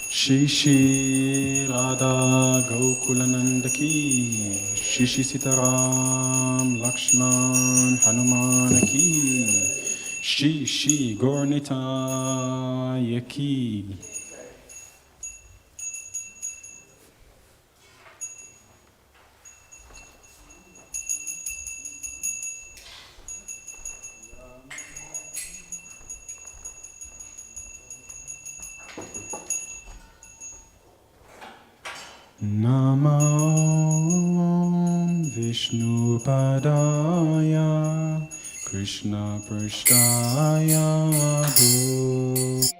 Shri Shri Radha Gokulananda ki, Shri Shri Sitaram Lakshman Hanuman ki, Shri Shri Gaur-Nitaya ki. Namo Vishnu Padaya Krishna Prasthaya Bhutale.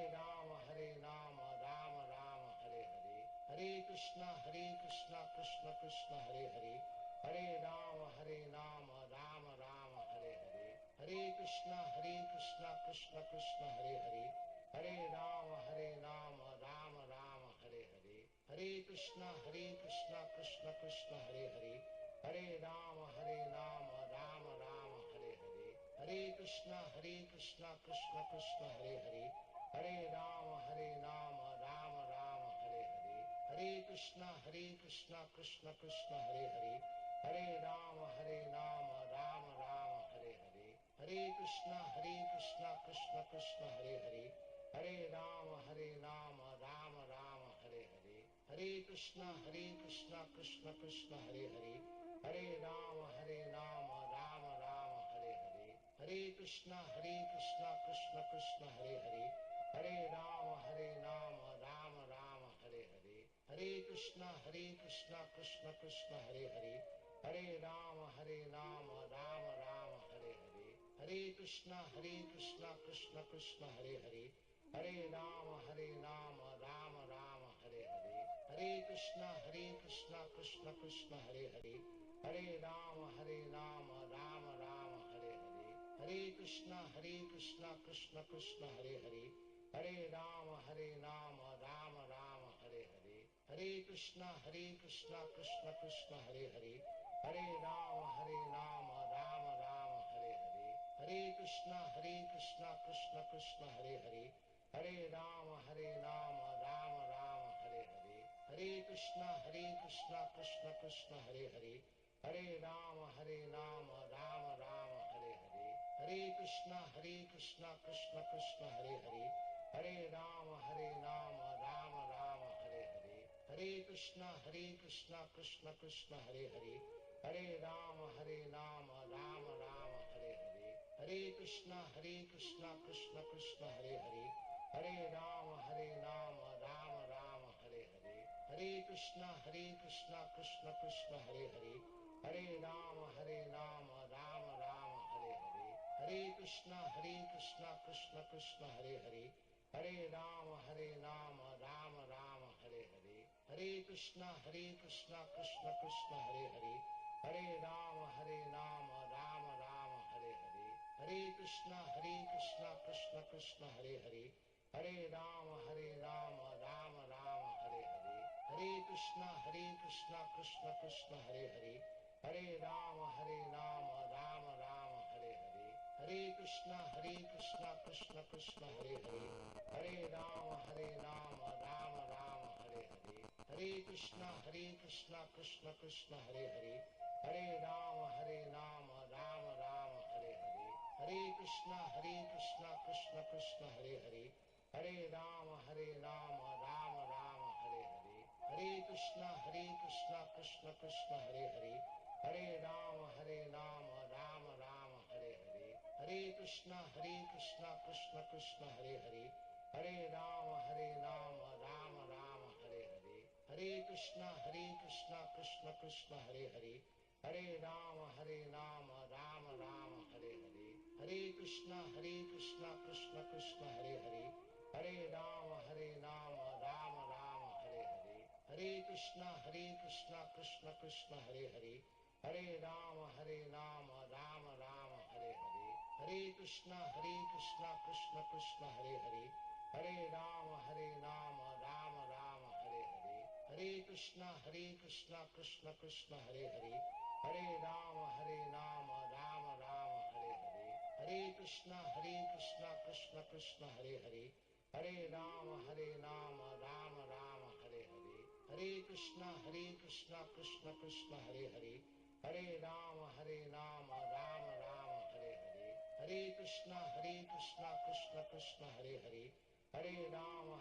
Krishna Krishna Krishna Hare Hare Hare Rama Rama Rama Hare Hare Hare Krishna Krishna Krishna Hare Hare Hare Rama Rama Rama Hare Hare Hare Krishna Krishna Krishna Hare Hare Hare Rama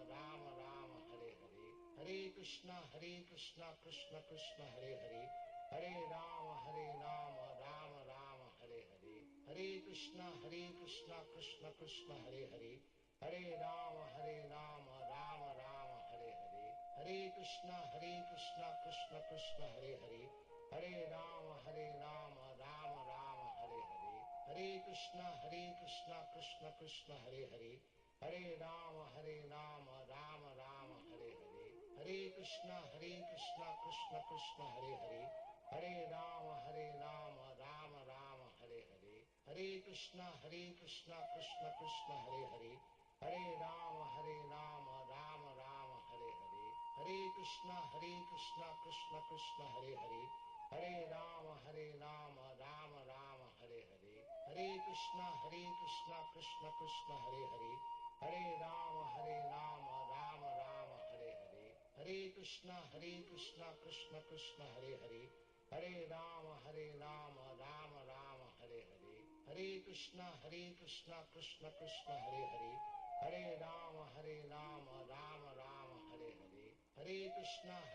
Rama Rama Hare Hare Hare Krishna Krishna Krishna Hare Hare Hare Rama Rama Rama Hare Hare Hare Krishna Krishna Krishna Hare Hare Hare Rama Rama Rama Hare Hare Hare Krishna Krishna Krishna Hare Hare Hare Rama Rama Rama Hare Hare Hare Krishna Krishna Krishna Hare Hare Hare Rama Rama Rama Hare Hare Hare Krishna Krishna Krishna Hare Hare Hare Rama Rama Rama Hare Hare Hare Krishna Krishna Krishna Hare Hare Hare Rama Rama Rama Hare Hare Hare Krishna Krishna Krishna Hare Hare Hare Rama Rama Rama Hare Hare Hare Krishna Krishna Krishna Hare Hare Hare Rama Rama Rama Hare Hare Hare Krishna Krishna Krishna Hare Hare Hare Rama Rama Rama Hare Hare Hare Krishna Krishna Krishna Hare Hare Hare Rama Rama Rama Hare Hare Hare Krishna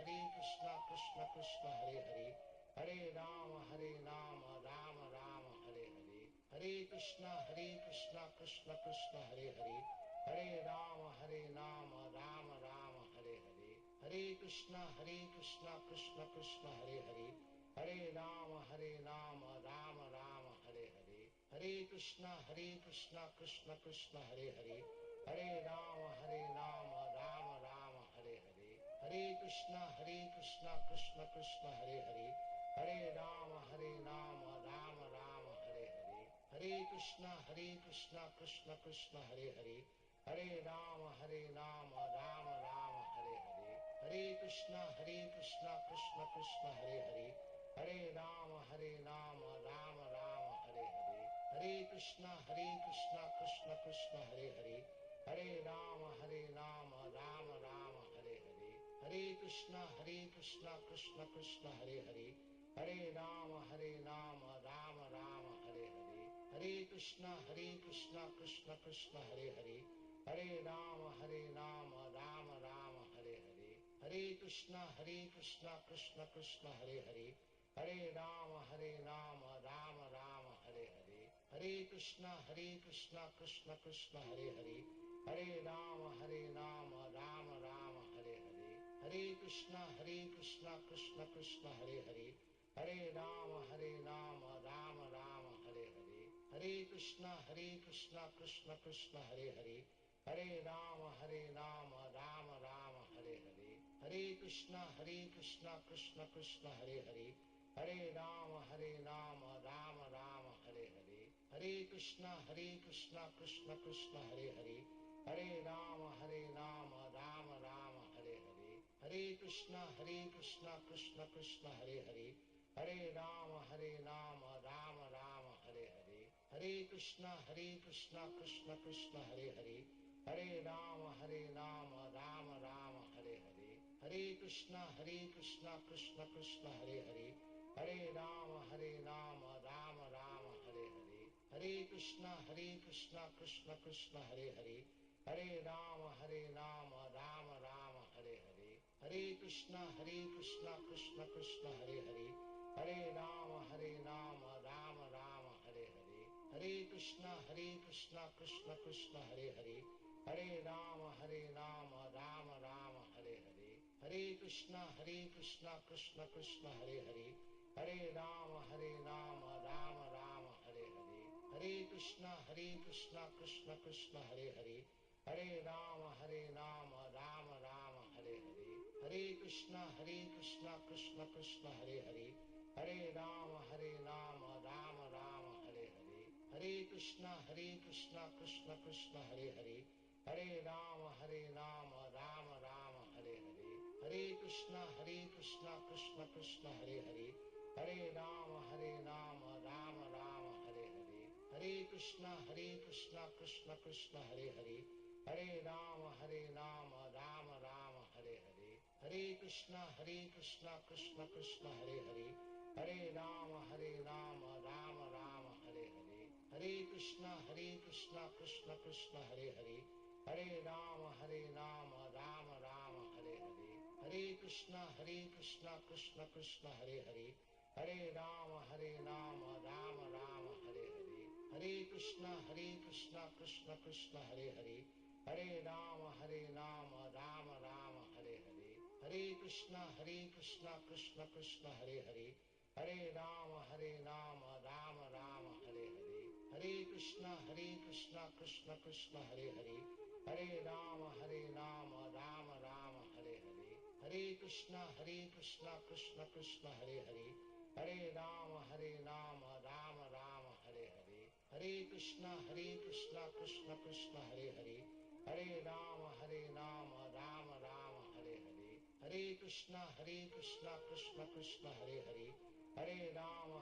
Krishna Krishna Hare Hare Hare Rama Rama Rama Hare Hare Hare Krishna Krishna Krishna Hare Hare Hare Rama Rama Rama Hare Hare Hare Krishna Krishna Krishna Hare Hare Hare Rama Rama Rama Hare Hare Hare Krishna Krishna Krishna Hare Hare Hare Rama Rama Rama Hare Hare Hare Krishna Krishna Krishna Hare Hare Hare Rama Rama Rama Hare Hare Hare Krishna Krishna Krishna Hare Hare Hare Rama Rama Rama Hare Hare Hare Krishna Krishna Krishna Hare Hare Hare Rama Rama Rama Hare Hare Hare Krishna Krishna Krishna Hare Hare Hare Rama Rama Rama Hare Hare Hare Krishna Krishna Krishna Hare Hare Hare Rama Rama Rama Hare Hare Hare Krishna Krishna Krishna Hare Hare Hare Rama Rama Rama Hare Hare Hare Krishna Krishna Krishna Hare Hare Hare Rama Rama Rama Hare Hare Hare Krishna Krishna Krishna Hare Hare Hare Rama Rama Rama Hare Hare Hare Krishna Krishna Krishna Hare Hare Hare Rama Rama Rama Hare Hare Hare Krishna Krishna Krishna Hare Hare Hare Rama Rama Rama Hare Hare Hare Krishna Krishna Krishna Hare Hare Hare Rama Rama Rama Hare Hare Hare Krishna Krishna Krishna Hare Hare Hare Rama Rama Rama Hare Hare Hare Krishna Krishna Krishna Hare Hare Hare Rama Rama Rama Hare Hare Hare Krishna Krishna Krishna Hare Hare Hare Rama Rama Rama Hare Hare Hare Krishna Krishna Krishna Hare Hare Hare Rama Rama Rama Hare Hare Hare Krishna Krishna Krishna Hare Hare Hare Rama Rama Rama Hare Hare Hare Krishna Krishna Krishna Hare Hare Hare Rama Rama Rama Hare Hare Hare Krishna Krishna Krishna Hare Hare Hare Rama Rama Rama Hare Hare Hare Krishna Krishna Krishna Hare Hare Hare Rama Rama Rama Hare Hare Hare Krishna Krishna Krishna Hare Hare Hare Rama Rama Rama Hare Hare Hare Krishna Krishna Krishna Hare Hare Hare Rama Rama Rama Hare Hare Hare Krishna Krishna Krishna Hare Hare Hare Rama Rama Rama Hare Hare Hare Krishna Krishna Krishna Hare Hare Hare Rama Rama Rama Hare Hare Hare Krishna Krishna Krishna Hare Hare, Hare Rama Rama Rama Hare Hare, Hare Krishna Krishna Krishna Hare Hare, Hare Rama Rama Rama Hare Hare, Hare Krishna Krishna Krishna Hare Hare, Hare Rama Rama Rama Hare Hare, Hare Krishna Krishna Krishna Hare Hare, Hare Rama Rama Rama Hare Hare, Hare Krishna Krishna Krishna Hare Hare, Hare Rama Rama Rama Hare Hare, Hare Krishna Krishna Krishna Hare Hare, Hare Rama Rama Rama Hare Hare, Hare Krishna Krishna Krishna Hare Hare, Hare Rama Rama Rama Hare Hare, Hare Krishna Krishna Krishna Hare Hare, Hare Rama Rama Rama Hare Hare, Hare Krishna Krishna Krishna Hare Hare, Hare Rama Rama Rama Hare Hare, Hare Krishna Krishna Krishna Hare Hare, Hare Rama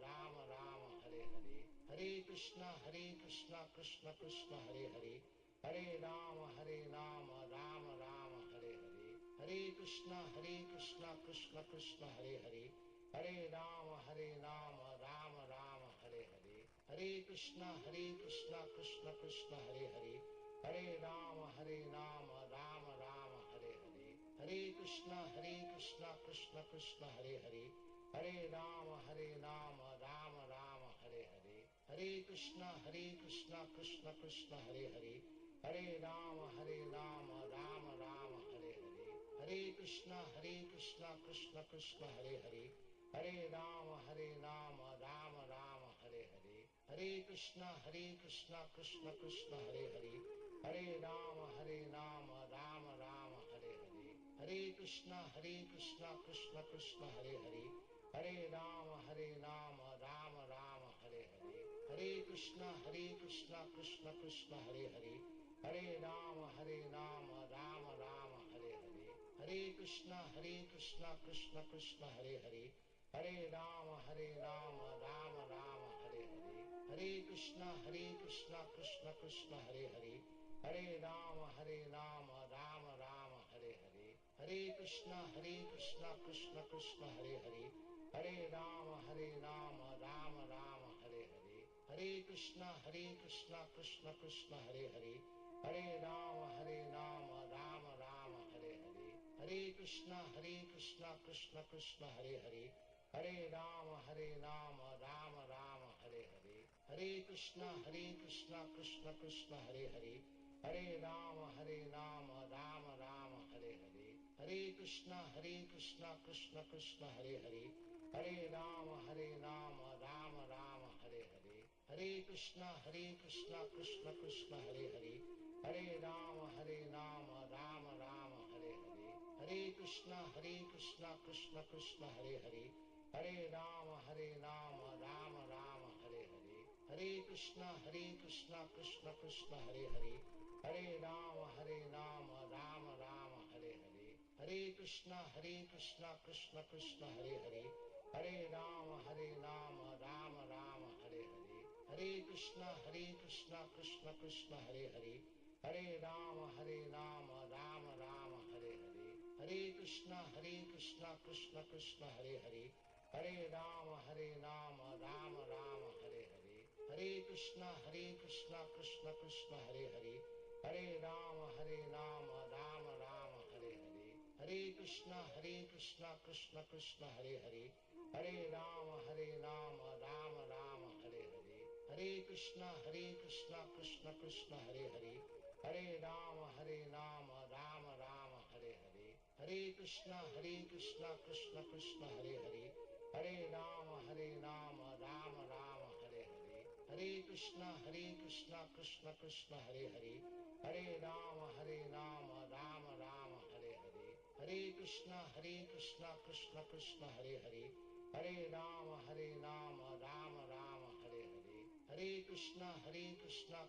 Rama Rama Hare Hare, Hare Krishna Krishna Krishna Hare Hare, Hare Rama Rama Rama Hare Hare, Hare Krishna Krishna Krishna Hare Hare, Hare Rama Rama Rama Hare Hare, Hare Krishna Krishna Krishna Hare Hare, Hare Rama Rama Rama Hare Hare, Hare Krishna Krishna Krishna Hare Hare, Hare Rama Rama Rama Hare Hare, Hare Krishna Krishna Krishna Hare Hare, Hare Rama Rama Rama Hare Hare, Hare Krishna Krishna Krishna Hare Hare, Hare Rama Rama Rama Hare Hare, Hare Krishna Krishna Krishna Hare Hare, Hare Rama Rama Rama Hare Hare, Hare Krishna Krishna Krishna Hare Hare, Hare Rama Rama Rama Hare Hare, Hare Krishna Krishna Krishna Hare Hare, Hare Rama Rama Rama Hare Hare, Hare Krishna Krishna Krishna Hare Hare, Hare Rama Rama Rama Hare Hare, Hare Krishna Krishna Krishna Hare Hare, Hare Rama Rama Rama Hare Hare, Hare Krishna Krishna Krishna Hare Hare, Hare Rama Rama Rama Hare Hare, Hare Krishna Krishna Krishna Hare Hare, Hare Rama Rama Rama Hare Hare, Hare Krishna Krishna Krishna Hare Hare, Hare Rama Rama Rama Hare Hare, Hare Krishna Krishna Krishna Hare Hare, Hare Rama Rama Rama Hare Hare, Hare Krishna Krishna Krishna Hare Hare, Hare Rama Rama Rama Hare Hare, Hare Krishna Krishna Krishna Hare Hare, Hare Rama Rama Rama Hare Hare, Hare Krishna Krishna Krishna Hare Hare, Hare Rama Rama Rama Hare Hare, Hare Krishna Krishna Krishna Hare Hare, Hare Rama Rama Rama Hare Hare, Hare Krishna Krishna Krishna Hare Hare, Hare Rama Rama Rama Hare Hare, Hare Krishna Krishna Krishna Hare Hare, Hare Rama Rama Rama Hare Hare, Hare Krishna Krishna Krishna Hare Hare, Hare Rama Rama Rama Hare Hare, Hare Krishna Krishna Krishna Hare Hare, Hare Rama Rama Rama Hare Hare, Hare Krishna Krishna Krishna Hare Hare, Hare Rama Rama Rama Hare Hare, Hare Krishna Krishna Krishna Hare Hare, Hare Rama Rama Rama Hare Hare, Hare Krishna Krishna Krishna Hare Hare, Hare Rama Rama Rama Hare Hare, Hare Krishna Krishna Krishna Hare Hare, Hare Rama Rama Rama Hare Hare, Hare Krishna Krishna Krishna Hare Hare, Hare Rama Rama Rama Hare Hare, Hare Krishna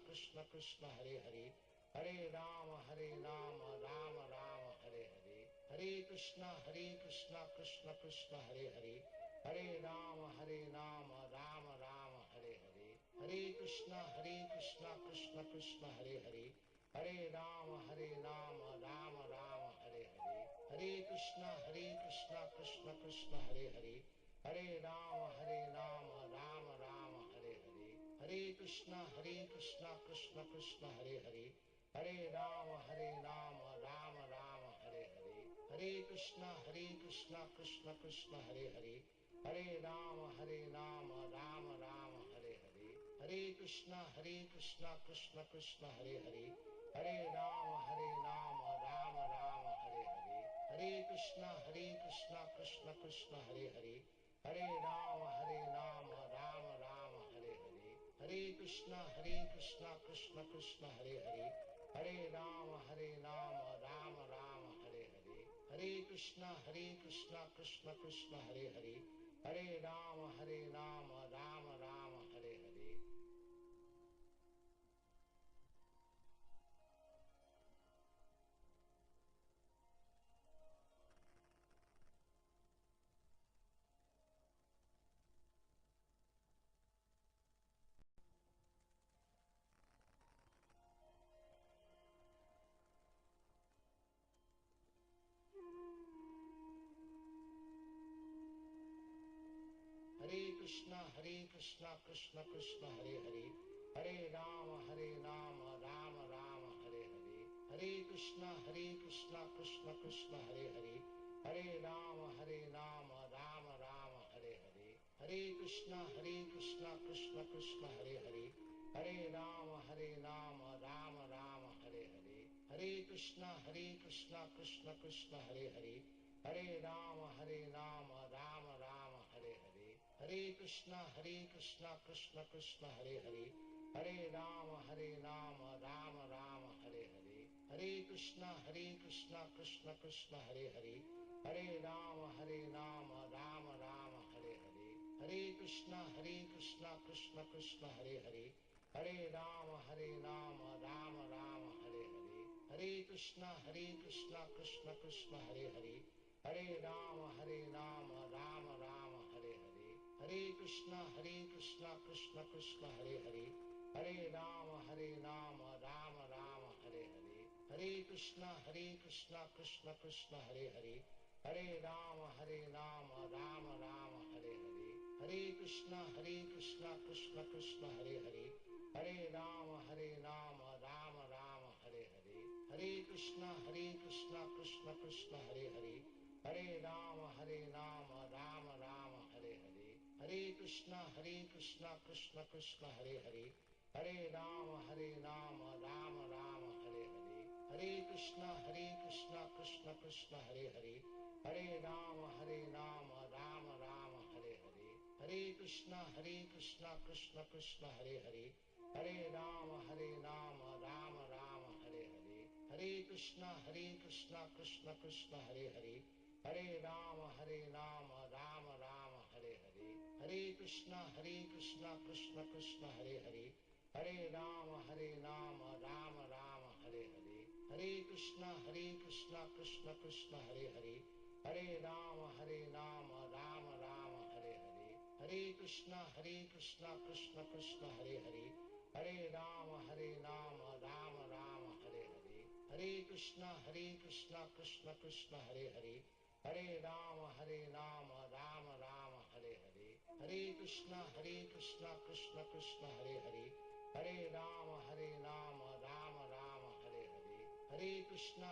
Krishna Krishna Hare Hare, Hare Rama Rama Rama Hare Hare, Hare Krishna Krishna Krishna Hare Hare, Hare Rama Rama Rama Hare Hare, Hare Krishna Krishna Krishna Hare Hare, Hare Rama Rama Rama Hare Hare, Hare Krishna Krishna Krishna Hare Hare, Hare Rama Rama Rama Hare Hare, Hare Krishna Krishna Krishna Hare Hare, Hare Rama Rama Rama Hare Hare, Hare Krishna Krishna Krishna Hare Hare, Hare Rama Rama Rama Hare Hare, Hare Krishna Krishna Krishna Hare Hare, Hare Rama Rama Rama Hare Hare, Hare Krishna Krishna Krishna Hare Hare, Hare Rama Rama Rama Hare Hare, Hare Krishna Krishna Krishna Hare Hare, Hare Rama Rama Rama Hare Hare, Hare Krishna Krishna Krishna Hare Hare, Hare Rama Rama Rama Hare Hare. Hare Krishna Krishna Krishna Hare Hare, Hare Rama Rama Rama Hare Hare, Hare Krishna Krishna Krishna Hare Hare, Hare Rama Rama Rama Hare Hare, Hare Krishna Krishna Krishna Hare Hare, Hare Rama Rama Rama Hare Hare, Hare Krishna Krishna Krishna Hare Hare, Hare Rama Rama Rama Hare Hare, Hare Krishna Krishna Krishna Hare Hare, Hare Rama Rama Rama Hare Hare, Hare Krishna Krishna Krishna Hare Hare, Hare Rama Rama Rama Hare Hare, Hare Krishna Krishna Krishna Hare Hare, Hare Rama Rama Rama Hare Hare, Hare Krishna Krishna Krishna Hare Hare, Hare Rama Rama Rama Hare Hare, Hare Krishna Krishna Krishna Hare Hare, Hare Rama Rama Rama Hare Hare, Hare Krishna Krishna Krishna Hare Hare, Hare Rama Rama Rama Hare Hare, Hare Krishna Krishna Krishna Hare Hare, Hare Rama Rama Rama Hare Hare, Hare Krishna Krishna Krishna Hare Hare, Hare Rama Rama Rama Hare Hare, Hare Krishna Krishna Krishna Hare Hare, Hare Rama Rama Rama Hare Hare, Hare Krishna Krishna Krishna Hare Hare, Hare Rama Rama Rama Hare Hare, Hare Krishna Krishna Krishna Hare Hare, Hare Rama Rama Rama Hare Hare, Hare Krishna Krishna Krishna Hare Hare, Hare Rama Rama Rama Hare Hare, Hare Krishna Krishna Krishna Hare Hare, Hare Rama Rama Rama Hare Hare, Hare Krishna Krishna Krishna Hare Hare, Hare Rama Rama Rama Hare Hare, Hare Krishna Krishna Krishna Hare Hare, Hare Rama Rama Rama Hare Hare, Hare Krishna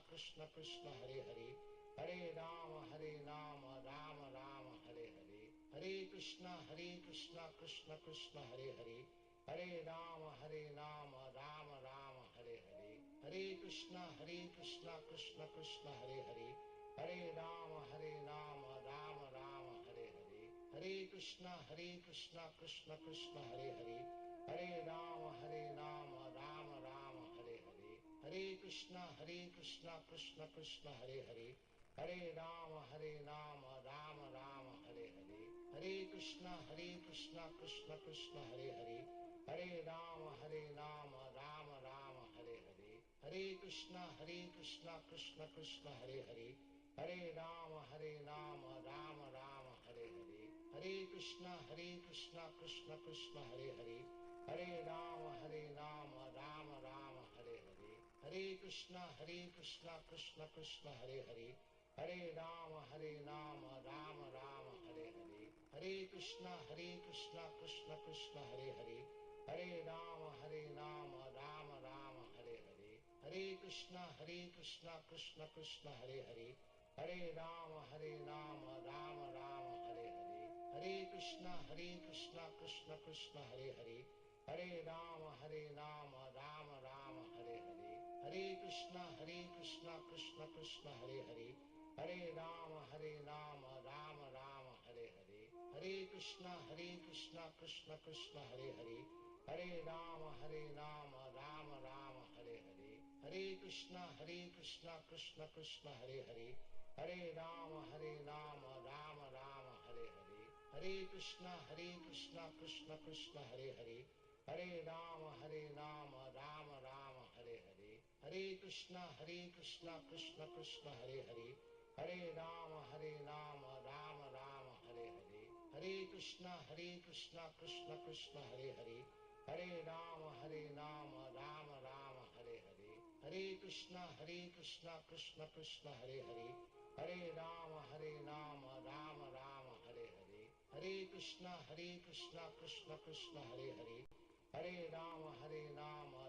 Krishna Krishna Hare Hare, Hare Rama Rama Rama Hare Hare, Hare Krishna Krishna Krishna Hare Hare, Hare Rama Rama Rama Hare Hare, Hare Krishna Krishna Krishna Hare Hare, Hare Rama Rama Rama Hare Hare, Hare Krishna Krishna Krishna Hare Hare, Hare Rama Rama Rama Hare Hare, Hare Krishna Krishna Krishna Hare Hare, Hare Rama Rama Rama Hare Hare, Hare Krishna Krishna Krishna Hare Hare, Hare Rama Rama Rama Hare Hare, Hare Krishna Krishna Krishna Hare Hare, Hare Rama Rama Rama Hare Hare, Hare Krishna Krishna Krishna Hare Hare, Hare Rama Rama Rama Hare Hare, Hare Krishna Krishna Krishna Hare Hare, Hare Rama Rama Rama Hare Hare, Hare Krishna Krishna Krishna Hare Hare, Hare Rama Rama Rama Hare Hare, Hare Krishna Krishna Krishna Hare Hare, Hare Rama Rama Rama Hare Hare, Hare Krishna Krishna Krishna Hare Hare, Hare Rama Rama Rama Hare Hare, Hare Krishna Krishna Krishna Hare Hare, Hare Rama Rama Rama Hare Hare, Hare Krishna Krishna Krishna Hare Hare, Hare Rama Rama Rama Hare Hare, Hare Krishna Krishna Krishna Hare Hare, Hare Rama Rama Rama Hare Hare, Hare Krishna Krishna Krishna Hare Hare, Hare Rama Rama Rama Hare Hare, Hare Krishna Krishna Krishna Hare Hare, Hare Rama Rama Rama Hare Hare, Hare Krishna Krishna Krishna Hare Hare, Hare Rama Rama Rama Hare Hare, Hare Krishna Krishna Krishna Hare Hare, Hare Rama Rama Rama Hare Hare, Hare Krishna Krishna Krishna Hare Hare, Hare Rama Rama Rama Hare Hare, Hare Krishna Krishna Krishna Hare Hare, Hare Rama Rama Rama Hare Hare, Hare Krishna Krishna Krishna Hare Hare, Hare Rama Rama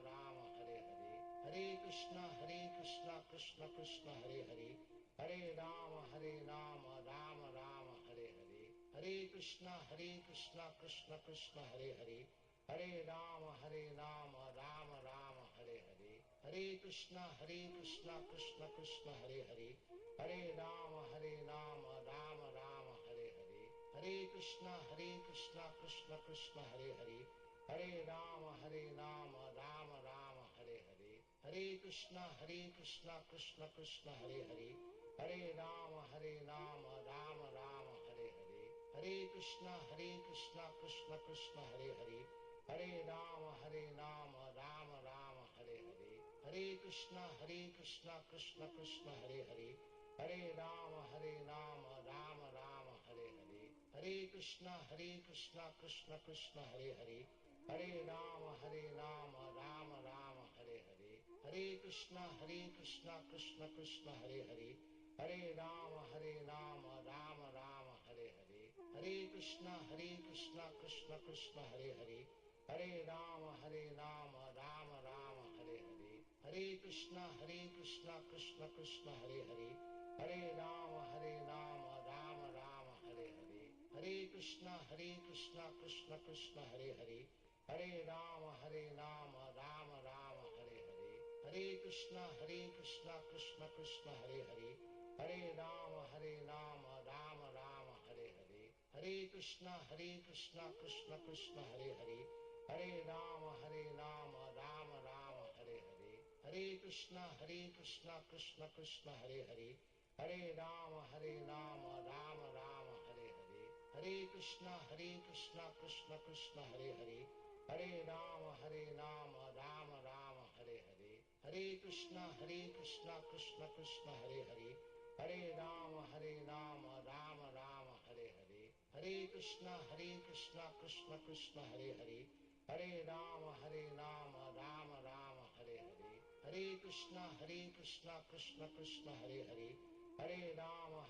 Rama Hare Hare, Hare Krishna Krishna Krishna Hare Hare, Hare Rama Rama Rama Hare Hare, Hare Krishna Krishna Krishna Hare Hare, Hare Rama Rama Rama Hare Hare, Hare Krishna Krishna Krishna Hare Hare, Hare Rama Rama Rama Hare Hare, Hare Krishna Krishna Krishna Hare Hare, Hare Rama Rama Rama Hare Hare, Hare Krishna Krishna Krishna Hare Hare, Hare Rama Rama Rama Hare Hare, Hare Krishna Krishna Krishna Hare Hare, Hare Rama Rama Rama Hare Hare, Hare Krishna Krishna Krishna Hare Hare, Hare Rama Rama Rama Hare Hare, Hare Krishna Krishna Krishna Hare Hare, Hare Rama Rama Rama Hare Hare, Hare Krishna Krishna Krishna Hare Hare, Hare Rama Rama Rama Hare Hare, Hare Krishna Krishna Krishna Hare Hare, Hare Rama Rama Rama Hare Hare, Hare Krishna Krishna Krishna Hare Hare, Hare Rama Rama Rama Hare Hare, Hare Krishna Krishna Krishna Hare Hare, Hare Rama Rama Rama Hare Hare, Hare Krishna Krishna Krishna Hare Hare, Hare Rama Rama Rama Hare Hare, Hare Krishna Krishna Krishna Hare Hare, Hare Rama Rama Rama Hare Hare, Hare Krishna Krishna Krishna Hare Hare, Hare Rama Rama Rama Hare Hare, Hare Krishna Krishna Krishna Hare Hare, Hare Rama Rama Rama Hare Hare, Hare Krishna Krishna Krishna Hare Hare, Hare Rama Rama Rama Hare Hare, Hare Krishna Krishna Krishna Hare Hare, Hare Rama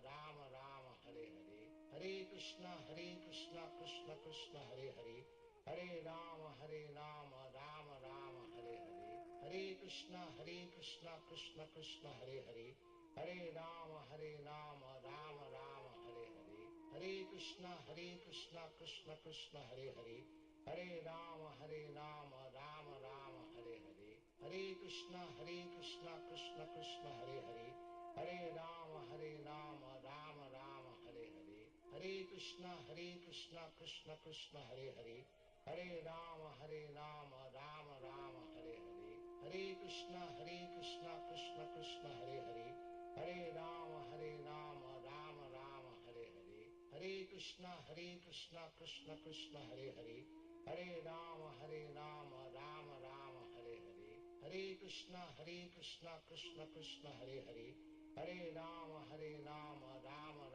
Rama Rama Hare Hare, Hare Krishna Krishna Krishna Hare Hare, Hare Rama Rama Rama Hare Hare, Hare Krishna Krishna Krishna Hare Hare, Hare Rama Rama Rama Hare Hare, Hare Krishna Krishna Krishna Hare Hare, Hare Rama Rama Rama Hare Hare, Hare Krishna Krishna Krishna Hare Hare, Hare Rama Rama Rama Hare Hare, Hare Krishna Krishna Krishna Hare Hare, Hare Rama Rama Rama Hare Hare, Hare Krishna Krishna Krishna Hare Hare, Hare Rama Rama Rama Hare Hare, Hare Krishna Krishna Krishna Hare Hare, Hare Rama Rama Rama Hare Hare, Hare Krishna Krishna Krishna Hare Hare, Hare Rama Rama Rama Hare Hare, Hare Krishna Krishna Krishna Hare Hare, Hare Rama Rama Rama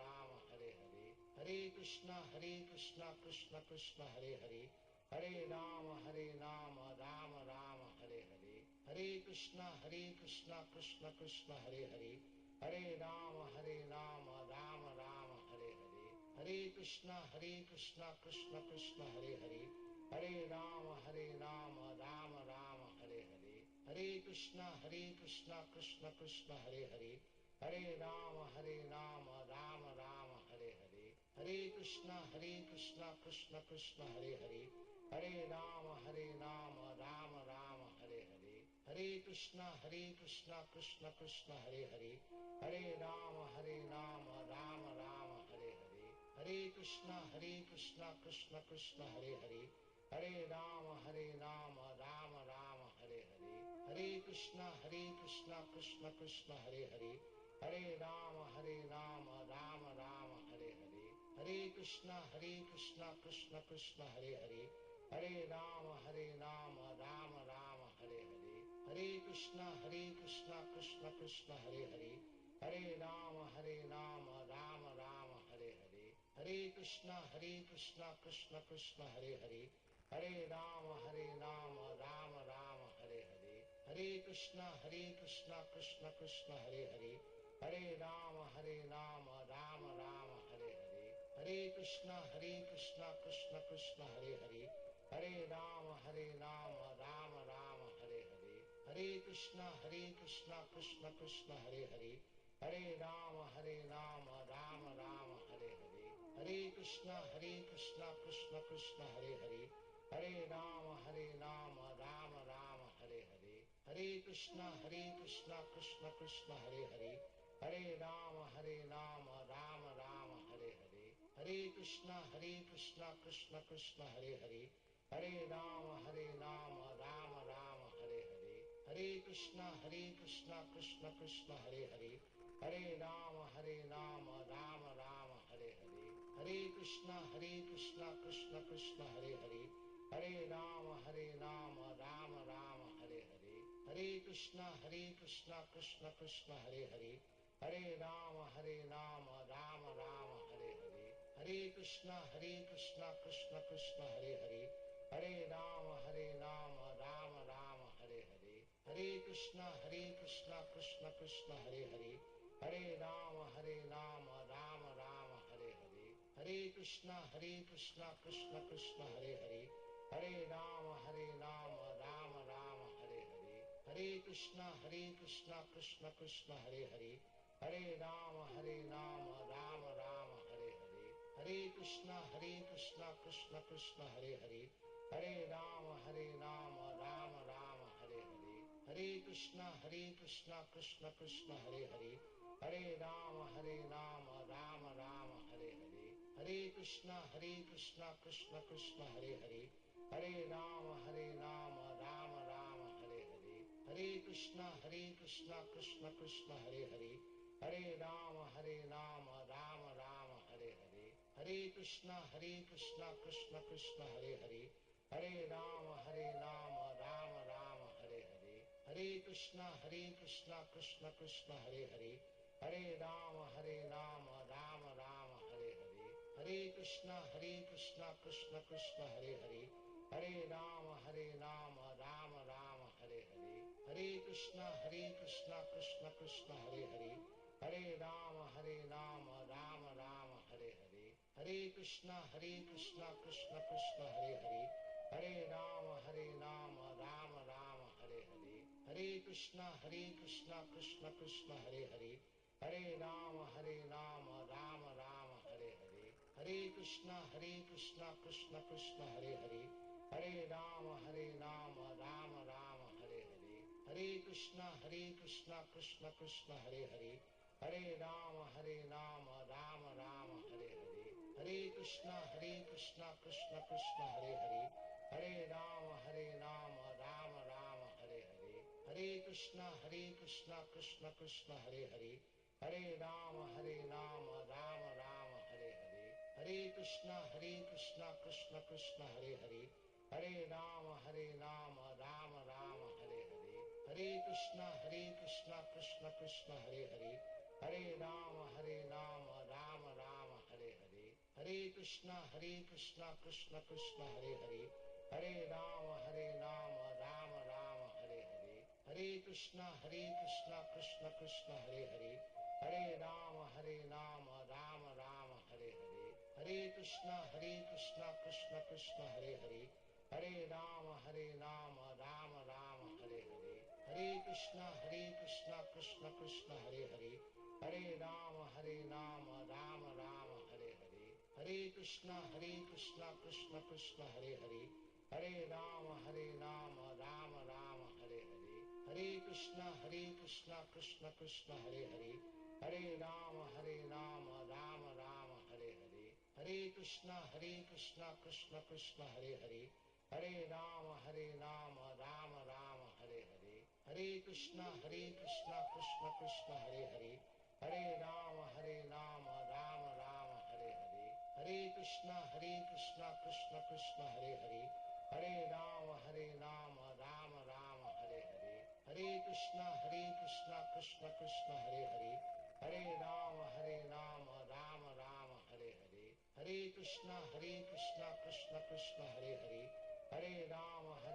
Hare Hare, Hare Krishna Krishna Krishna Hare Hare, Hare Rama Rama Rama Hare Hare, Hare Krishna Krishna Krishna Hare Hare, Hare Rama Rama Rama Hare Hare, Hare Krishna Krishna Krishna Hare Hare, Hare Rama Rama Rama Hare Hare, Hare Krishna Krishna Krishna Hare Hare, Hare Rama Rama Rama Hare Hare, Hare Krishna Krishna Krishna Hare Hare, Hare Rama Rama Rama Hare Hare, Hare Krishna Krishna Krishna Hare Hare, Hare Rama Rama Rama Hare Hare, Hare Krishna Krishna Krishna Hare Hare, Hare Rama Rama Rama Hare Hare, Hare Krishna Krishna Krishna Hare Hare, Hare Rama Rama Rama Hare Hare, Hare Krishna Krishna Krishna Hare Hare, Hare Rama Rama Rama Hare Hare, Hare Krishna Krishna Krishna Hare Hare, Hare Rama Rama Rama Hare Hare, Hare Krishna Krishna Krishna Hare Hare, Hare Rama Rama Rama Hare Hare, Hare Krishna Krishna Krishna Hare Hare, Hare Rama Rama Rama Hare Hare, Hare Krishna Krishna Krishna Hare Hare, Hare Rama Rama Rama Hare Hare, Hare Krishna Krishna Krishna Hare Hare, Hare Rama Rama Rama Hare Hare, Hare Krishna Krishna Krishna Hare Hare, Hare Rama Rama Rama Hare Hare, Hare Krishna Krishna Krishna Hare Hare, Hare Rama Rama Rama Hare Hare, Hare Krishna Krishna Krishna Hare Hare, Hare Rama Rama Rama Hare Hare, Hare Krishna Krishna Krishna Hare Hare, Hare Rama Rama Rama Hare Hare, Hare Krishna Krishna Krishna Hare Hare, Hare Rama Rama Rama Hare Hare, Hare Krishna Krishna Krishna Hare Hare, Hare Rama Rama Rama Hare Hare, Hare Krishna Krishna Krishna Hare Hare, Hare Rama Rama Rama Hare Hare, Hare Krishna Krishna Krishna Hare Hare, Hare Rama Rama Rama Hare Hare, Hare Krishna Krishna Krishna Hare Hare, Hare Rama Rama Rama Hare Hare, Hare Krishna Krishna Krishna Hare Hare, Hare Rama Rama Rama Hare Hare, Hare Krishna Krishna Krishna Hare Hare, Hare Rama Rama Rama Hare Hare, Hare Krishna Krishna Krishna Hare Hare, Hare Rama Rama Rama Hare Hare, Hare Krishna Krishna Krishna Hare Hare, Hare Rama Rama Rama Hare Hare, Hare Krishna Krishna Krishna Hare Hare, Hare Rama Rama Rama Hare Hare, Hare Krishna Krishna Krishna Hare Hare, Hare Rama Rama Rama Hare Hare, Hare Krishna Krishna Krishna Hare Hare, Hare Rama Rama Rama Hare Hare, Hare Krishna Krishna Krishna Hare Hare, Hare Rama Rama Rama Hare Hare, Hare Krishna Krishna Krishna Hare Hare, Hare Rama Rama Rama Hare Hare, Hare Krishna Krishna Krishna Hare Hare, Hare Rama Rama Rama Hare Hare, Hare Krishna Krishna Krishna Hare Hare, Hare Rama Rama Rama Hare Hare, Hare Krishna Krishna Krishna Hare Hare, Hare Rama Rama Rama Hare Hare, Hare Krishna Krishna Krishna Hare Hare, Hare Rama Rama Rama Hare Hare, Hare Krishna Krishna Krishna Hare Hare, Hare Rama Rama Rama Hare Hare, Hare Krishna Krishna Krishna Hare Hare, Hare Rama Rama Rama Hare Hare, Hare Krishna Krishna Krishna Hare Hare, Hare Rama Rama Rama Hare Hare, Hare Krishna Krishna Krishna Hare Hare, Hare Rama Rama Rama Hare Hare, Hare Krishna Krishna Krishna Hare Hare, Hare Rama Rama Rama Hare Hare, Hare Krishna Krishna Krishna Hare Hare, Hare Rama Rama Rama Hare Hare, Hare Krishna Krishna Krishna Hare Hare, Hare Rama Rama Rama Hare Hare, Hare Krishna Krishna Krishna Hare Hare, Hare Rama Rama Rama Hare Hare, Hare Krishna Krishna Krishna Hare Hare, Hare Rama Rama Rama Hare Hare, Hare Krishna Krishna Krishna Hare Hare, Hare Rama Rama Rama Hare Hare, Hare Krishna Krishna Krishna Hare Hare, Hare Rama Rama Rama Hare Hare, Hare Krishna Krishna Krishna Hare Hare, Hare Rama Rama Rama Hare Hare, Hare Krishna Krishna Krishna Hare Hare, Hare Rama Rama Rama Hare Hare, Hare Krishna Krishna Krishna Hare Hare, Hare Rama Rama Rama Hare Hare, Hare Krishna Krishna Krishna Hare Hare, Hare Rama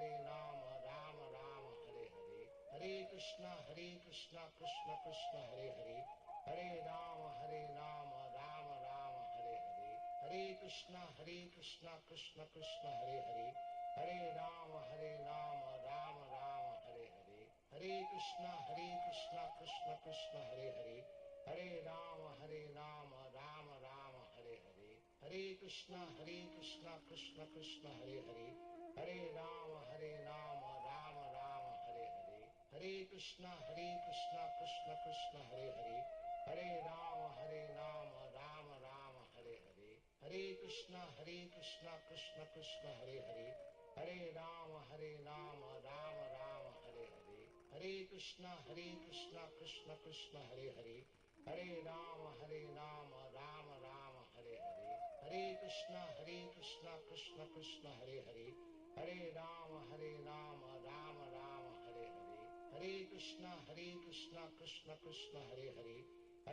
Rama Rama Hare Hare, Hare Krishna Krishna Krishna Hare Hare, Hare Rama Rama Rama Hare Hare, Hare Krishna Krishna Krishna Hare Hare, Hare Rama Rama Rama Hare Hare, Hare Krishna Krishna Krishna Hare Hare, Hare Rama Rama Rama Hare Hare, Hare Krishna Krishna Krishna Hare Hare, Hare Rama Rama Rama Hare Hare, Hare Krishna Krishna Krishna Hare Hare, Hare Rama Rama Rama Hare Hare, Hare Krishna Krishna Krishna Hare Hare, Hare Rama Rama Rama Hare Hare, Hare Krishna Krishna Krishna Hare Hare, Hare Rama Rama Rama Hare Hare, Hare Krishna Krishna Krishna Hare Hare,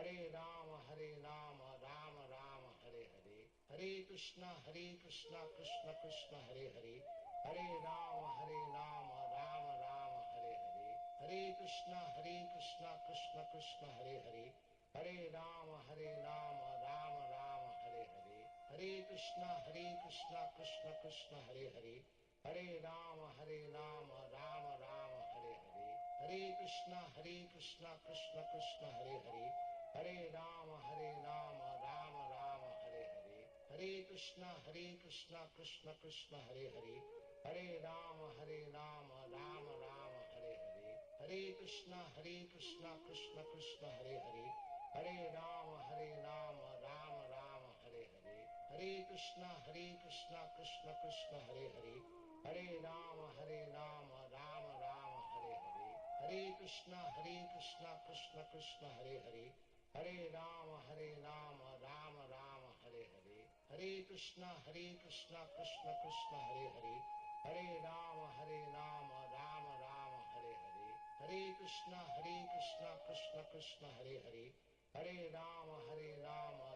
Hare Rama Rama Rama Hare Hare, Hare Krishna Krishna Krishna Hare Hare, Hare Rama Rama Rama Hare Hare, Hare Krishna Krishna Krishna Hare Hare, Hare Rama Rama Rama Hare Hare, Hare Krishna Krishna Krishna Hare Hare, Hare Rama Rama Rama Hare Hare, Hare Krishna Krishna Hare Hare, Hare Rama Rama Rama Hare Hare, Hare Krishna Krishna Krishna Hare Hare, Hare Rama Rama Rama Hare Hare, Hare Krishna Krishna Krishna Hare Hare, Hare Rama Rama Rama Hare Hare, Hare Krishna Krishna Krishna Hare Hare, Hare Rama Rama Rama Hare Hare, Hare Krishna Krishna Krishna Hare Hare, Hare Rama Rama Rama Hare Hare, Hare Krishna Krishna Krishna Hare Hare, Hare Rama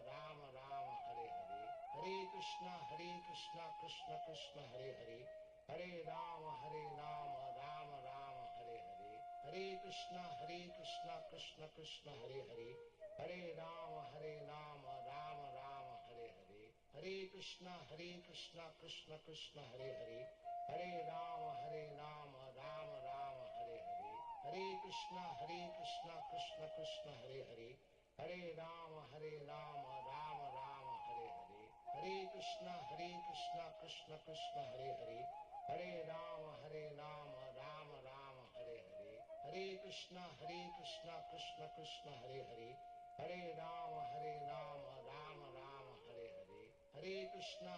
Rama Rama Hare Hare, Hare Krishna Krishna Krishna Hare Hare, Hare Rama Rama Rama Hare Hare, Hare Krishna Krishna Krishna Hare Hare, Hare Rama Rama Rama Hare Hare, Hare Krishna Krishna Krishna Hare Hare, Hare Rama Rama Rama Hare Hare, Hare Krishna Krishna Krishna Hare Hare, Hare Rama Rama Rama Hare Hare, Hare Krishna Krishna Krishna Hare Hare, Hare Rama Rama Rama Hare Hare, Hare Krishna Krishna Krishna Hare Hare, Hare Rama Rama Rama Hare Hare, Hare Krishna Krishna Krishna Hare Hare, Hare Rama Rama Rama Hare Hare, Hare Krishna Krishna Krishna Hare Hare, Hare Rama Rama Rama Hare Hare, Hare Krishna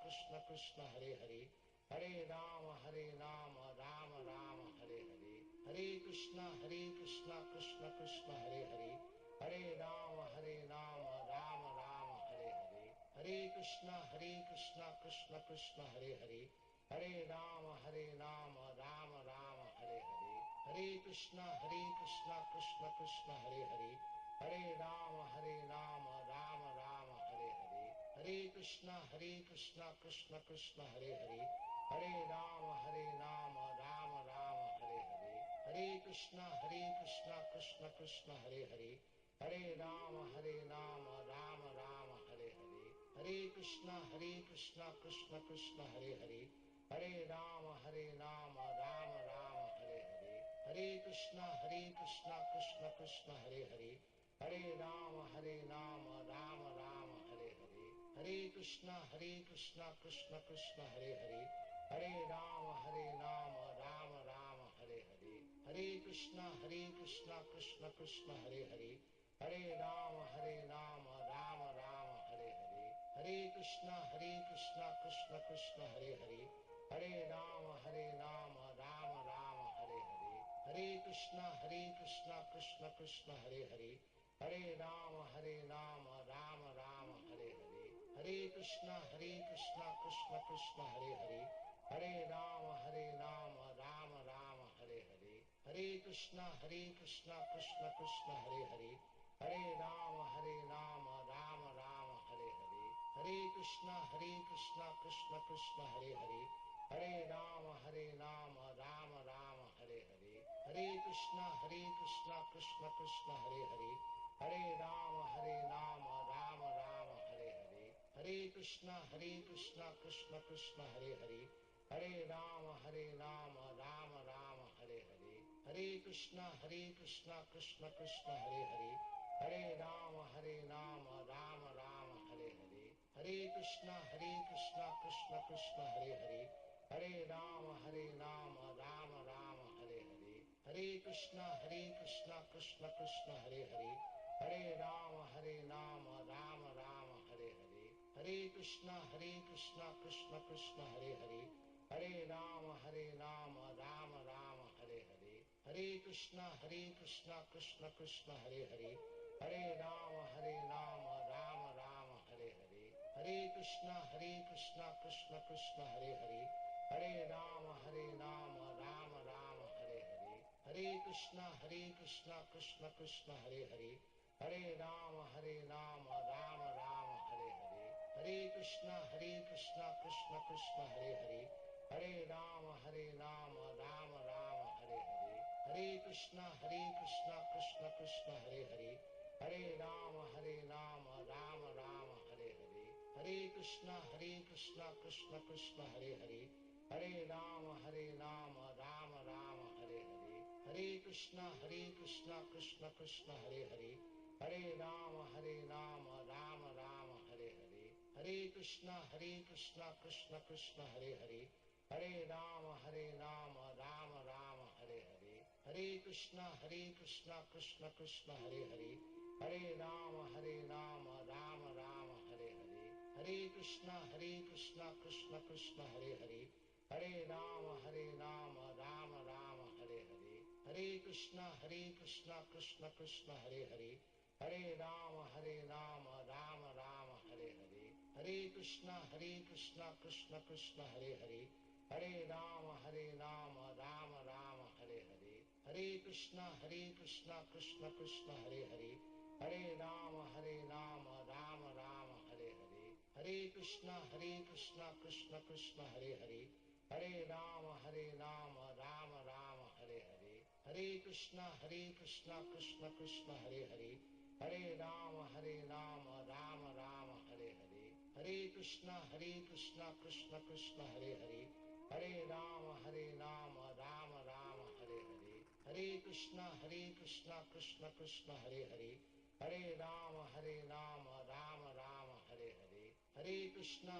Krishna Krishna Hare Hare, Hare Rama Rama Rama Hare Hare, Hare Krishna Krishna Krishna Hare Hare, Hare Rama Rama Rama Hare Hare, Hare Krishna Krishna Krishna Hare Hare, Hare Rama Rama Rama Hare Hare, Hare Krishna Krishna Krishna Hare Hare, Hare Rama Rama Rama Hare Hare, Krishna Krishna Krishna Hare Hare Hare Rama Rama Rama Hare Hare Hare Krishna Krishna Krishna Hare Hare Hare Rama Rama Rama Hare Hare Hare Krishna Krishna Krishna Hare Hare Hare Rama Rama Rama Hare Hare Hare Krishna Krishna Krishna Hare Hare Hare Rama Rama Rama Hare Hare Hare Krishna Krishna Krishna Hare Hare Hare Rama Rama Rama Hare Hare Hare Krishna Krishna Krishna Hare Hare Hare Rama Rama Rama Hare Hare Hare Krishna Krishna Krishna Hare Hare Hare Rama Rama Rama Hare Hare Hare Krishna Krishna Krishna Hare Hare Hare Rama Rama Rama Hare Hare Hare Krishna Krishna Krishna Hare Hare Hare Rama Rama Rama Hare Hare Hare Krishna Krishna Krishna Hare Hare Hare Rama Rama Rama Hare Hare Hare Krishna Krishna Krishna Hare Hare Hare Rama Rama Rama Hare Hare Hare Krishna Krishna Krishna Hare Hare Hare Rama Rama Rama Hare Hare Hare Krishna Krishna Krishna Hare Hare Hare Rama Rama Rama Hare Hare Hare Krishna Krishna Krishna Hare Hare Hare Rama Rama Rama Hare Hare Hare Krishna Krishna Krishna Hare Hare Hare Rama Rama Rama Hare Hare Hare Krishna Krishna Krishna Hare Hare Hare Rama Rama Rama Hare Hare Hare Krishna Krishna Krishna Hare Hare Hare Rama Rama Rama Hare Hare Hare Krishna Krishna Krishna Hare Hare Hare Rama Rama Rama Hare Hare Hare Krishna Krishna Krishna Hare Hare Hare Rama Rama Rama Hare Hare Hare Krishna Krishna Krishna Hare Hare Hare Rama Rama Rama Hare Hare Hare Krishna Krishna Krishna Hare Hare Hare Rama Rama Rama Hare Hare Hare Krishna Krishna Krishna Hare Hare Hare Rama Rama Rama Hare Hare Hare Krishna Krishna Krishna Hare Hare Hare Rama Rama Rama Hare Hare Hare Krishna Krishna Krishna Hare Hare Hare Rama Rama Rama Hare Hare Hare Krishna Krishna Krishna Hare Hare Hare Rama Rama Rama Hare Hare Hare Krishna Krishna Krishna Hare Hare Hare Rama Rama Rama Hare Hare Hare Krishna Krishna Krishna Hare Hare Hare Rama Rama Rama Hare Hare Hare Krishna Krishna Krishna Hare Hare Hare Rama Rama Rama Hare Hare Hare Krishna Krishna Krishna Hare Hare Hare Rama Rama Rama Hare Hare Hare Krishna Krishna Krishna Hare Hare Hare Rama Rama Rama Hare Hare Hare Krishna Krishna Krishna Hare Hare Hare Rama Rama Rama Hare Hare Hare Krishna Krishna Krishna Hare Hare Hare Rama Rama Rama Hare Hare Hare Krishna Krishna Krishna Hare Hare Hare Rama Rama Rama Hare Hare Hare Krishna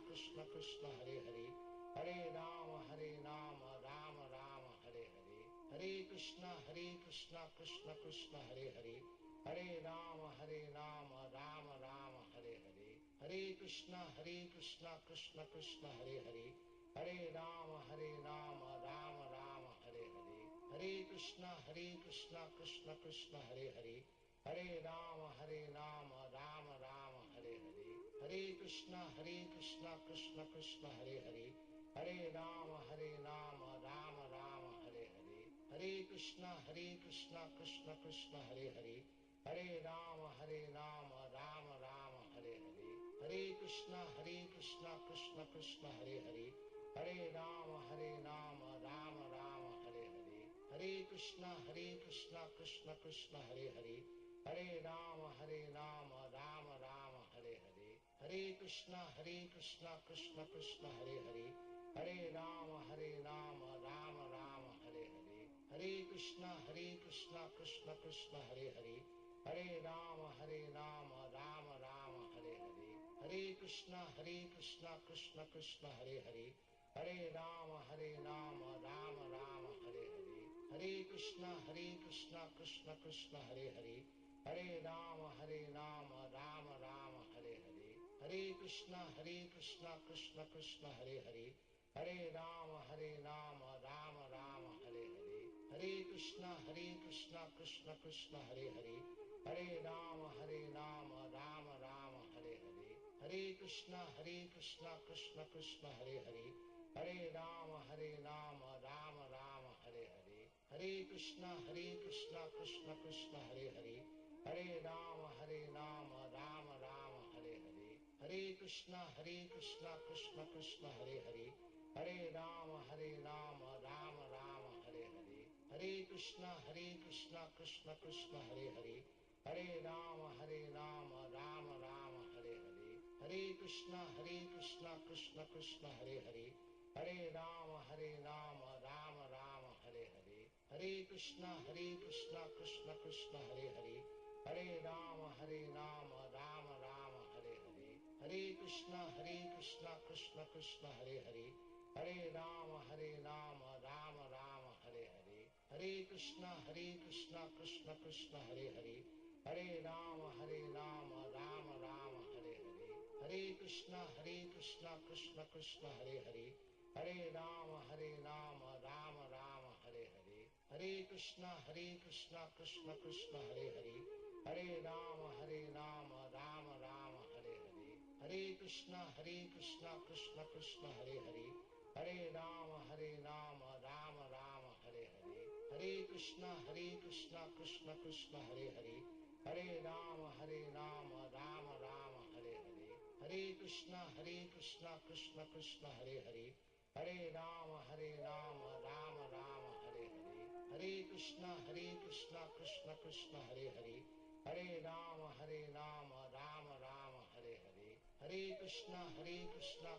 Krishna Krishna Hare Hare Hare Rama Rama Rama Hare Hare Hare Krishna Krishna Krishna Hare Hare Hare Rama Rama Rama Hare Hare Hare Krishna Krishna Krishna Hare Hare Hare Rama Rama Rama Hare Hare Hare Krishna Krishna Krishna Hare Hare Hare Rama Rama Rama Hare Hare Hare Krishna Krishna Krishna Hare Hare Hare Rama Rama Rama Hare Hare Hare Krishna Krishna Krishna Hare Hare Hare Rama Rama Rama Hare Hare Hare Krishna Krishna Krishna Hare Hare Hare Rama Rama Rama Hare Hare Hare Krishna Krishna Krishna Hare Hare, Hare Rama Rama Rama Hare Hare, Hare Krishna Krishna Krishna Hare Hare, Hare Rama Rama Rama Hare Hare, Hare Krishna Krishna Krishna Hare Hare, Hare Rama Rama Rama Hare Hare, Hare Krishna Krishna Krishna Hare Hare, Hare Rama Rama Rama Hare Hare, Hare Krishna Krishna Krishna Hare Hare, Hare Rama Rama Rama Hare Hare, Hare Krishna Krishna Krishna Hare Hare, Hare Rama Rama Rama Hare Hare, Hare Krishna Krishna Krishna Hare Hare, Hare Rama Rama Rama Hare Hare, Hare Krishna Krishna Krishna Hare Hare, Hare Rama Rama Rama Hare Hare, Hare Krishna Krishna Krishna Hare Hare, Hare Rama Rama Rama Hare Hare, Hare Krishna Krishna Krishna Hare Hare, Hare Rama Rama Rama Hare Hare, Hare Krishna Krishna Krishna Hare Hare, Hare Rama Rama Rama Hare Hare, Hare Krishna Krishna Krishna Hare Hare, Hare Rama Rama Rama Hare Hare, Hare Krishna Krishna Krishna Hare Hare, Hare Rama Rama Rama Hare Hare, Hare Krishna Krishna Krishna Hare Hare, Hare Rama Rama Rama Hare Hare, Hare Krishna Krishna Krishna Hare Hare, Hare Rama Rama Rama Hare Hare, Hare Krishna Krishna Krishna Hare Hare, Hare Rama Rama Rama Hare Hare, Hare Krishna Krishna Krishna Hare Hare, Hare Rama Rama Rama Hare Hare, Hare Krishna Krishna Krishna Hare Hare, Hare Rama Rama Rama Hare Hare, Hare Krishna Krishna Krishna Hare Hare, Hare Rama Rama Rama Hare Hare, Hare Krishna Krishna Krishna Hare Hare, Hare Rama Rama Rama Hare Hare, Hare Krishna Krishna Krishna Hare Hare, Hare Rama Rama Rama Hare Hare, Hare Krishna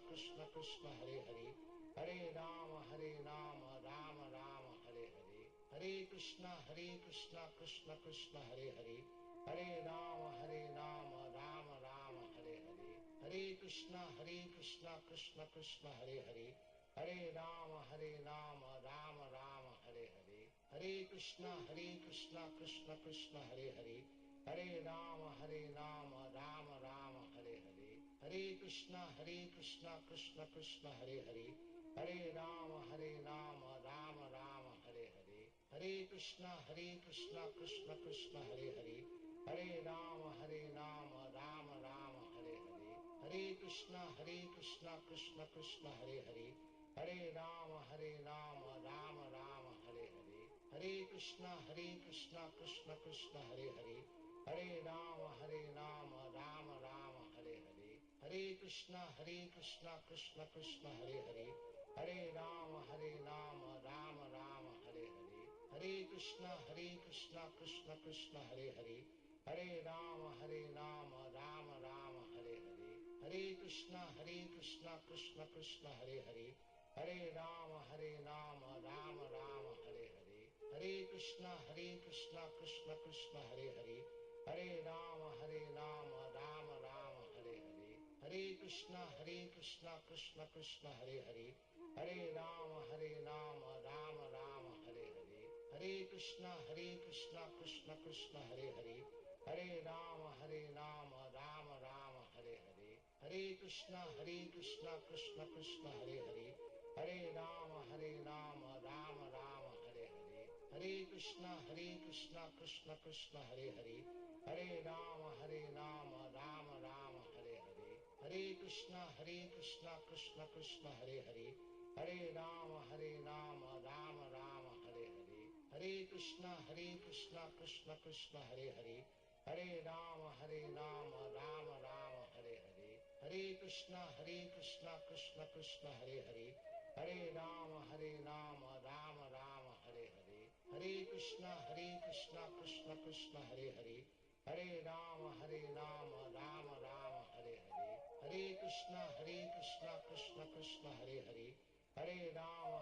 Krishna Krishna Hare Hare, Hare Rama Rama Rama Hare Hare, Hare Krishna Krishna Krishna Hare Hare, Hare Rama Rama Rama Hare Hare, Hare Krishna Krishna Krishna Hare Hare, Hare Rama Rama Rama Hare Hare, Hare Krishna Krishna Krishna Hare Hare, Hare Rama Rama Rama Hare Hare, Hare Krishna Krishna Krishna Hare Hare, Hare Rama Rama Rama Hare Hare, Hare Krishna Krishna Krishna Hare Hare, Hare Rama Rama Rama Hare Hare, Hare Krishna Krishna Krishna Hare Hare, Hare Rama Rama Rama Hare Hare, Hare Krishna Krishna Krishna Hare Hare, Hare Rama Rama Rama Hare Hare, Hare Krishna Krishna Krishna Hare Hare, Hare Rama Rama Rama Hare Hare, Hare Krishna Krishna Krishna Hare Hare, Hare Rama Rama Rama Hare Hare, Hare Krishna Krishna Krishna Hare Hare, Hare Rama Rama Rama Hare Hare, Hare Krishna Krishna Krishna Hare Hare, Hare Rama Rama Rama Hare Hare, Hare Krishna Krishna Krishna Hare Hare, Hare Rama Rama Rama Hare Hare, Hare Krishna Krishna Krishna Hare Hare, Hare Rama Rama Rama Hare Hare, Hare Krishna Krishna Krishna Hare Hare, Hare Rama Rama Rama Hare Hare, Hare Krishna Krishna Krishna Hare Hare, Hare Rama Rama Rama Hare Hare, Hare Krishna Krishna Krishna Hare Hare, Hare Rama Rama Rama Hare Hare, Hare Krishna Krishna Krishna Hare Hare, Hare Rama Rama Rama Hare Hare, Hare Krishna Krishna Krishna Hare Hare, Hare Rama Rama Rama Hare Hare, Hare Krishna Krishna Krishna Hare Hare, Hare Rama Rama Rama Hare Hare, Hare Krishna Krishna Krishna Hare Hare, Hare Rama Rama Rama Hare Hare, Hare Krishna Krishna Krishna Hare Hare, Hare Rama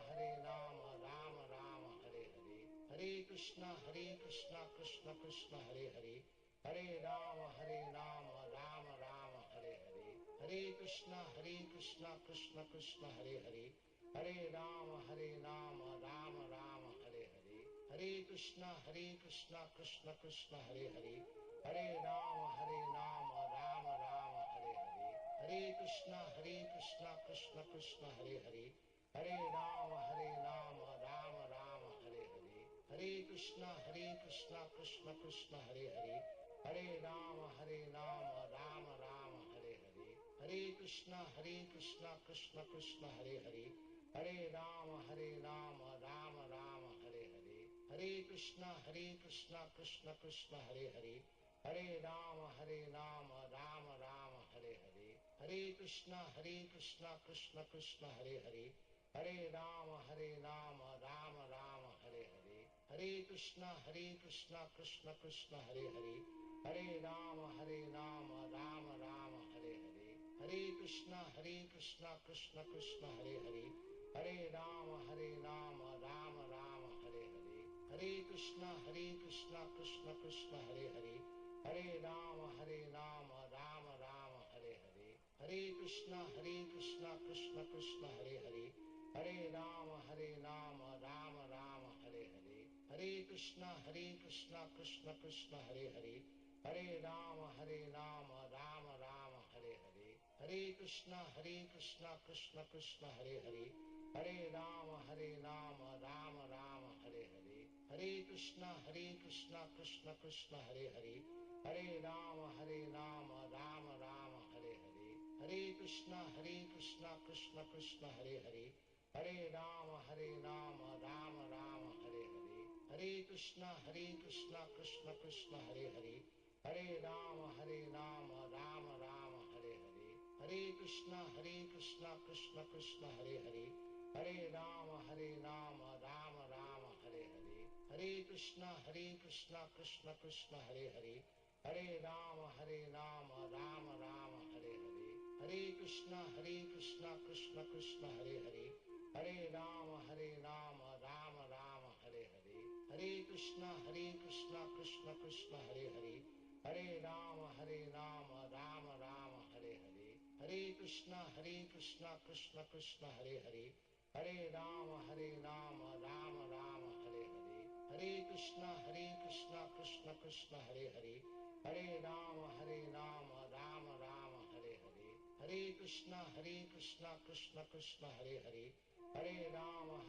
Rama Rama Hare Hare, Hare Krishna Krishna Krishna Hare Hare, Hare Rama Rama Rama Hare Hare, Hare Krishna Krishna Krishna Hare Hare, Hare Rama Rama Rama Hare Hare, Hare Krishna Krishna Krishna Hare Hare, Hare Rama Rama Rama Hare Hare, Hare Krishna Krishna Krishna Hare Hare, Hare Rama Rama Rama Hare Hare, Hare Krishna Krishna Krishna Hare Hare, Hare Rama Rama Rama Hare Hare, Hare Krishna Krishna Krishna Hare Hare, Hare Rama Rama Rama Hare Hare, Hare Krishna Krishna Krishna Hare Hare, Hare Rama Rama Rama Hare Hare, Hare Krishna Krishna Krishna Hare Hare, Hare Rama Rama Rama Hare Hare, Hare Krishna Krishna Krishna Hare Hare, Hare Rama Rama Rama Hare Hare, Hare Krishna Krishna Krishna Hare Hare, Hare Rama Rama Rama Hare Hare, Hare Krishna Krishna Krishna Hare Hare, Hare Rama Rama Rama Hare Hare, Hare Krishna Krishna Krishna Hare Hare, Hare Rama Rama Rama Hare Hare, Hare Krishna Krishna Krishna Hare Hare, Hare Rama Rama Rama Hare Hare, Hare Krishna Krishna Krishna Hare Hare, Hare Rama Rama Rama Hare Hare, Hare Krishna Krishna Krishna Hare Hare, Hare Rama Rama Rama Hare Hare, Hare Krishna Krishna Krishna Hare Hare, Hare Rama Rama Rama Hare Hare, Hare Krishna Krishna Krishna Hare Hare, Hare Rama Rama Rama Hare Hare, Hare Krishna Krishna Krishna Hare Hare, Hare Rama Rama Rama Hare Hare, Hare Krishna Krishna Krishna Hare Hare, Hare Rama Rama Rama Hare Hare, Hare Krishna Krishna Krishna Hare Hare, Hare Rama Rama Rama Hare Hare, Hare Krishna Krishna Krishna Hare Hare, Hare Rama Rama Rama Hare Hare, Hare Krishna Krishna Krishna Hare Hare, Hare Rama Rama Rama Hare Hare, Hare Krishna Krishna Krishna Hare Hare, Hare Rama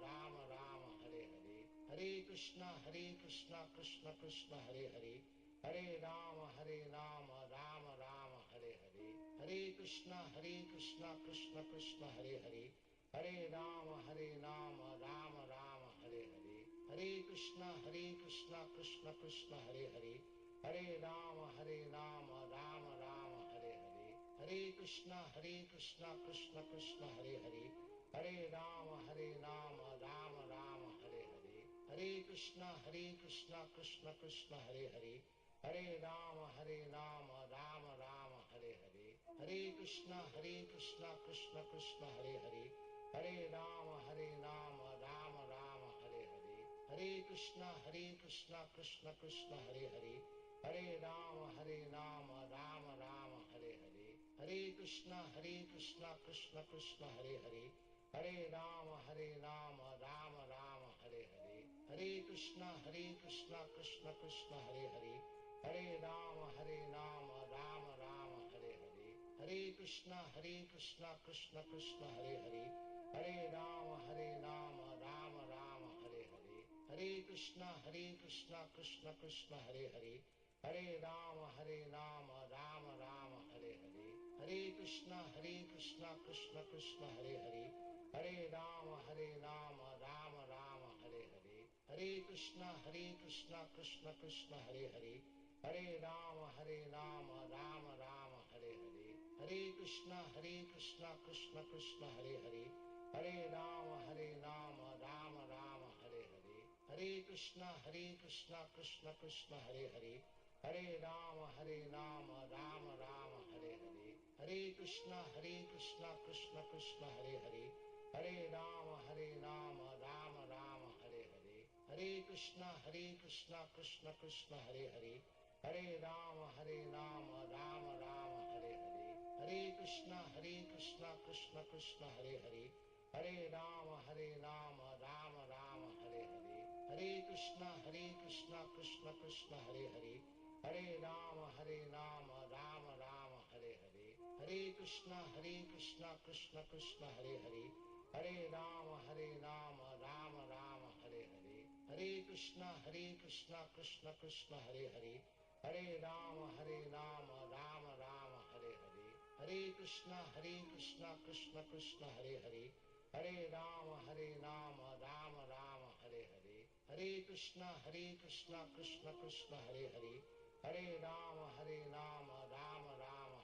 Rama Rama Hare Hare, Hare Krishna Krishna Krishna Hare Hare, Hare Rama Rama Rama Hare Hare, Hare Krishna Krishna Krishna Hare Hare, Hare Rama Rama Rama Hare Hare, Hare Krishna Krishna Krishna Hare Hare, Hare Rama Rama Rama Hare Hare, Hare Krishna Krishna Krishna Hare Hare, Hare Rama Rama Rama Hare Hare, Hare Krishna Krishna Krishna Hare Hare, Hare Rama Rama Rama Hare Hare, Hare Krishna Krishna Krishna Hare Hare, Hare Rama Rama Rama Hare Hare, Hare Krishna Krishna Krishna Hare Hare, Hare Rama Rama Rama Hare Hare, Hare Krishna Krishna Krishna Hare Hare, Hare Rama Rama Rama Hare Hare, Hare Krishna Krishna Krishna Hare Hare, Hare Rama Rama Rama Hare Hare, Hare Krishna Krishna Krishna Hare Hare, Hare Rama Rama Rama Hare Hare, Hare Krishna Krishna Krishna Hare Hare, Hare Rama Rama Rama Hare Hare, Hare Krishna Krishna Krishna Hare Hare, Hare Rama Rama Rama Hare Hare, Hare Krishna Krishna Krishna Hare Hare, Hare Rama Rama Rama Hare Hare, Hare Krishna Krishna Krishna Hare Hare, Hare Rama Rama Rama Hare Hare, Hare Krishna Krishna Krishna Hare Hare, Hare Rama Rama Rama Hare Hare, Hare Krishna Krishna Krishna Hare Hare, Hare Rama Rama Rama Hare Hare, Hare Krishna Krishna Krishna Hare Hare, Hare Rama Rama Rama Hare Hare, Hare Krishna Krishna Krishna Hare Hare, Hare Rama Rama Rama Hare Hare, Hare Krishna Krishna Krishna Hare Hare, Hare Rama Rama Rama Hare Hare, Hare Krishna Krishna Krishna Hare Hare, Hare Rama Rama Rama Hare Hare, Hare Krishna Krishna Krishna Hare Hare, Hare Rama Rama Rama Hare Hare, Hare Krishna Krishna Krishna Hare Hare, Hare Rama Rama Rama Hare Hare, Hare Krishna Krishna Krishna Hare Hare, Hare Rama Rama Rama Hare Hare, Hare Krishna Krishna Krishna Hare Hare, Hare Rama Rama Rama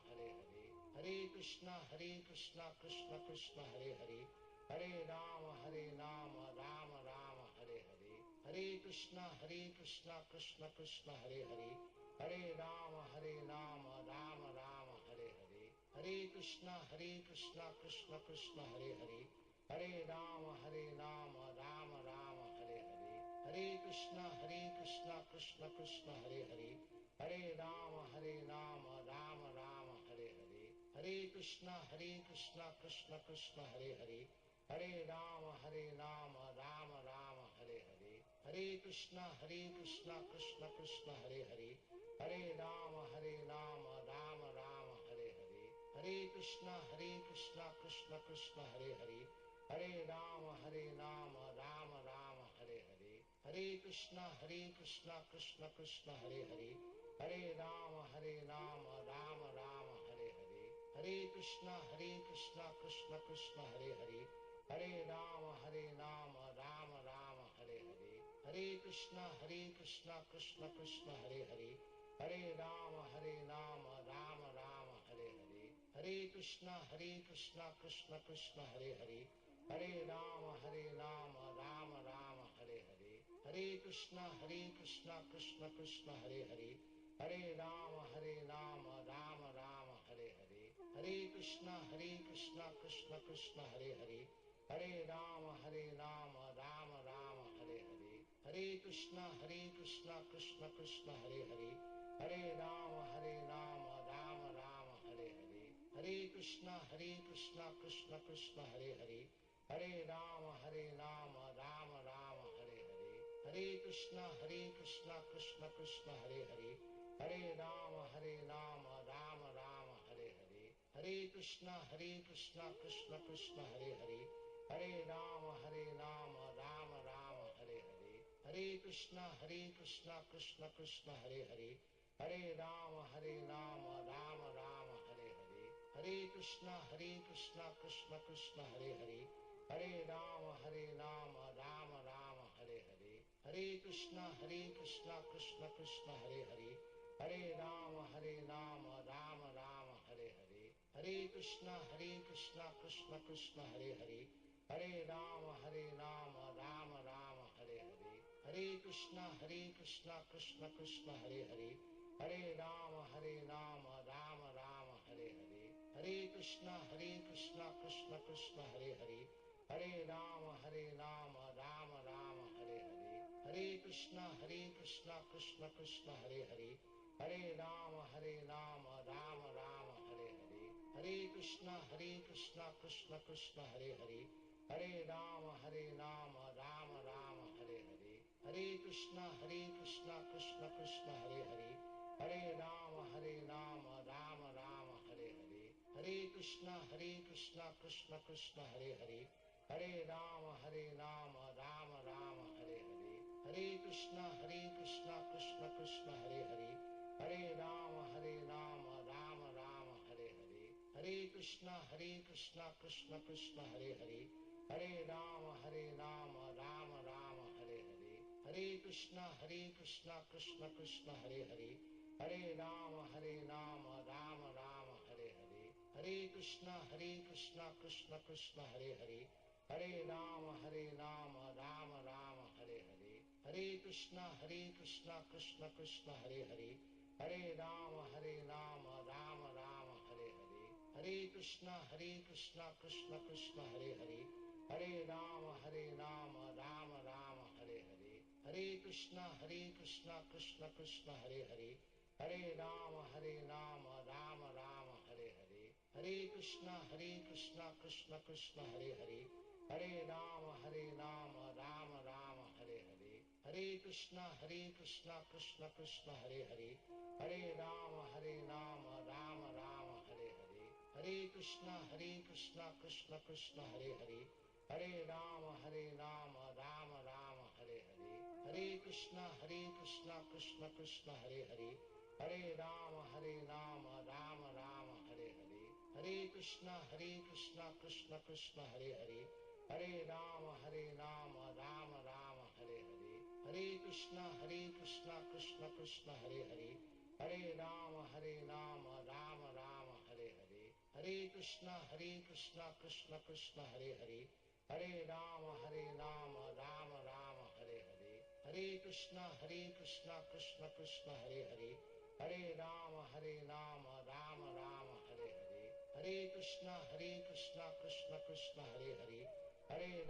Hare Hare, Hare Krishna Krishna Krishna Hare Hare, Hare Rama Rama Rama Hare Hare, Hare Krishna Krishna Krishna Hare Hare, Hare Rama Rama Rama Hare Hare, Hare Krishna Krishna Krishna Hare Hare, Hare Rama Rama Rama Hare Hare, Hare Krishna Krishna Krishna Hare Hare, Hare Rama Rama Rama Hare Hare, Hare Krishna Krishna Krishna Hare Hare, Hare Rama Rama Rama Hare Hare, Hare Krishna Krishna Krishna Hare Hare, Hare Rama Rama Rama Hare Hare, Hare Krishna Krishna Krishna Hare Hare, Hare Rama Rama Rama Hare Hare, Hare Krishna Krishna Krishna Hare Hare, Hare Rama Rama Rama Hare Hare, Hare Krishna Krishna Krishna Hare Hare, Hare Rama Rama Rama Hare Hare, Hare Krishna Krishna Krishna Hare Hare, Hare Rama Rama Rama Hare Hare, Hare Krishna Krishna Krishna Hare Hare, Hare Rama Rama Rama Hare Hare, Hare Krishna Krishna Krishna Hare Hare, Hare Rama Rama Rama Hare Hare, Hare Krishna Krishna Krishna Hare Hare, Hare Rama Rama Rama Hare Hare, Hare Krishna Krishna Krishna Hare Hare, Hare Rama Rama Rama Hare Hare, Hare Krishna Krishna Krishna Hare Hare, Hare Rama Rama Rama Hare Hare, Hare Krishna Krishna Krishna Hare Hare, Hare Rama Rama Rama Hare Hare, Hare Krishna Krishna Krishna Hare Hare, Hare Rama Rama Rama Hare Hare, Hare Krishna Krishna Krishna Hare Hare, Hare Rama Rama Rama Hare Hare, Hare Krishna Krishna Krishna Hare Hare, Hare Rama Rama Rama Hare Hare, Hare Krishna Krishna Krishna Hare Hare, Hare Rama Rama Rama Hare Hare, Hare Krishna Krishna Krishna Hare Hare, Hare Rama Rama Rama Hare Hare, Hare Krishna Krishna Krishna Hare Hare, Hare Rama Rama Rama Hare Hare, Hare Krishna Krishna Krishna Hare Hare, Hare Rama Rama Rama Hare Hare, Hare Krishna Krishna Krishna Hare Hare, Hare Rama Rama Rama Hare Hare, Hare Krishna Krishna Krishna Hare Hare, Hare Rama Rama Rama Hare Hare, Hare Krishna Krishna Krishna Hare Hare, Hare Rama Rama Rama Hare Hare, Hare Krishna Krishna Krishna Hare Hare, Hare Rama Rama Rama Hare Hare, Hare Krishna Krishna Krishna Hare Hare, Hare Rama Rama Rama Hare Hare, Hare Krishna Krishna Krishna Hare Hare, Hare Rama Rama Rama Hare Hare, Hare Krishna Krishna Krishna Hare Hare, Hare Rama Rama Rama Hare Hare, Krishna Krishna Krishna Hare Hare Hare Rama Rama Rama Hare Hare Hare Krishna Krishna Krishna Hare Hare Hare Rama Rama Rama Hare Hare Hare Krishna Krishna Krishna Hare Hare Hare Rama Rama Rama Hare Hare Hare Krishna Krishna Krishna Hare Hare Hare Rama Rama Rama Hare Hare Hare Krishna Krishna Krishna Hare Hare Hare Rama Rama Rama Hare Hare Hare Krishna Krishna Krishna Hare Hare Hare Rama Rama Rama Hare Hare Hare Krishna Krishna Krishna Hare Hare Hare Rama Rama Rama Hare Hare Hare Krishna Krishna Krishna Hare Hare Hare Rama Rama Rama Hare Hare Hare Krishna Krishna Krishna Hare Hare Hare Rama Rama Rama Hare Hare Hare Krishna Krishna Krishna Hare Hare Hare Rama Rama Rama Hare Hare Hare Krishna Krishna Krishna Hare Hare Hare Rama Rama Rama Hare Hare Hare Krishna Krishna Krishna Hare Hare Hare Rama Rama Rama Hare Hare Hare Krishna Krishna Krishna Hare Hare Hare Rama Rama Rama Hare Hare Hare Krishna Krishna Krishna Hare Hare Hare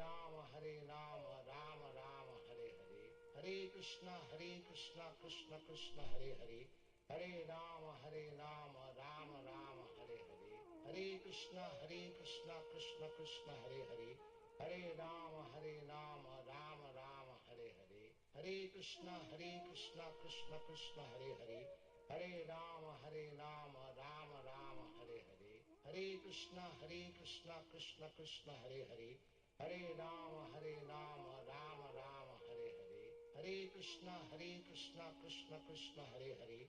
Rama Rama Rama Hare Hare Hare Krishna Krishna Krishna Hare Hare Hare Rama Rama Rama Hare Hare Hare Krishna Krishna Krishna Hare Hare Hare Rama Rama Rama Hare Hare Hare Krishna Krishna Krishna Hare Hare Hare Rama Rama Rama Hare Hare Hare Krishna Krishna Krishna Hare Hare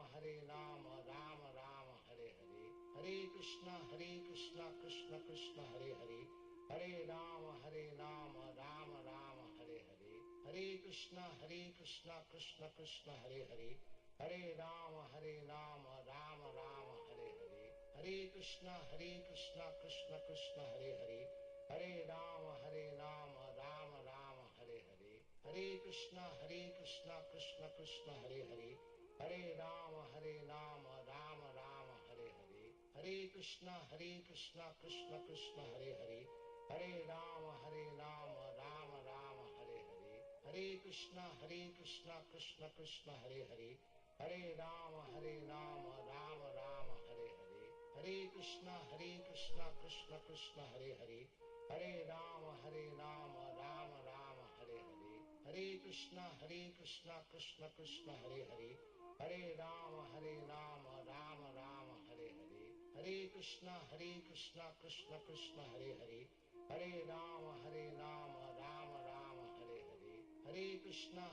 Hare Rama Rama Rama Hare Hare Hare Krishna Krishna Krishna Hare Hare Hare Rama Rama Rama Hare Hare Hare Krishna Krishna Krishna Hare Hare Hare Rama Rama Rama Hare Hare Hare Krishna Krishna Krishna Hare Hare Hare Rama Rama Rama Hare Hare Hare Krishna Krishna Krishna Hare Hare Hare Rama Rama Rama Hare Hare Hare Krishna Krishna Krishna Hare Hare Hare Rama Rama Rama Hare Hare Hare Krishna Krishna Krishna Hare Hare Hare Rama Rama Rama Hare Hare Hare Krishna Krishna Krishna Hare Hare Hare Rama Rama Rama Hare Hare Hare Krishna Krishna Krishna Hare Hare Hare Rama Rama Rama Hare Hare Hare Krishna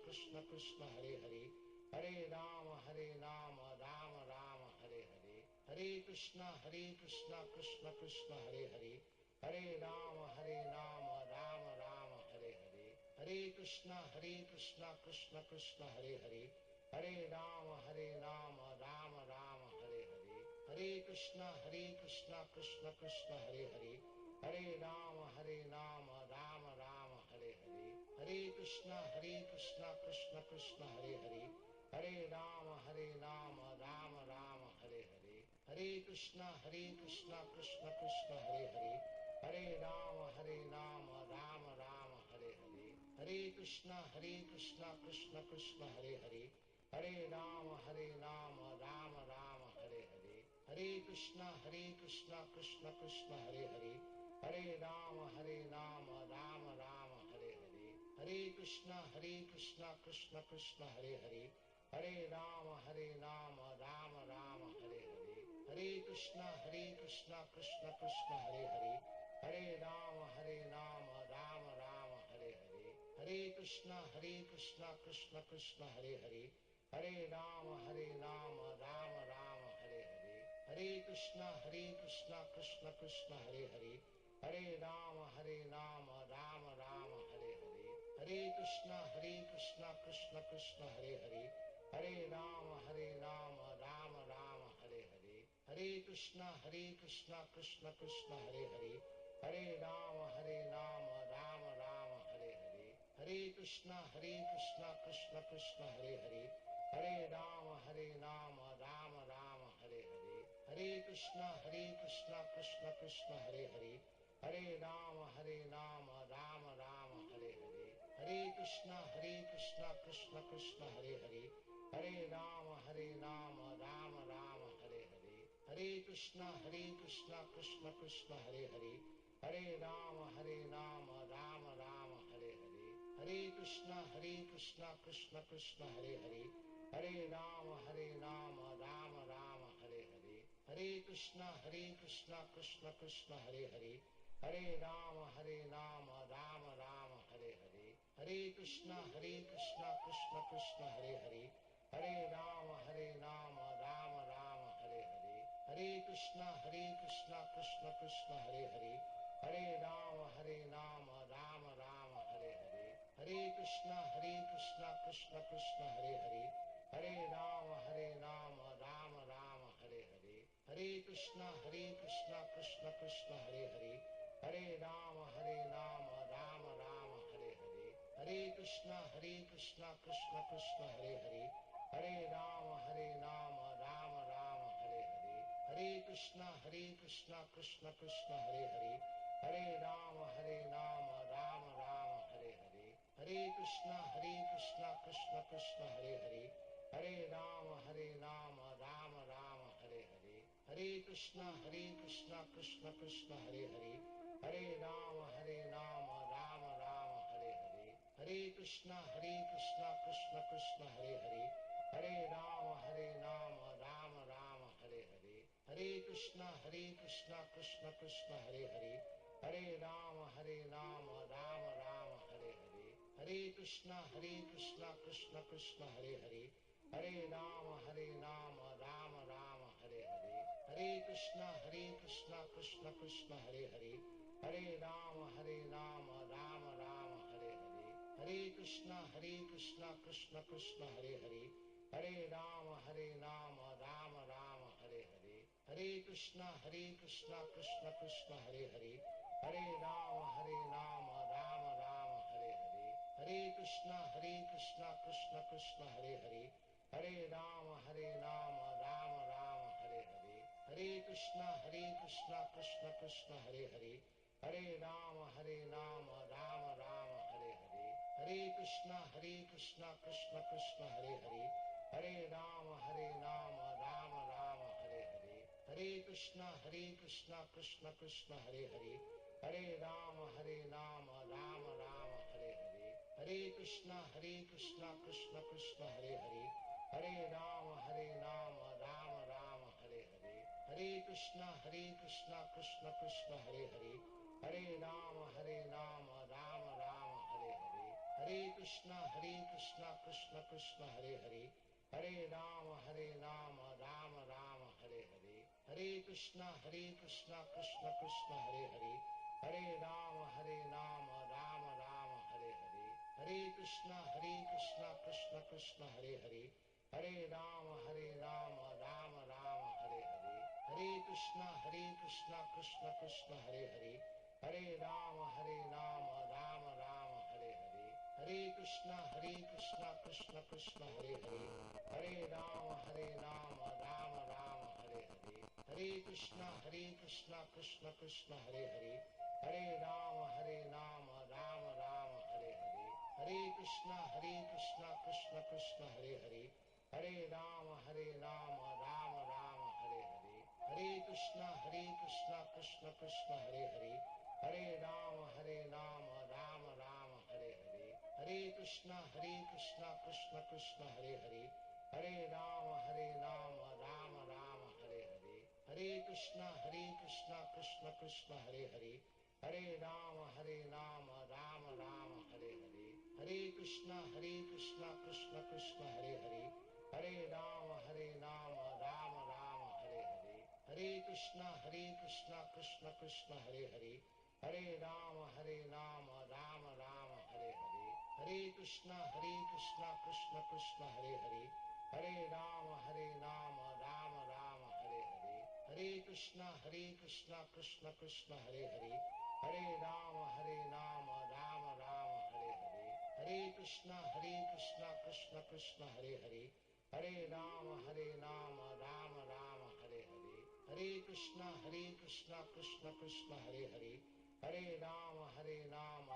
Krishna Krishna Hare Hare Hare Rama Rama Rama Hare Hare Hare Krishna Krishna Krishna Hare Hare Hare Rama Rama Rama Hare Hare Hare Krishna Krishna Krishna Hare Hare Hare Rama Rama Rama Hare Hare Hare Krishna Krishna Krishna Hare Hare Hare Rama Rama Rama Hare Hare Hare Krishna Krishna Krishna Hare Hare Hare Rama Rama Rama Hare Hare Hare Krishna Krishna Krishna Hare Hare Hare Rama Rama Rama Hare Hare Hare Krishna Krishna Krishna Hare Hare Hare Rama Rama Rama Hare Hare Hare Krishna Krishna Krishna Hare Hare Hare Rama Rama Rama Hare Hare Hare Krishna Krishna Krishna Hare Hare Hare Rama Rama Rama Hare Hare Hare Krishna Krishna Krishna Hare Hare Hare Rama Rama Rama Hare Hare Hare Krishna Krishna Krishna Hare Hare Hare Rama Rama Rama Hare Hare Hare Krishna Krishna Krishna Hare Hare Hare Rama Rama Rama Hare Hare Hare Krishna Krishna Krishna Hare Hare Hare Rama Rama Rama Hare Hare Hare Krishna Krishna Krishna Hare Hare Hare Rama Rama Rama Hare Hare Hare Krishna Krishna Krishna Hare Hare Hare Rama Rama Rama Hare Hare Hare Krishna Krishna Krishna Hare Hare Hare Rama Rama Rama Hare Hare Hare Krishna Krishna Krishna Hare Hare Hare Rama Rama Rama Hare Hare Hare Krishna Krishna Krishna Hare Hare Hare Rama Rama Rama Hare Hare Hare Krishna Krishna Krishna Hare Hare Hare Rama Rama Rama Hare Hare Hare Krishna Krishna Krishna Hare Hare Hare Rama Rama Rama Hare Hare Hare Krishna Krishna Krishna Hare Hare Hare Rama Rama Rama Hare Hare Hare Krishna Krishna Krishna Hare Hare Hare Rama Rama Rama Hare Hare Hare Krishna Krishna Krishna Hare Hare Hare Rama Rama Rama Hare Hare Hare Krishna Krishna Krishna Hare Hare Hare Rama Rama Rama Hare Hare Hare Krishna Krishna Krishna Hare Hare Hare Rama Rama Rama Hare Hare Hare Krishna Krishna Krishna Hare Hare Hare Rama Rama Rama Hare Hare Hare Krishna Krishna Krishna Hare Hare Hare Rama Rama Rama Hare Hare Hare Krishna Krishna Krishna Hare Hare Hare Rama Rama Rama Hare Hare Hare Krishna Krishna Krishna Hare Hare Hare Rama Rama Rama Hare Hare Hare Krishna Krishna Krishna Hare Hare Hare Rama Rama Rama Hare Hare Hare Krishna Krishna Krishna Hare Hare Hare Rama Rama Rama Hare Hare Hare Krishna Krishna Krishna Hare Hare Hare Rama Rama Rama Hare Hare Hare Krishna Krishna Krishna Hare Hare Hare Rama Rama Rama Hare Hare Hare Krishna Krishna Krishna Hare Hare Hare Rama Rama Rama Hare Hare Hare Krishna Krishna Krishna Hare Hare Hare Rama Rama Rama Hare Hare Hare Krishna Krishna Krishna Hare Hare Hare Rama Rama Rama Hare Hare Hare Krishna Krishna Krishna Hare Hare Hare Rama Rama Rama Hare Hare Hare Krishna Krishna Krishna Hare Hare Hare Rama Rama Rama Hare Hare Hare Krishna Krishna Krishna Hare Hare Hare Rama Rama Rama Hare Hare Hare Krishna Krishna Krishna Hare Hare Hare Rama Rama Rama Hare Hare Hare Krishna Krishna Krishna Hare Hare Hare Rama Rama Rama Hare Hare Hare Krishna Krishna Krishna Hare Hare Hare Rama Rama Rama Hare Hare Hare Krishna Krishna Krishna Hare Hare Hare Rama Rama Rama Hare Hare Hare Krishna Krishna Krishna Hare Hare Hare Rama Rama Rama Hare Hare Hare Krishna Krishna Krishna Hare Hare Hare Rama Rama Rama Hare Hare Hare Krishna Krishna Krishna Hare Hare Hare Rama Rama Rama Hare Hare Hare Krishna Krishna Krishna Hare Hare Hare Rama Rama Rama Hare Hare Hare Krishna Krishna Krishna Hare Hare Hare Rama Rama Rama Hare Hare Hare Krishna Krishna Krishna Hare Hare Hare Rama Rama Rama Hare Hare Hare Krishna Krishna Krishna Hare Hare Hare Rama Rama Rama Hare Hare Hare Krishna Krishna Krishna Hare Hare Hare Rama Rama Rama Hare Hare Hare Krishna Krishna Krishna Hare Hare Hare Rama Rama Rama Hare Hare Hare Krishna Krishna Krishna Hare Hare Hare Rama Rama Rama Hare Hare Hare Krishna Krishna Krishna Hare Hare Hare Rama Rama Rama Hare Hare Hare Krishna Krishna Krishna Hare Hare Hare Rama Rama Rama Hare Hare Hare Krishna Krishna Krishna Hare Hare Hare Rama Rama Rama Hare Hare Hare Krishna Krishna Krishna Hare Hare Hare Rama Rama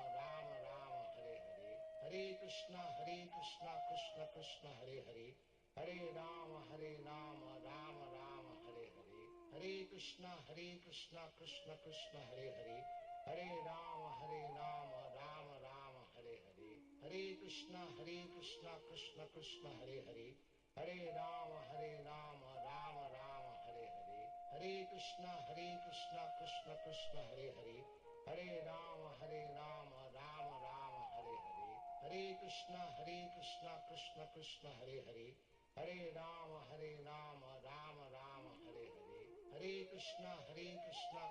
Rama Hare Hare Hare Krishna Krishna Krishna Hare Hare Hare Rama Rama Rama Hare Hare Hare Krishna Krishna Krishna Hare Hare Hare Rama Rama Rama Hare Hare Hare Krishna Krishna Krishna Hare Hare Hare Rama Rama Rama Hare Hare Hare Krishna Krishna Krishna Hare Hare Hare Rama Rama Rama Hare Hare Hare Krishna Krishna Krishna Hare Hare Hare Rama Rama Rama Hare Hare Hare Krishna Krishna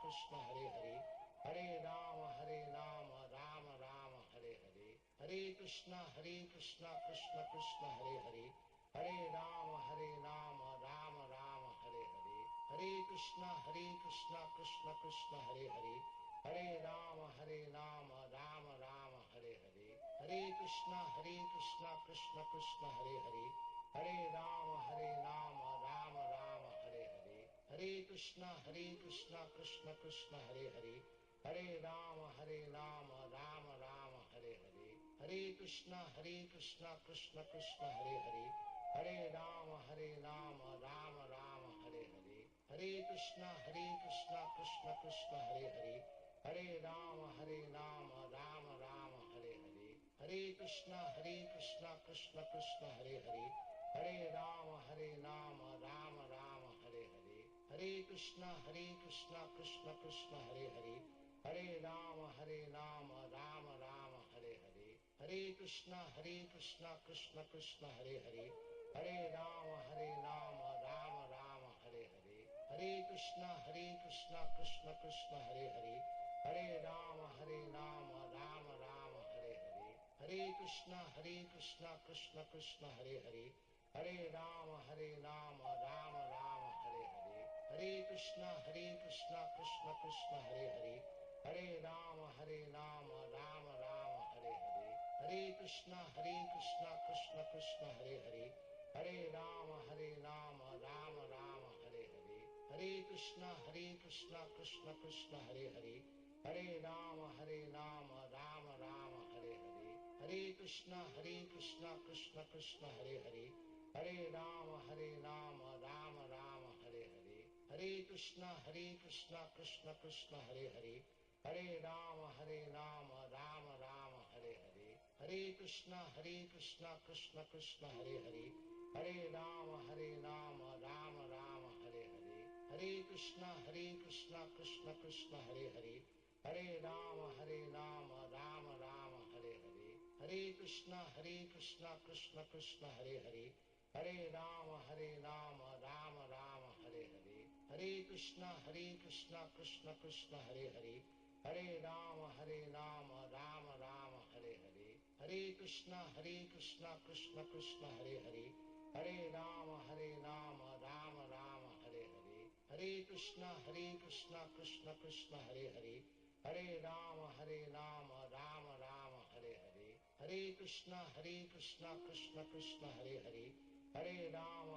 Krishna Hare Hare Hare Rama Rama Rama Hare Hare Hare Krishna Krishna Krishna Hare Hare Hare Rama Rama Rama Hare Hare Hare Krishna Krishna Krishna Hare Hare Hare Rama Rama Rama Hare Hare Hare Krishna Krishna Krishna Hare Hare Hare Rama Rama Rama Hare Hare Hare Krishna Krishna Krishna Hare Hare Hare Rama Rama Rama Hare Hare Hare Krishna Krishna Krishna Hare Hare Hare Rama Rama Rama Hare Hare Hare Krishna Krishna Krishna Hare Hare Hare Rama Rama Rama Hare Hare Hare Krishna Krishna Krishna Hare Hare Hare Rama Rama Rama Hare Hare Hare Krishna Krishna Krishna Hare Hare Hare Rama Rama Rama Hare Hare Hare Krishna Krishna Krishna Hare Hare Hare Rama Rama Rama Hare Hare Hare Krishna Krishna Krishna Hare Hare Hare Rama Rama Rama Hare Hare Hare Krishna Krishna Krishna Hare Hare Hare Rama Rama Rama Hare Hare Hare Krishna Krishna Krishna Hare Hare Hare Rama Rama Rama Hare Hare Hare Krishna Krishna Krishna Hare Hare Hare Rama Rama Rama Hare Hare Hare Krishna Krishna Krishna Hare Hare Hare Rama Rama Rama Hare Hare Hare Krishna Krishna Krishna Hare Hare Hare Rama Rama Rama Hare Hare Hare Krishna Krishna Krishna Hare Hare Hare Rama Rama Rama Hare Hare Hare Krishna Krishna Krishna Hare Hare Hare Rama Rama Rama Hare Hare Hare Krishna Krishna Krishna Hare Hare Hare Rama Rama Rama Hare Hare Hare Krishna Krishna Krishna Hare Hare Hare Rama Rama Rama Hare Hare Hare Krishna Krishna Krishna Hare Hare Hare Rama Rama Rama Hare Hare Hare Krishna Krishna Krishna Hare Hare Hare Rama Rama Rama Hare Hare Hare Krishna Krishna Krishna Hare Hare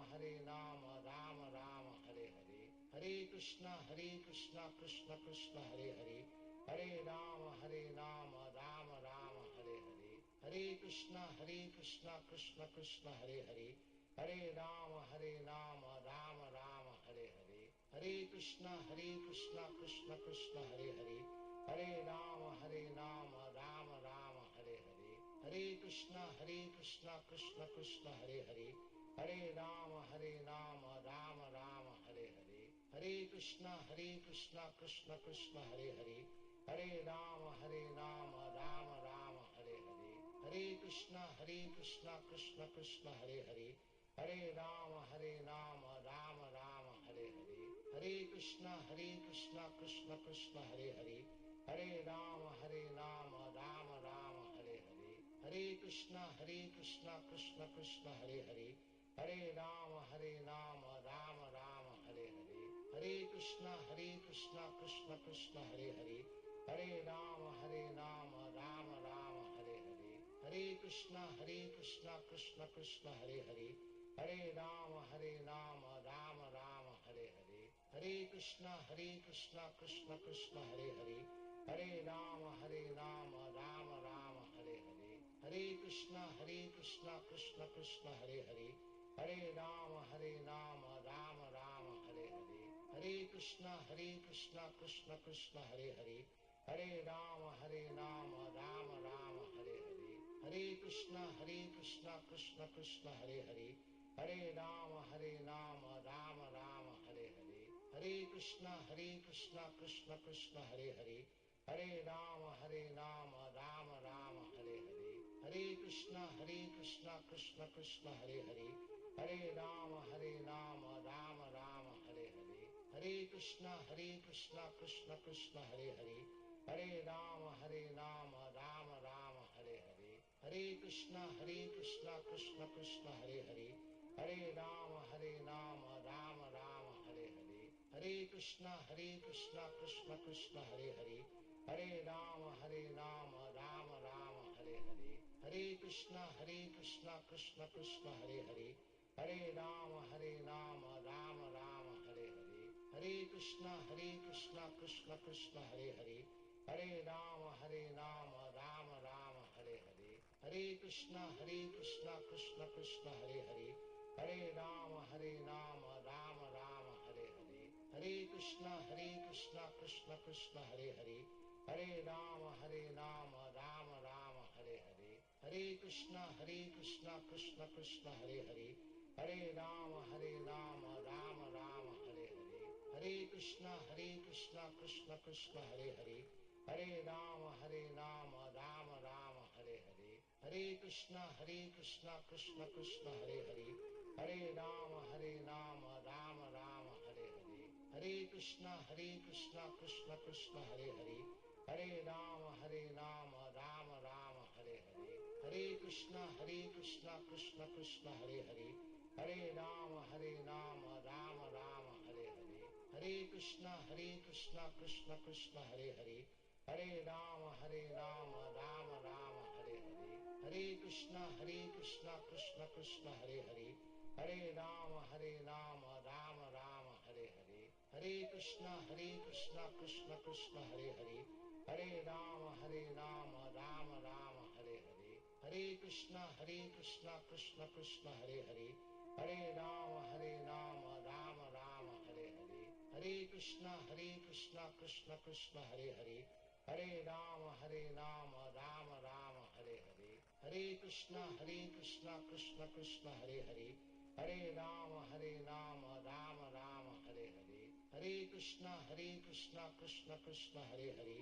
Hare Rama Rama Rama Hare Hare Hare Krishna Krishna Krishna Hare Hare Hare Rama Rama Rama Hare Hare Hare Krishna Krishna Krishna Hare Hare Hare Rama Rama Rama Hare Hare Hare Krishna Krishna Krishna Hare Hare Hare Rama Rama Rama Hare Hare Hare Krishna Krishna Krishna Hare Hare Hare Rama Rama Rama Hare Hare Hare Krishna Krishna Krishna Hare Hare Hare Rama Rama Rama Hare Hare Hare Krishna Krishna Krishna Hare Hare Hare Rama Rama Rama Hare Hare Hare Krishna Krishna Krishna Hare Hare Hare Rama Rama Rama Hare Hare Hare Krishna Krishna Krishna Hare Hare Hare Rama Rama Rama Hare Hare Hare Krishna Krishna Krishna Hare Hare Hare Rama Rama Rama Hare Hare Hare Krishna Krishna Krishna Hare Hare Hare Rama Rama Rama Hare Hare Hare Krishna Krishna Krishna Hare Hare Hare Rama Rama Rama Hare Hare Hare Krishna Krishna Krishna Hare Hare Hare Rama Rama Rama Hare Hare Hare Krishna Krishna Krishna Hare Hare Hare Rama Rama Rama Hare Hare Hare Krishna Krishna Krishna Hare Hare Hare Rama Rama Rama Hare Hare Hare Krishna Krishna Krishna Hare Hare Hare Rama Rama Rama Hare Hare Hare Krishna Krishna Krishna Hare Hare Hare Rama Rama Rama Hare Hare Hare Krishna Krishna Krishna Hare Hare Hare Rama Rama Rama Hare Hare Hare Krishna Krishna Krishna Hare Hare Hare Rama Rama Rama Hare Hare Hare Krishna Krishna Krishna Hare Hare Hare Rama Rama Rama Hare Hare Hare Krishna Krishna Krishna Hare Hare Hare Rama Rama Rama Hare Hare Hare Krishna Krishna Krishna Hare Hare Hare Rama Rama Rama Hare Hare Hare Krishna Krishna Krishna Hare Hare Hare Rama Rama Rama Hare Hare Hare Krishna Krishna Krishna Hare Hare Hare Rama Rama Rama Hare Hare Hare Krishna Krishna Krishna Hare Hare Hare Rama Rama Rama Hare Hare Hare Krishna Krishna Krishna Hare Hare Hare Rama Rama Rama Hare Hare Hare Krishna Krishna Krishna Hare Hare Hare Rama Rama Rama Hare Hare Hare Krishna Krishna Krishna Hare Hare Hare Rama Rama Rama Hare Hare Hare Krishna Krishna Krishna Hare Hare Hare Rama Rama Rama Hare Hare Hare Krishna Krishna Krishna Hare Hare Hare Rama Rama Rama Hare Hare Hare Krishna Krishna Krishna Hare Hare Hare Rama Rama Rama Hare Hare Hare Krishna Krishna Krishna Hare Hare Hare Rama Rama Rama Hare Hare Hare Krishna Krishna Krishna Hare Hare Hare Rama Rama Rama Hare Hare Hare Krishna Krishna Krishna Hare Hare Hare Rama Rama Rama Hare Hare Hare Krishna Krishna Krishna Hare Hare Hare Rama Rama Rama Hare Hare Hare Krishna Krishna Krishna Hare Hare Hare Rama Rama Rama Hare Hare Hare Krishna Krishna Krishna Hare Hare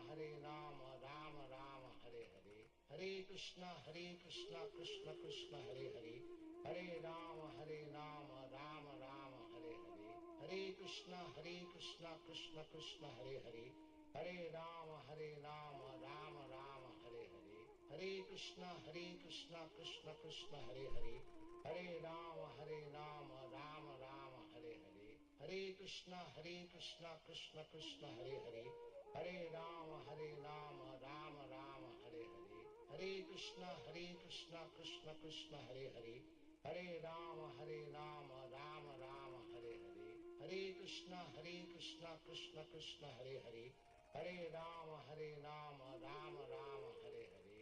Hare Rama Rama Rama Hare Hare Hare Krishna Krishna Krishna Hare Hare Hare Rama Rama Rama Hare Hare Hare Krishna Krishna Krishna Hare Hare Hare Rama Rama Rama Hare Hare Hare Krishna Krishna Krishna Hare Hare Hare Rama Rama Rama Hare Hare Hare Krishna Krishna Krishna Hare Hare Hare Rama Rama Rama Hare Hare Hare Krishna Krishna Krishna Hare Hare Hare Rama Rama Rama Hare Hare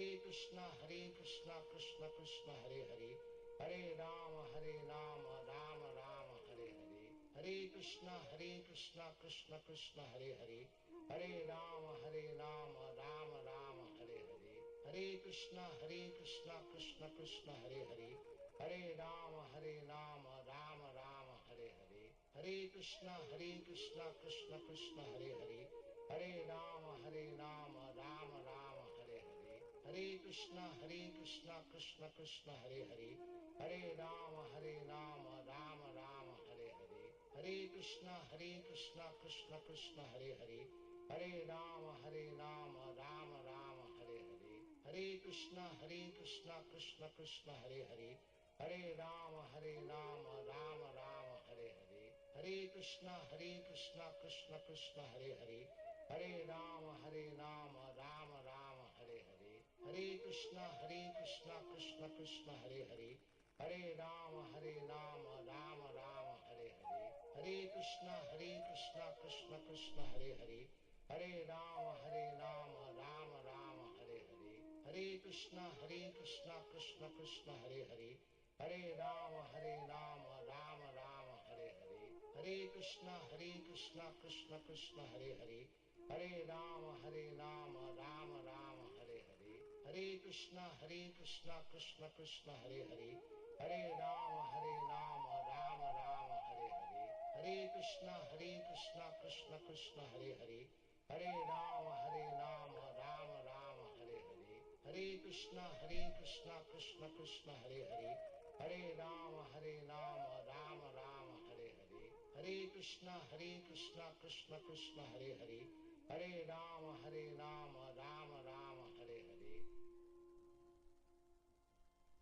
Hare Krishna Krishna Krishna Hare Hare Hare Rama Rama Rama Hare Hare Hare Krishna Krishna Krishna Hare Hare Hare Rama Rama Rama Hare Hare Hare Krishna Krishna Krishna Hare Hare Hare Rama Rama Rama Hare Hare Hare Krishna Krishna Krishna Hare Hare Hare Rama Rama Rama Hare Hare Hare Krishna Krishna Krishna Hare Hare Hare Rama Rama Rama Hare Hare Hare Krishna Krishna Krishna Hare Hare Hare Rama Rama Rama Hare Hare Hare Krishna Krishna Krishna Hare Hare Hare Rama Rama Rama Hare Hare Hare Krishna Krishna Krishna Hare Hare Hare Rama Rama Rama Hare Hare Hare Krishna Krishna Krishna Hare Hare Hare Rama Rama Rama Hare Hare Hare Krishna Krishna Krishna Hare Hare Hare Rama Rama Rama Hare Hare Hare Krishna Krishna Krishna Hare Hare Hare Rama Rama Rama Hare Hare Hare Krishna Krishna Krishna Hare Hare Hare Rama Rama Rama Hare Hare Hare Krishna Krishna Krishna Hare Hare Hare Rama Rama Rama Hare Hare Hare Krishna Krishna Krishna Hare Hare Hare Rama Rama Rama Hare Hare Hare Krishna Krishna Krishna Hare Hare Hare Rama Rama Rama Hare Hare Hare Krishna Krishna Krishna Hare Hare Hare Rama Rama Rama Hare Hare Hare Krishna Krishna Krishna Hare Hare Hare Rama Rama Rama Hare Hare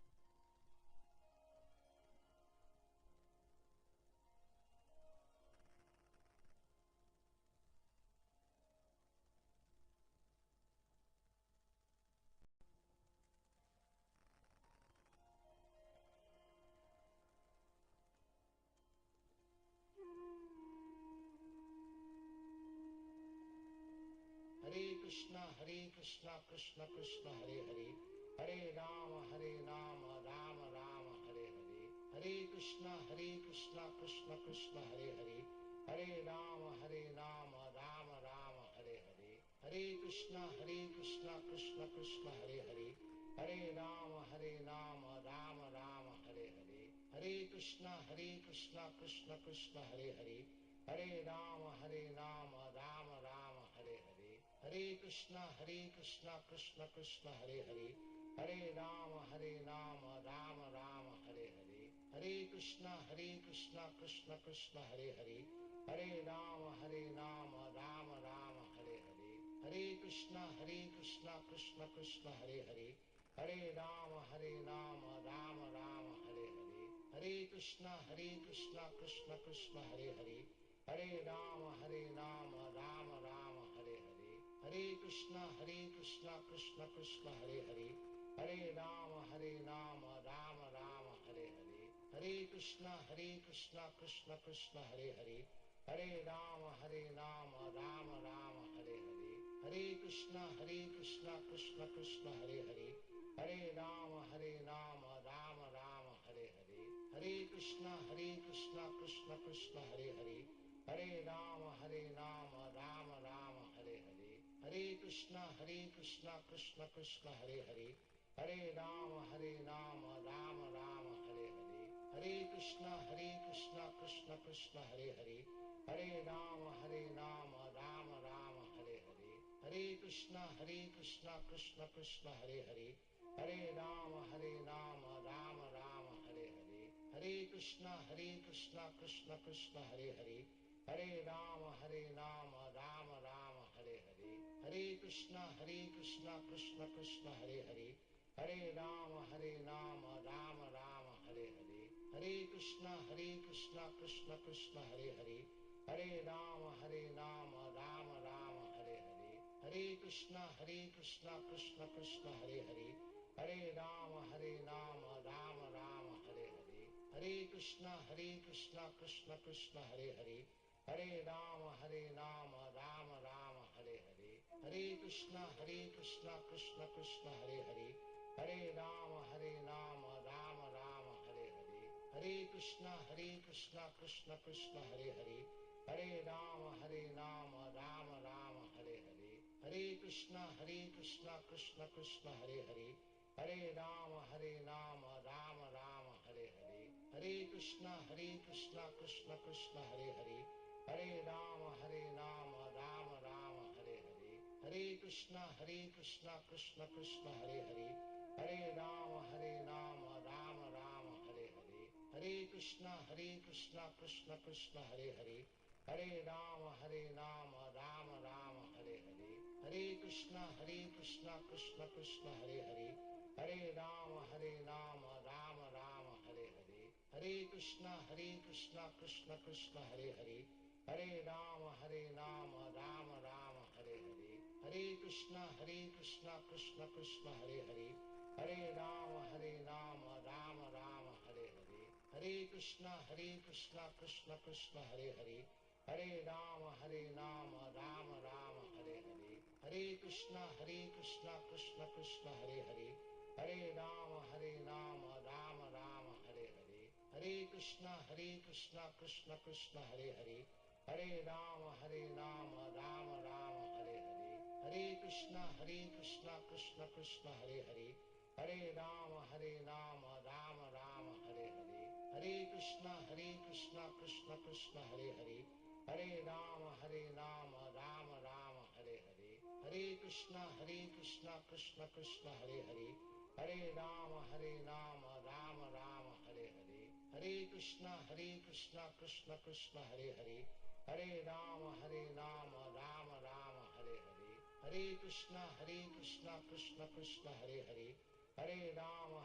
Hare Krishna Krishna Krishna Hare Hare Hare Rama Rama Rama Hare Hare Hare Krishna Krishna Krishna Hare Hare Hare Rama Rama Rama Hare Hare Hare Krishna Krishna Krishna Hare Hare Hare Rama Rama Rama Hare Hare Hare Krishna Krishna Krishna Hare Hare Hare Rama Rama Rama Hare Hare Hare Krishna Krishna Krishna Hare Hare Hare Rama Rama Rama Hare Hare Hare Krishna Krishna Krishna Hare Hare Hare Rama Rama Rama Hare Hare Hare Krishna Krishna Krishna Hare Hare Hare Rama Rama Rama Hare Hare Hare Krishna Krishna Krishna Hare Hare Hare Rama Rama Rama Hare Hare Hare Krishna Krishna Krishna Hare Hare Hare Rama Rama Rama Hare Hare Hare Krishna Krishna Krishna Hare Hare Hare Rama Rama Rama Hare Hare Hare Krishna Krishna Krishna Hare Hare Hare Rama Rama Rama Hare Hare Hare Krishna Krishna Krishna Hare Hare Hare Rama Rama Rama Hare Hare Hare Krishna Krishna Krishna Hare Hare Hare Rama Rama Rama Hare Hare Hare Krishna Krishna Krishna Hare Hare Hare Rama Rama Rama Hare Hare Hare Krishna Krishna Krishna Hare Hare Hare Rama Rama Rama Hare Hare Hare Krishna Krishna Krishna Hare Hare Hare Rama Rama Rama Hare Hare Hare Krishna Krishna Krishna Hare Hare Hare Rama Rama Rama Hare Hare Hare Krishna Krishna Krishna Hare Hare Hare Rama Rama Rama Hare Hare Hare Krishna Krishna Krishna Hare Hare Hare Rama Rama Rama Hare Hare Hare Krishna Krishna Krishna Hare Hare Hare Rama Rama Rama Hare Hare Hare Krishna Krishna Krishna Hare Hare Hare Rama Rama Rama Hare Hare Hare Krishna Krishna Krishna Hare Hare Hare Rama Rama Rama Hare Hare Hare Krishna Krishna Krishna Hare Hare Hare Rama Rama Rama Hare Hare Hare Krishna Krishna Krishna Hare Hare Hare Rama Rama Rama Hare Hare Hare Krishna Krishna Krishna Hare Hare Hare Rama Rama Rama Hare Hare Hare Krishna Krishna Krishna Hare Hare Hare Rama Rama Rama Hare Hare Hare Krishna Krishna Krishna Hare Hare Hare Rama Rama Rama Hare Hare Hare Krishna Krishna Krishna Hare Hare, Hare Rama Rama Rama Hare Hare, Hare Krishna Krishna Krishna Hare Hare, Hare Rama Rama Rama Hare Hare, Hare Krishna Krishna Krishna Hare Hare, Hare Rama Rama Rama Hare Hare, Hare Krishna Krishna Krishna Hare Hare, Hare Rama Rama Rama Hare Hare, Hare Krishna Krishna Krishna Hare Hare, Hare Rama Rama Rama Hare Hare, Hare Krishna Krishna Krishna Hare Hare, Hare Rama Rama Rama Hare Hare, Hare Krishna Krishna Krishna Hare Hare, Hare Rama Rama Rama Hare Hare, Hare Krishna Krishna Krishna Hare Hare, Hare Rama Rama Rama Hare Hare, Hare Krishna Krishna Krishna Hare Hare, Hare Rama Rama Rama Hare Hare, Hare Krishna Krishna Krishna Hare Hare, Hare Rama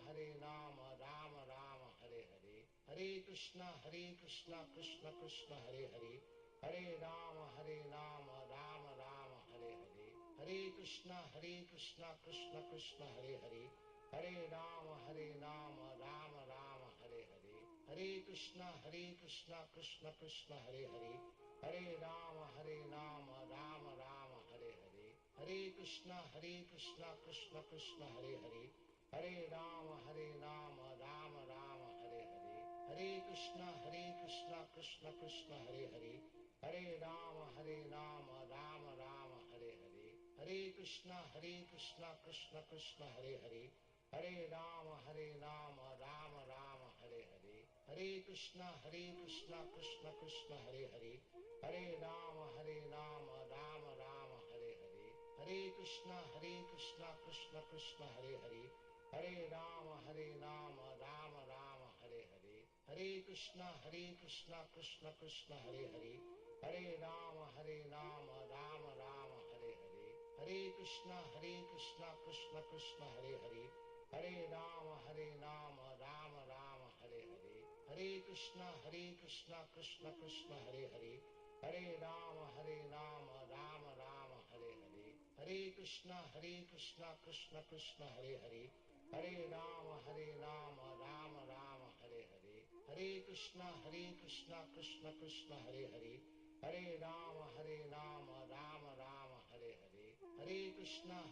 Rama Rama Hare Hare, Hare Krishna Krishna Krishna Hare Hare, Hare Rama Rama Rama Hare Hare, Hare Krishna Krishna Krishna Hare Hare, Hare Rama Rama Rama Hare Hare, Hare Krishna Krishna Krishna Hare Hare, Hare Rama Rama Rama Hare Hare, Hare Krishna Krishna Krishna Hare Hare, Hare Rama Rama Rama Hare Hare, Hare Krishna Krishna Krishna Hare Hare, Hare Rama Rama Rama Hare Hare, Hare Krishna Krishna Krishna Hare Hare, Hare Rama Rama Rama Hare Hare, Hare Krishna Krishna Krishna Hare Hare, Hare Rama Rama Rama Hare Hare, Hare Krishna Krishna Krishna Hare Hare, Hare Rama Rama Rama Hare Hare, Hare Krishna Krishna Krishna Hare Hare, Hare Rama Rama Rama Hare Hare, Hare Krishna Krishna Krishna Hare Hare, Hare Rama Rama Rama Hare Hare, Hare Krishna Krishna Krishna Hare Hare, Hare Rama Rama Rama Hare Hare, Hare Krishna Krishna Krishna Hare Hare, Hare Rama Rama Rama Hare Hare, Hare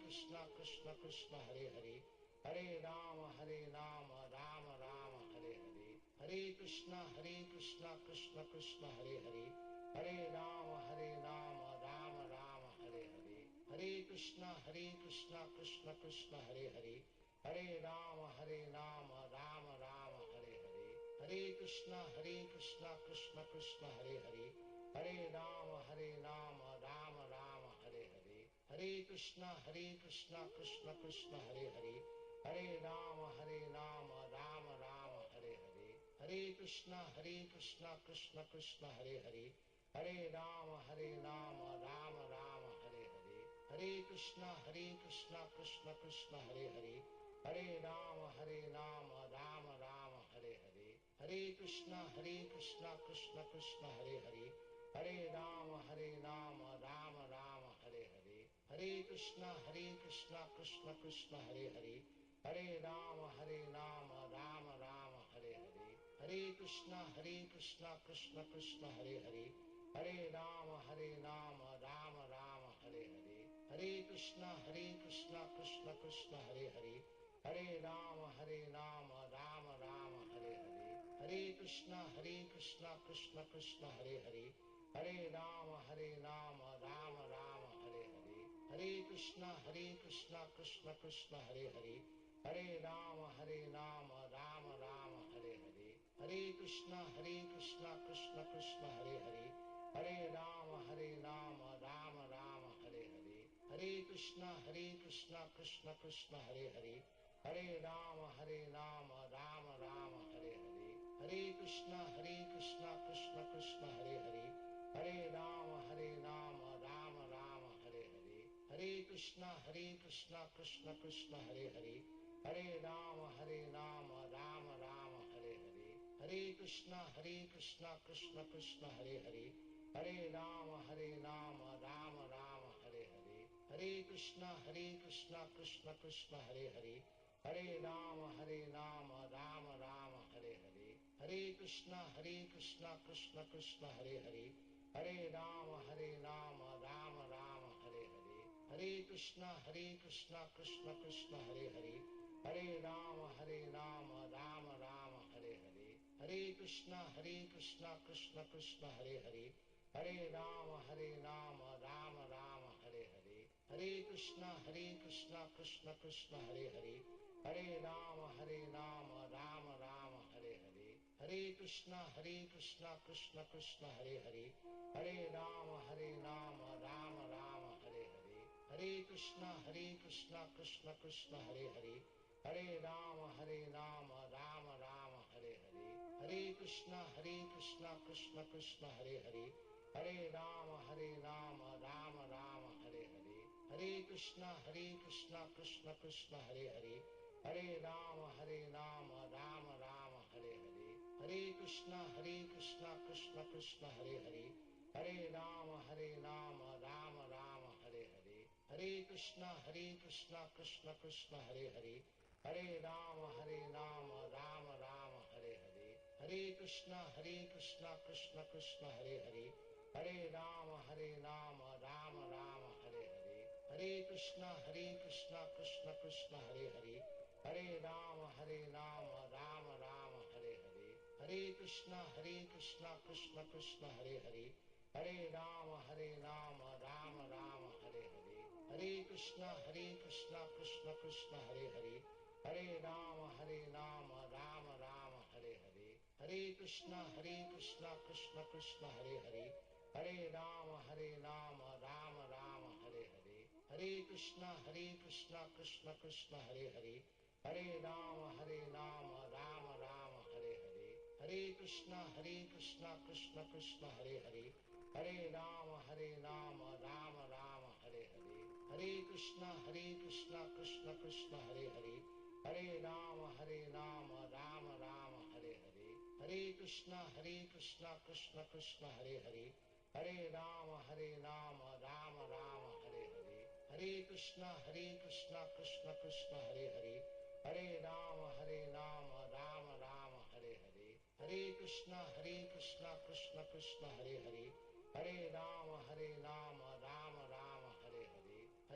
Krishna Krishna Krishna Hare Hare, Hare Rama Rama Rama Hare Hare, Hare Krishna Krishna Krishna Hare Hare, Hare Rama Rama Rama Hare Hare, Hare Krishna Krishna Krishna Hare Hare, Hare Rama Rama Rama Hare Hare, Hare Krishna Krishna Krishna Hare Hare, Hare Rama Rama Rama Hare Hare, Hare Krishna Krishna Krishna Hare Hare, Hare Rama Rama Rama Hare Hare, Hare Krishna Krishna Krishna Hare Hare, Hare Rama Rama Rama Hare Hare, Hare Krishna Krishna Krishna Hare Hare, Hare Rama Rama Rama Hare Hare, Hare Krishna Krishna Krishna Hare Hare, Hare Rama Rama Rama Hare Hare, Hare Krishna Krishna Krishna Hare Hare, Hare Rama Rama Rama Hare Hare, Hare Krishna Krishna Krishna Hare Hare, Hare Rama Rama Rama Hare Hare, Hare Krishna Krishna Krishna Hare Hare, Hare Rama Rama Rama Hare Hare, Hare Krishna Krishna Krishna Hare Hare, Hare Rama Rama Rama Hare Hare, Hare Krishna Krishna Krishna Hare Hare, Hare Rama Rama Rama Hare Hare, Hare Krishna Krishna Krishna Hare Hare, Hare Rama Rama Rama Hare Hare, Hare Krishna Krishna Krishna Hare Hare, Hare Rama Rama Rama Hare Hare, Hare Krishna Krishna Krishna Hare Hare, Hare Rama Rama Rama Hare Hare, Hare Krishna Krishna Krishna Hare Hare, Hare Rama Rama Rama Hare Hare, Hare Krishna Krishna Krishna Hare Hare, Hare Rama Rama Rama Hare Hare, Hare Krishna Krishna Krishna Hare Hare, Hare Rama Rama Rama Hare Hare, Hare Krishna Krishna Krishna Hare Hare, Hare Rama Rama Rama Hare Hare, Hare Krishna Krishna Krishna Hare Hare, Hare Rama Rama Rama Hare Hare, Hare Krishna Krishna Krishna Hare Hare, Hare Rama Rama Rama Hare Hare, Hare Krishna Krishna Krishna Hare Hare, Hare Rama Rama Rama Hare Hare, Hare Krishna Krishna Krishna Hare Hare, Hare Rama Rama Rama Hare Hare, Hare Krishna Krishna Krishna Hare Hare, Hare Rama Rama Rama Hare Hare, Hare Krishna Krishna Krishna Hare Hare, Hare Rama Rama Rama Hare Hare, Hare Krishna Krishna Krishna Hare Hare, Hare Rama Rama Rama Hare Hare, Hare Krishna Krishna Krishna Hare Hare, Hare Rama Rama Rama Hare Hare, Hare Krishna Krishna Krishna Hare Hare, Hare Rama Rama Rama Hare Hare, Hare Krishna Krishna Krishna Hare Hare, Hare Rama Rama Rama Hare Hare, Hare Krishna Krishna Krishna Hare Hare, Hare Rama Rama Rama Hare Hare, Hare Krishna Krishna Krishna Hare Hare, Hare Rama Rama Rama Hare Hare, Hare Krishna Krishna Krishna Hare Hare, Hare Rama Rama Rama Hare Hare, Hare Krishna Krishna Krishna Hare Hare, Hare Rama Rama Rama Hare Hare, Hare Krishna Krishna Krishna Hare Hare, Hare Rama Rama Rama Hare Hare, Hare Krishna Krishna Krishna Hare Hare, Hare Rama Rama Rama Hare Hare, Hare Krishna Krishna Krishna Hare Hare, Hare Rama Rama Rama Hare Hare, Hare Krishna Krishna Krishna Hare Hare, Hare Rama Rama Rama Hare Hare, Hare Krishna Krishna Krishna Hare Hare, Hare Rama Rama Rama Hare Hare, Hare Krishna Krishna Krishna Hare Hare, Hare Rama Rama Rama Hare Hare, Hare Krishna Krishna Krishna Hare Hare, Hare Rama Rama Rama Hare Hare, Hare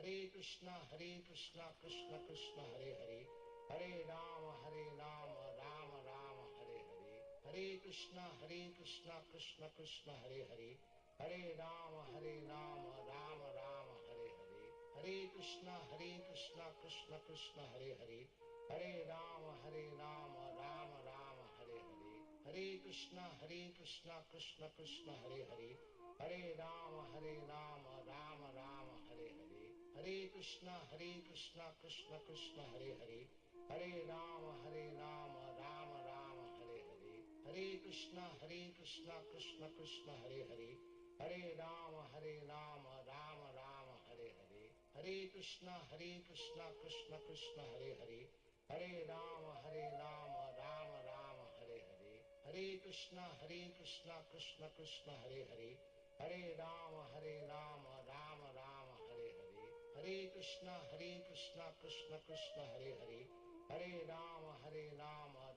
Krishna Krishna Krishna Hare Hare, Hare Rama Rama Rama Hare Hare, Hare Krishna Krishna Krishna Hare Hare, Hare Rama Rama Rama Hare Hare, Hare Krishna Krishna Krishna Hare Hare, Hare Rama Rama Rama Hare Hare, Hare Krishna Krishna Krishna Hare Hare, Hare Rama Rama Rama Hare Hare, Hare Krishna Krishna Krishna Hare Hare, Hare Rama Rama Rama Hare Hare, Hare Krishna Krishna Krishna Hare Hare, Hare Rama Rama Rama Hare Hare, Hare Krishna Krishna Krishna Hare Hare, Hare Rama Rama Rama Hare Hare, Hare Krishna Krishna Krishna Hare Hare, Hare Rama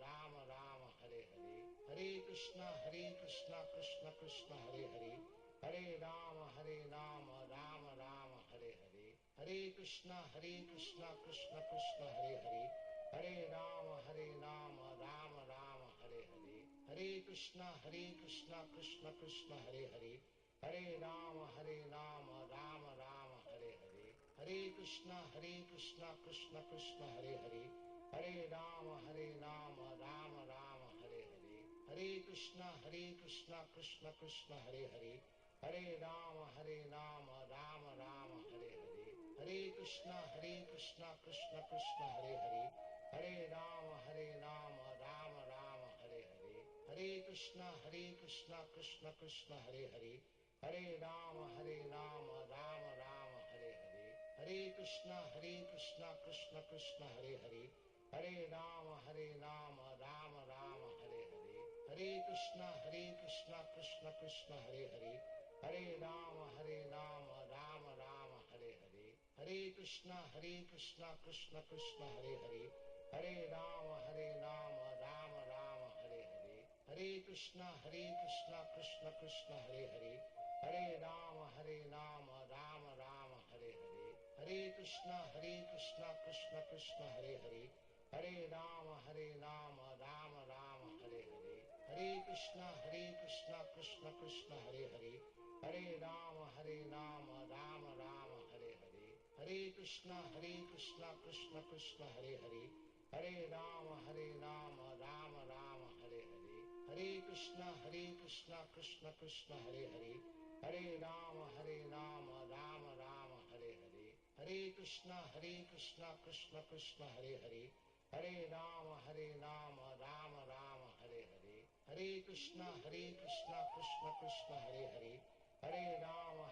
Rama Rama Hare Hare, Hare Krishna Krishna Krishna Hare Hare, Hare Rama Rama Rama Hare Hare, Hare Krishna Krishna Krishna Hare Hare, Hare Rama Rama Rama Hare Hare, Hare Krishna Krishna Krishna Hare Hare, Hare Rama Rama Rama Hare Hare, Hare Krishna Krishna Krishna Hare Hare, Hare Rama Rama Rama Hare Hare, Hare Krishna Krishna Krishna Hare Hare, Hare Rama Rama Rama Hare Hare, Hare Krishna Krishna Krishna Hare Hare, Hare Rama Rama Rama Hare Hare, Hare Krishna Krishna Krishna Hare Hare, Hare Rama Rama Rama Hare Hare, Hare Krishna Krishna Krishna Hare Hare, Hare Rama Rama Rama Hare Hare, Hare Krishna Krishna Krishna Hare Hare, Hare Rama Rama Rama Hare Hare, Hare Krishna Krishna Krishna Hare Hare, Hare Rama Rama Rama Hare Hare, Hare Krishna Krishna Krishna Hare Hare, Hare Rama Rama Rama Hare Hare, Hare Krishna Krishna Krishna Hare Hare, Hare Rama Rama Rama Hare Hare, Hare Krishna Krishna Krishna Hare Hare, Hare Rama Rama Rama Hare Hare, Hare Krishna Krishna Krishna Hare Hare, Hare Rama Rama Rama Hare Hare, Hare Krishna Krishna Krishna Hare Hare, Hare Rama Rama Rama Hare Hare, Hare Krishna Krishna Krishna Hare Hare, Hare Rama Rama Rama Hare Hare, Hare Krishna Krishna Krishna Hare Hare, Hare Rama Rama Rama Hare Hare, Hare Krishna Krishna Krishna Hare Hare, Hare Rama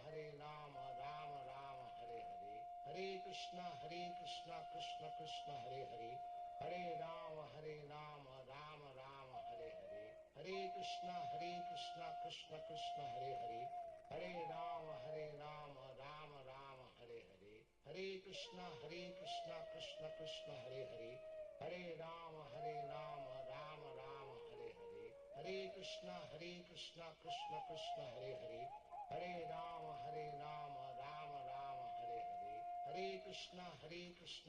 Rama Rama Hare Hare, Hare Krishna Krishna Krishna Hare Hare, Hare Rama Rama Rama Hare Hare, Hare Krishna Krishna Krishna Hare Hare, Hare Rama Rama Rama Hare Hare, Hare Krishna Krishna Krishna Hare Hare, Hare Rama Rama Rama Hare Hare, Hare Krishna Krishna Krishna Hare Hare, Hare Rama Rama Rama Hare Hare, Hare Krishna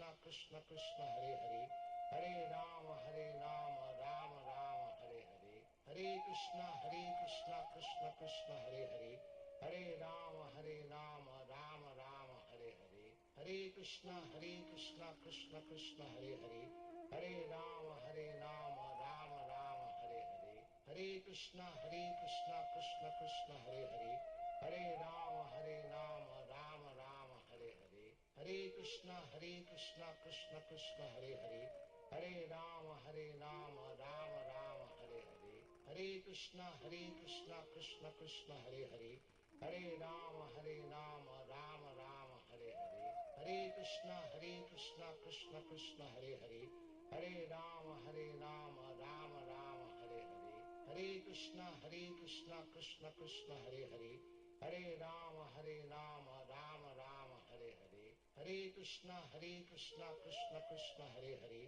Krishna Krishna Hare Hare, Hare Rama Rama Rama Hare Hare, Hare Krishna Krishna Krishna Hare Hare, Hare Rama Rama Rama Hare Hare, Hare Krishna Krishna Krishna Hare Hare, Hare Rama Rama Rama Hare Hare, Hare Krishna Krishna Krishna Hare Hare, Hare Rama Rama Rama Hare Hare, Hare Krishna Krishna Krishna Hare Hare, Hare Rama Rama Rama Hare Hare, Hare Krishna Krishna Krishna Hare Hare, Hare Rama Rama Rama Hare Hare, Hare Krishna Krishna Krishna Hare Hare,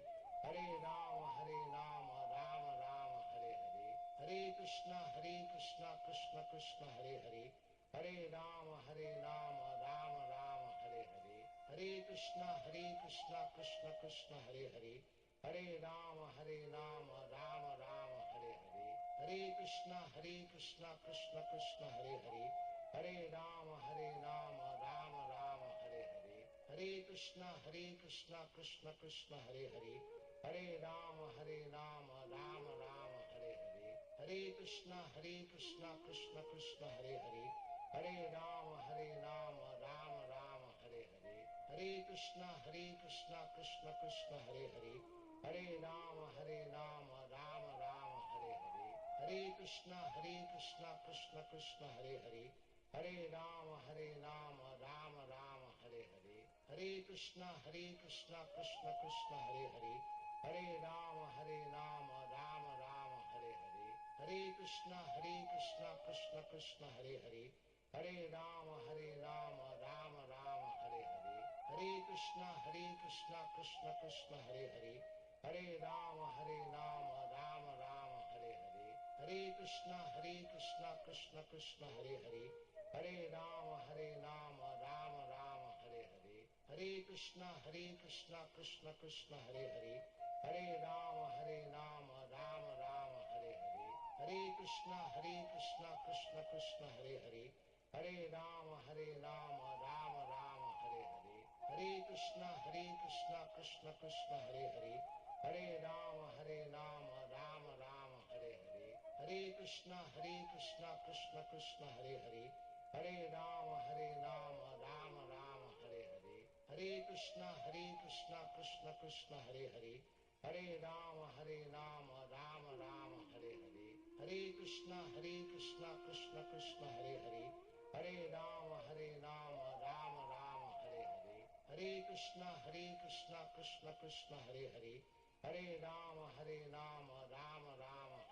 Hare Rama Rama Rama Hare Hare, Hare Krishna Krishna Krishna Hare Hare, Hare Rama Rama Rama Hare Hare, Hare Krishna Krishna Krishna Hare Hare, Hare Rama Rama Rama Hare Hare, Hare Krishna Krishna Krishna Hare Hare, Hare Rama Rama Rama Hare Hare, Hare Krishna Krishna Krishna Hare Hare, Hare Rama Rama Rama Hare Hare, Hare Krishna Krishna Krishna Hare Hare, Hare Rama Rama Rama Hare Hare, Hare Krishna Krishna Krishna Hare Hare, Hare Rama Rama Rama Hare Hare, Hare Krishna Krishna Krishna Hare Hare, Hare Rama Rama Rama Hare Hare, Hare Krishna Krishna Krishna Hare Hare, Hare Rama Rama Rama Hare Hare, Hare Krishna Krishna Krishna Hare Hare, Hare Rama Rama Rama Hare Hare, Hare Krishna Krishna Krishna Hare Hare, Hare Rama Rama Rama Hare Hare, Hare Krishna Krishna Krishna Hare Hare, Hare Rama Rama Rama Hare Hare, Hare Krishna Krishna Krishna Hare Hare, Hare Rama Rama Rama Hare Hare, Hare Krishna Krishna Krishna Hare Hare, Hare Rama Rama Rama Hare Hare, Hare Krishna Krishna Krishna Hare Hare, Hare Rama Rama Rama Hare Hare, Hare Krishna Krishna Krishna Hare Hare, Hare Rama Rama Rama Hare Hare, Hare Krishna Krishna Krishna Hare Hare, Hare Rama Rama Rama Hare Hare, Hare Krishna Krishna Krishna Hare Hare, Hare Rama Rama Rama Hare Hare, Hare Krishna Krishna Krishna Hare Hare, Hare Rama Rama Rama Hare Hare, Hare Krishna Krishna Krishna Hare Hare, Hare Rama Rama Rama Hare Hare, Hare Krishna Krishna Krishna Hare Hare, Hare Rama Rama Rama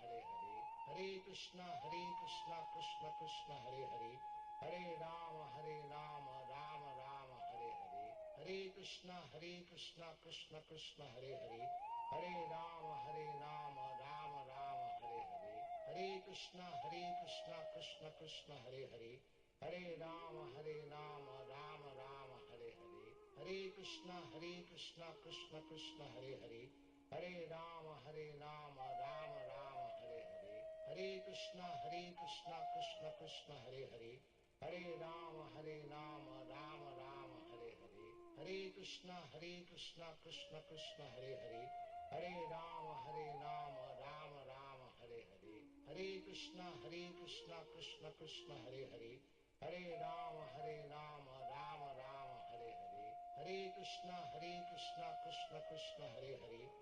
Hare Hare, Hare Krishna Krishna Krishna Hare Hare, Hare Rama Rama Rama Hare Hare, Hare Krishna Krishna Krishna Hare Hare, Hare Rama Rama Rama Hare Hare, Hare Krishna Krishna Krishna Hare Hare, Hare Rama Rama Rama Hare Hare, Hare Krishna Krishna Krishna Hare Hare, Hare Rama Rama Rama Hare Hare, Hare Krishna Krishna Krishna Hare Hare, Hare Rama Rama Rama Hare Hare, Hare Krishna Krishna Krishna Hare Hare, Hare Rama Rama Rama Hare Hare, Hare Krishna Krishna Krishna Hare Hare, Hare Rama Rama Rama Hare Hare, Hare Krishna Krishna Krishna Hare Hare,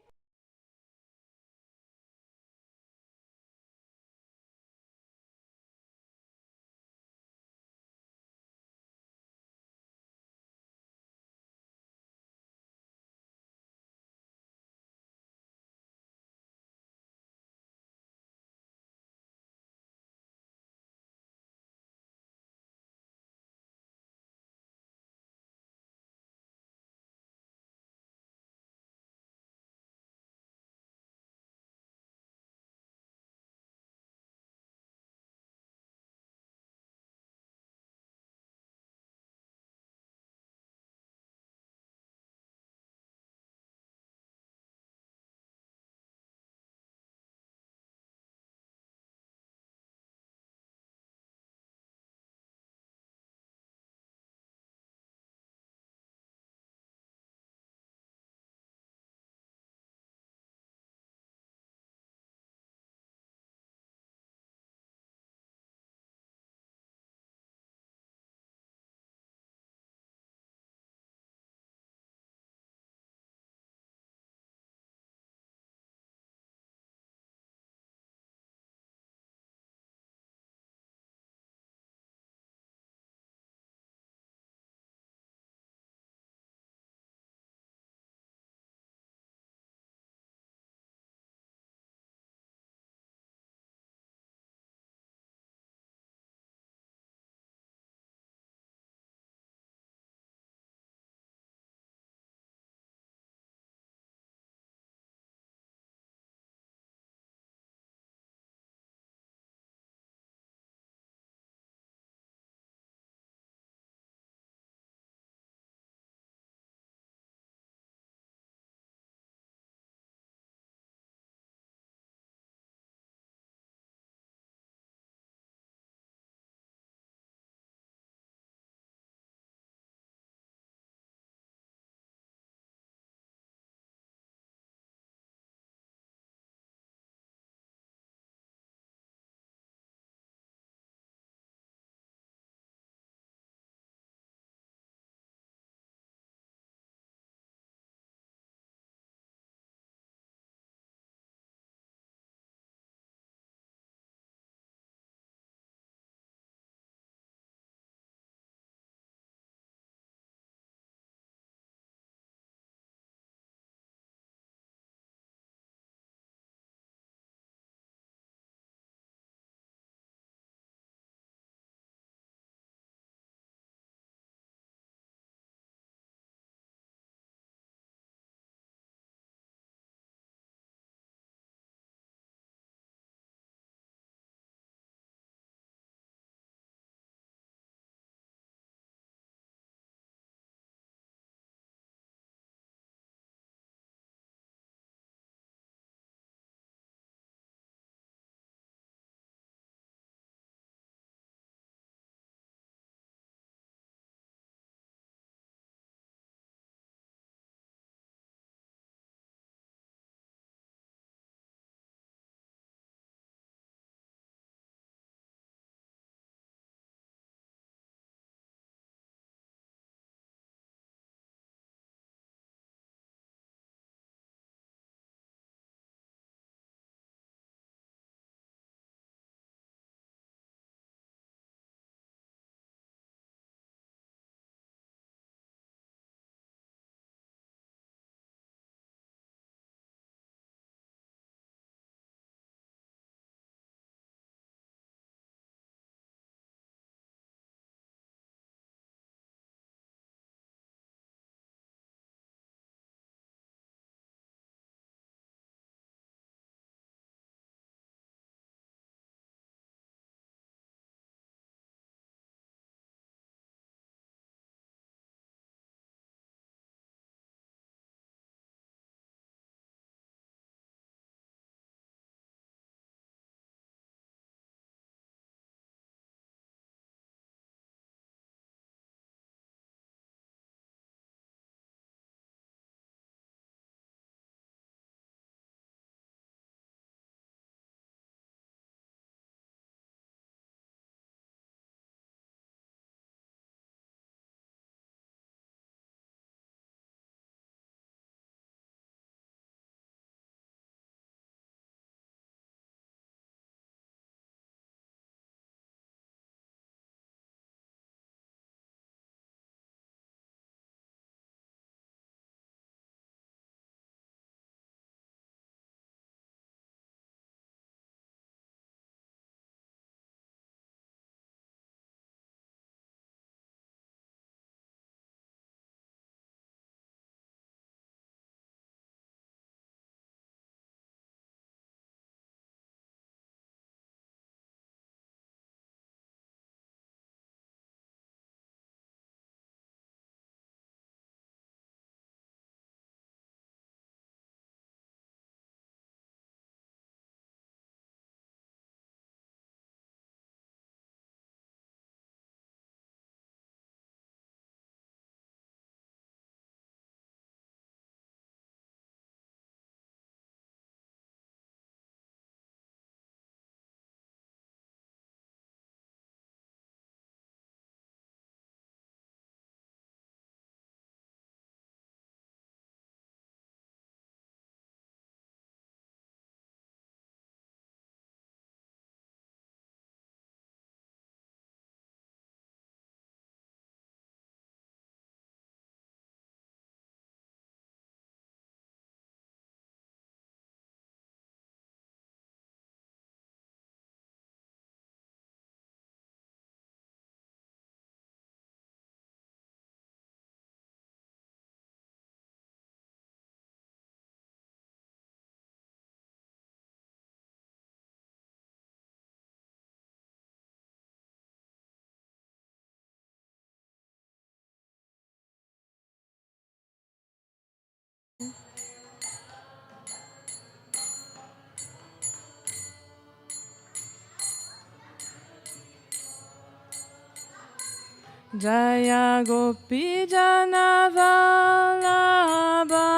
Jaya Gopi Jana Vallabha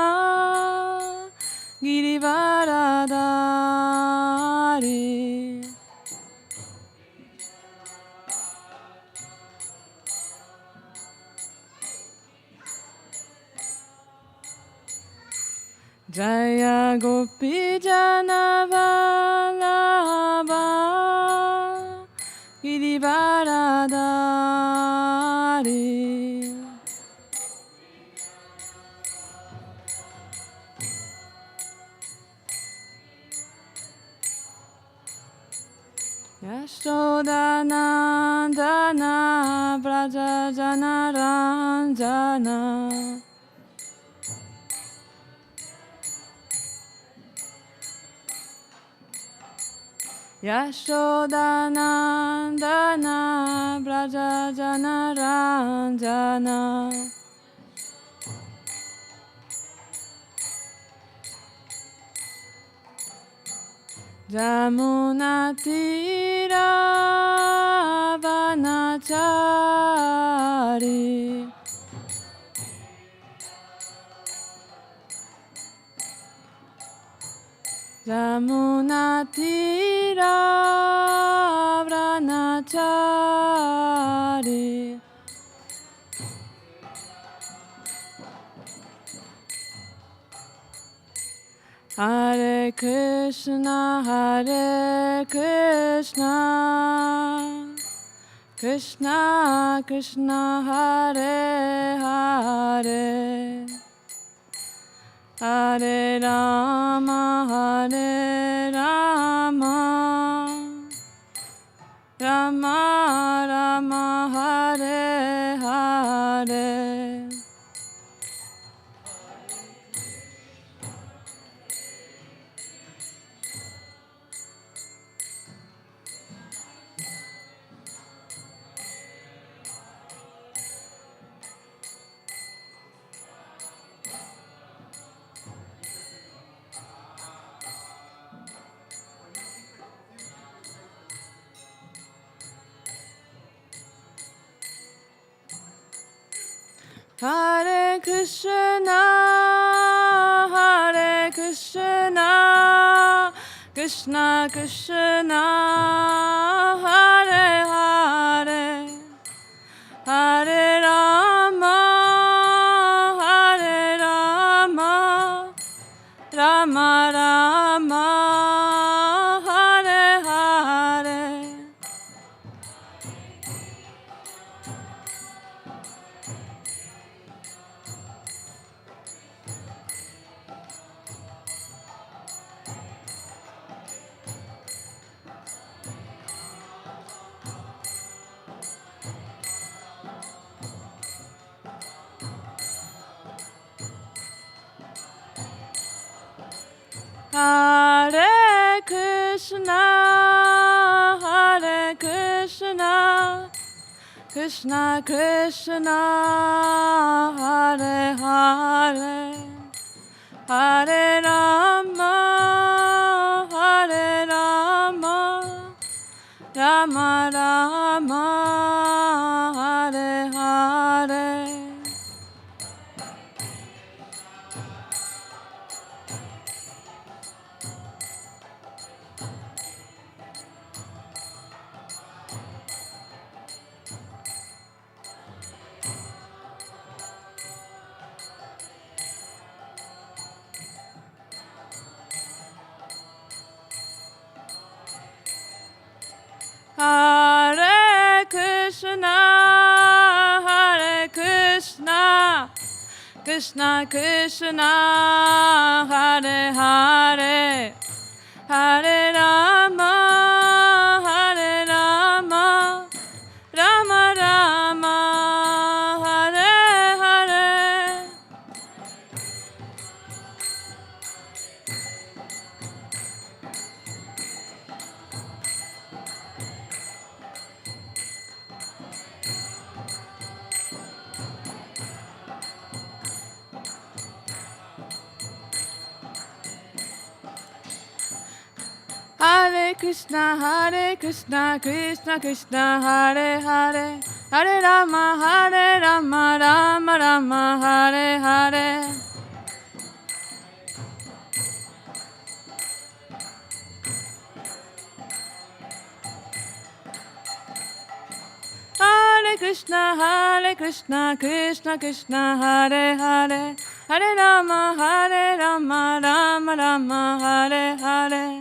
Girivaradari Jaya Gopi Jana Vallabha Girivaradari Yashodanandana Braja Jana Ranjana Yashodanandana Braja Jana Ranjana Jamunatira Vanachari Jamunatira Vanachari Hare Krishna Krishna Krishna Hare Hare Hare Rama Hare Rama Rama Rama Hare Hare Hare Krishna, Krishna Krishna, Hare Hare, Hare Rama, Rama Rama, Hare Hare. Hare Krishna, Krishna Krishna, Hare Hare, Hare Rama, Rama Rama, Hare Hare. Hare Krishna, Krishna Krishna, Hare Hare, Hare Rama, Rama Rama, Hare Hare. Hare Krishna, Krishna Krishna, Hare Hare, Hare Rama, Rama Rama, Hare Hare. Hare Krishna, Krishna Krishna, Hare Hare, Hare Rama, Rama Rama, Hare Hare.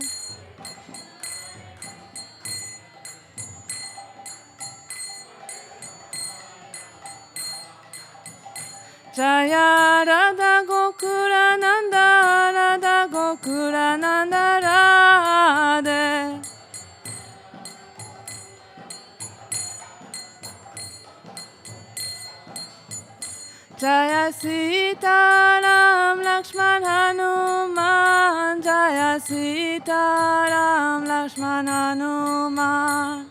Jaya Radha Gokula Nanda, Radha Gokula Nanda Radhe. Jaya Sita Ram Lakshman Hanuman, Jaya Sita Ram Lakshman Hanuman.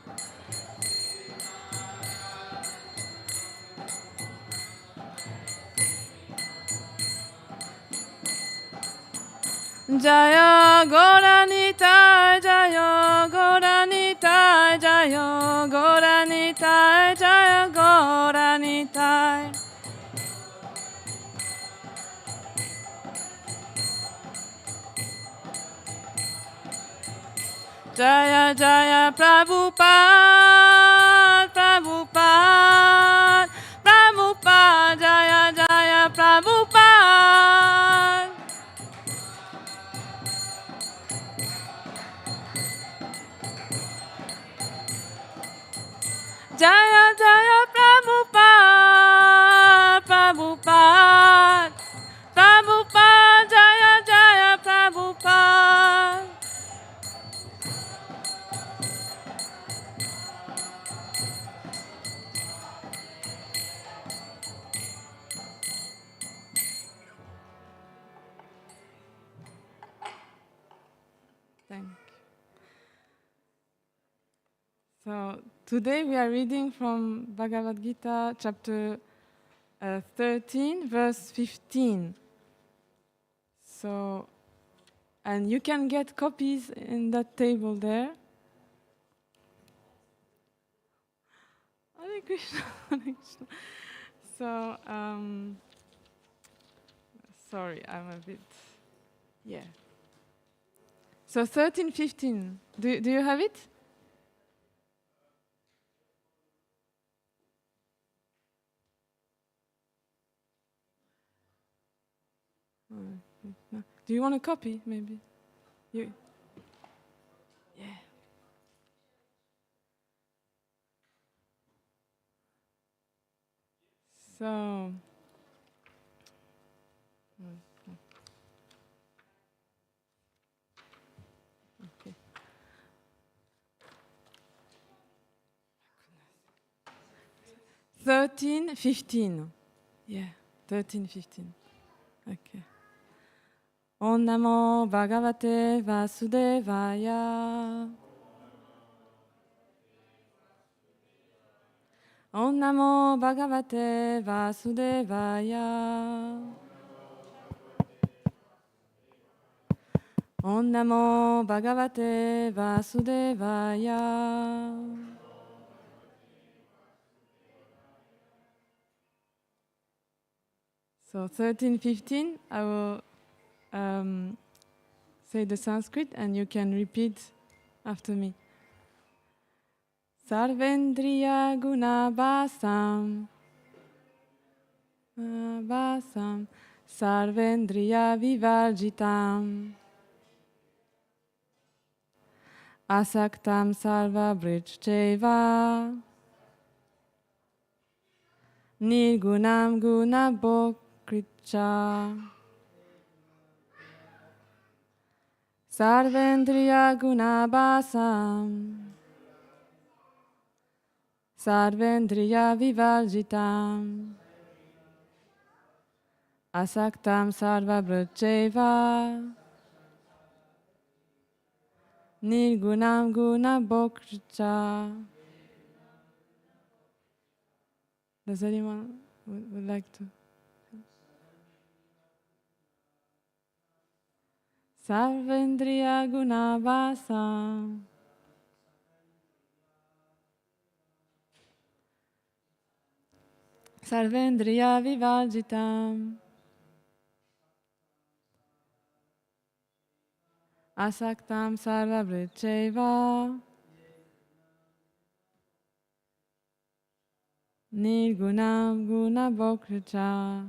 Jaya Goranita, Jaya Goranita, Jaya Goranita, Jaya Goranita. Jaya Jaya Prabhupada, Prabhupada, Prabhupada, Jaya Jaya Prabhupada. Jaya Jaya Prabhupada, Prabhupada, Prabhupada, Jaya Jaya Prabhupada. Thank you. So today we are reading from Bhagavad Gita chapter 13, verse 15. So, and you can get copies in that table there. Hare Krishna, Hare Krishna. So, sorry, I'm a bit, yeah. So 13, 15, do you have it? No. Do you want a copy, maybe? You? Yeah. So, okay. 13, 15. Yeah, 13, 15. Okay. Om Namo Bhagavate Vasudevaya. Om Namo Bhagavate Vasudevaya. Om Namo Bhagavate Vasudevaya. So 13, 15, I will say the Sanskrit and you can repeat after me. Sarvendriya Gunabhasam Basam Sarvendriya Vivarjitam Asaktam Sarva Brijcheva Nirgunam Gunabhokritcha Sarvendriya Gunabhasam Sarvendriya Vivarjitam Asaktam Sarva Brijcheva Nirgunam Gunabhokritcha. Does anyone would like to? Sarvendriya Gunabhasam Sarvendriya Vivarjitam Asaktam Sarvavricheva Nirgunam Gunabhokricha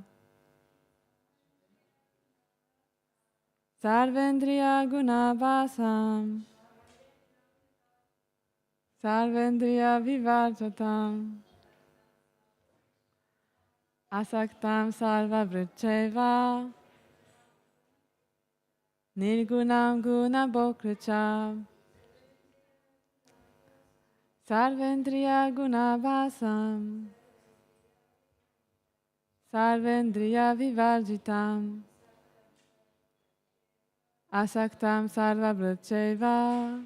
Sarvendriya Gunabhasam Sarvendriya Vivarjatam Asaktam Sarvavricheva Nirgunam Gunabhokricha Sarvendriya Gunabhasam Sarvendriya Vivarjitam Asaktam Sarvavricheva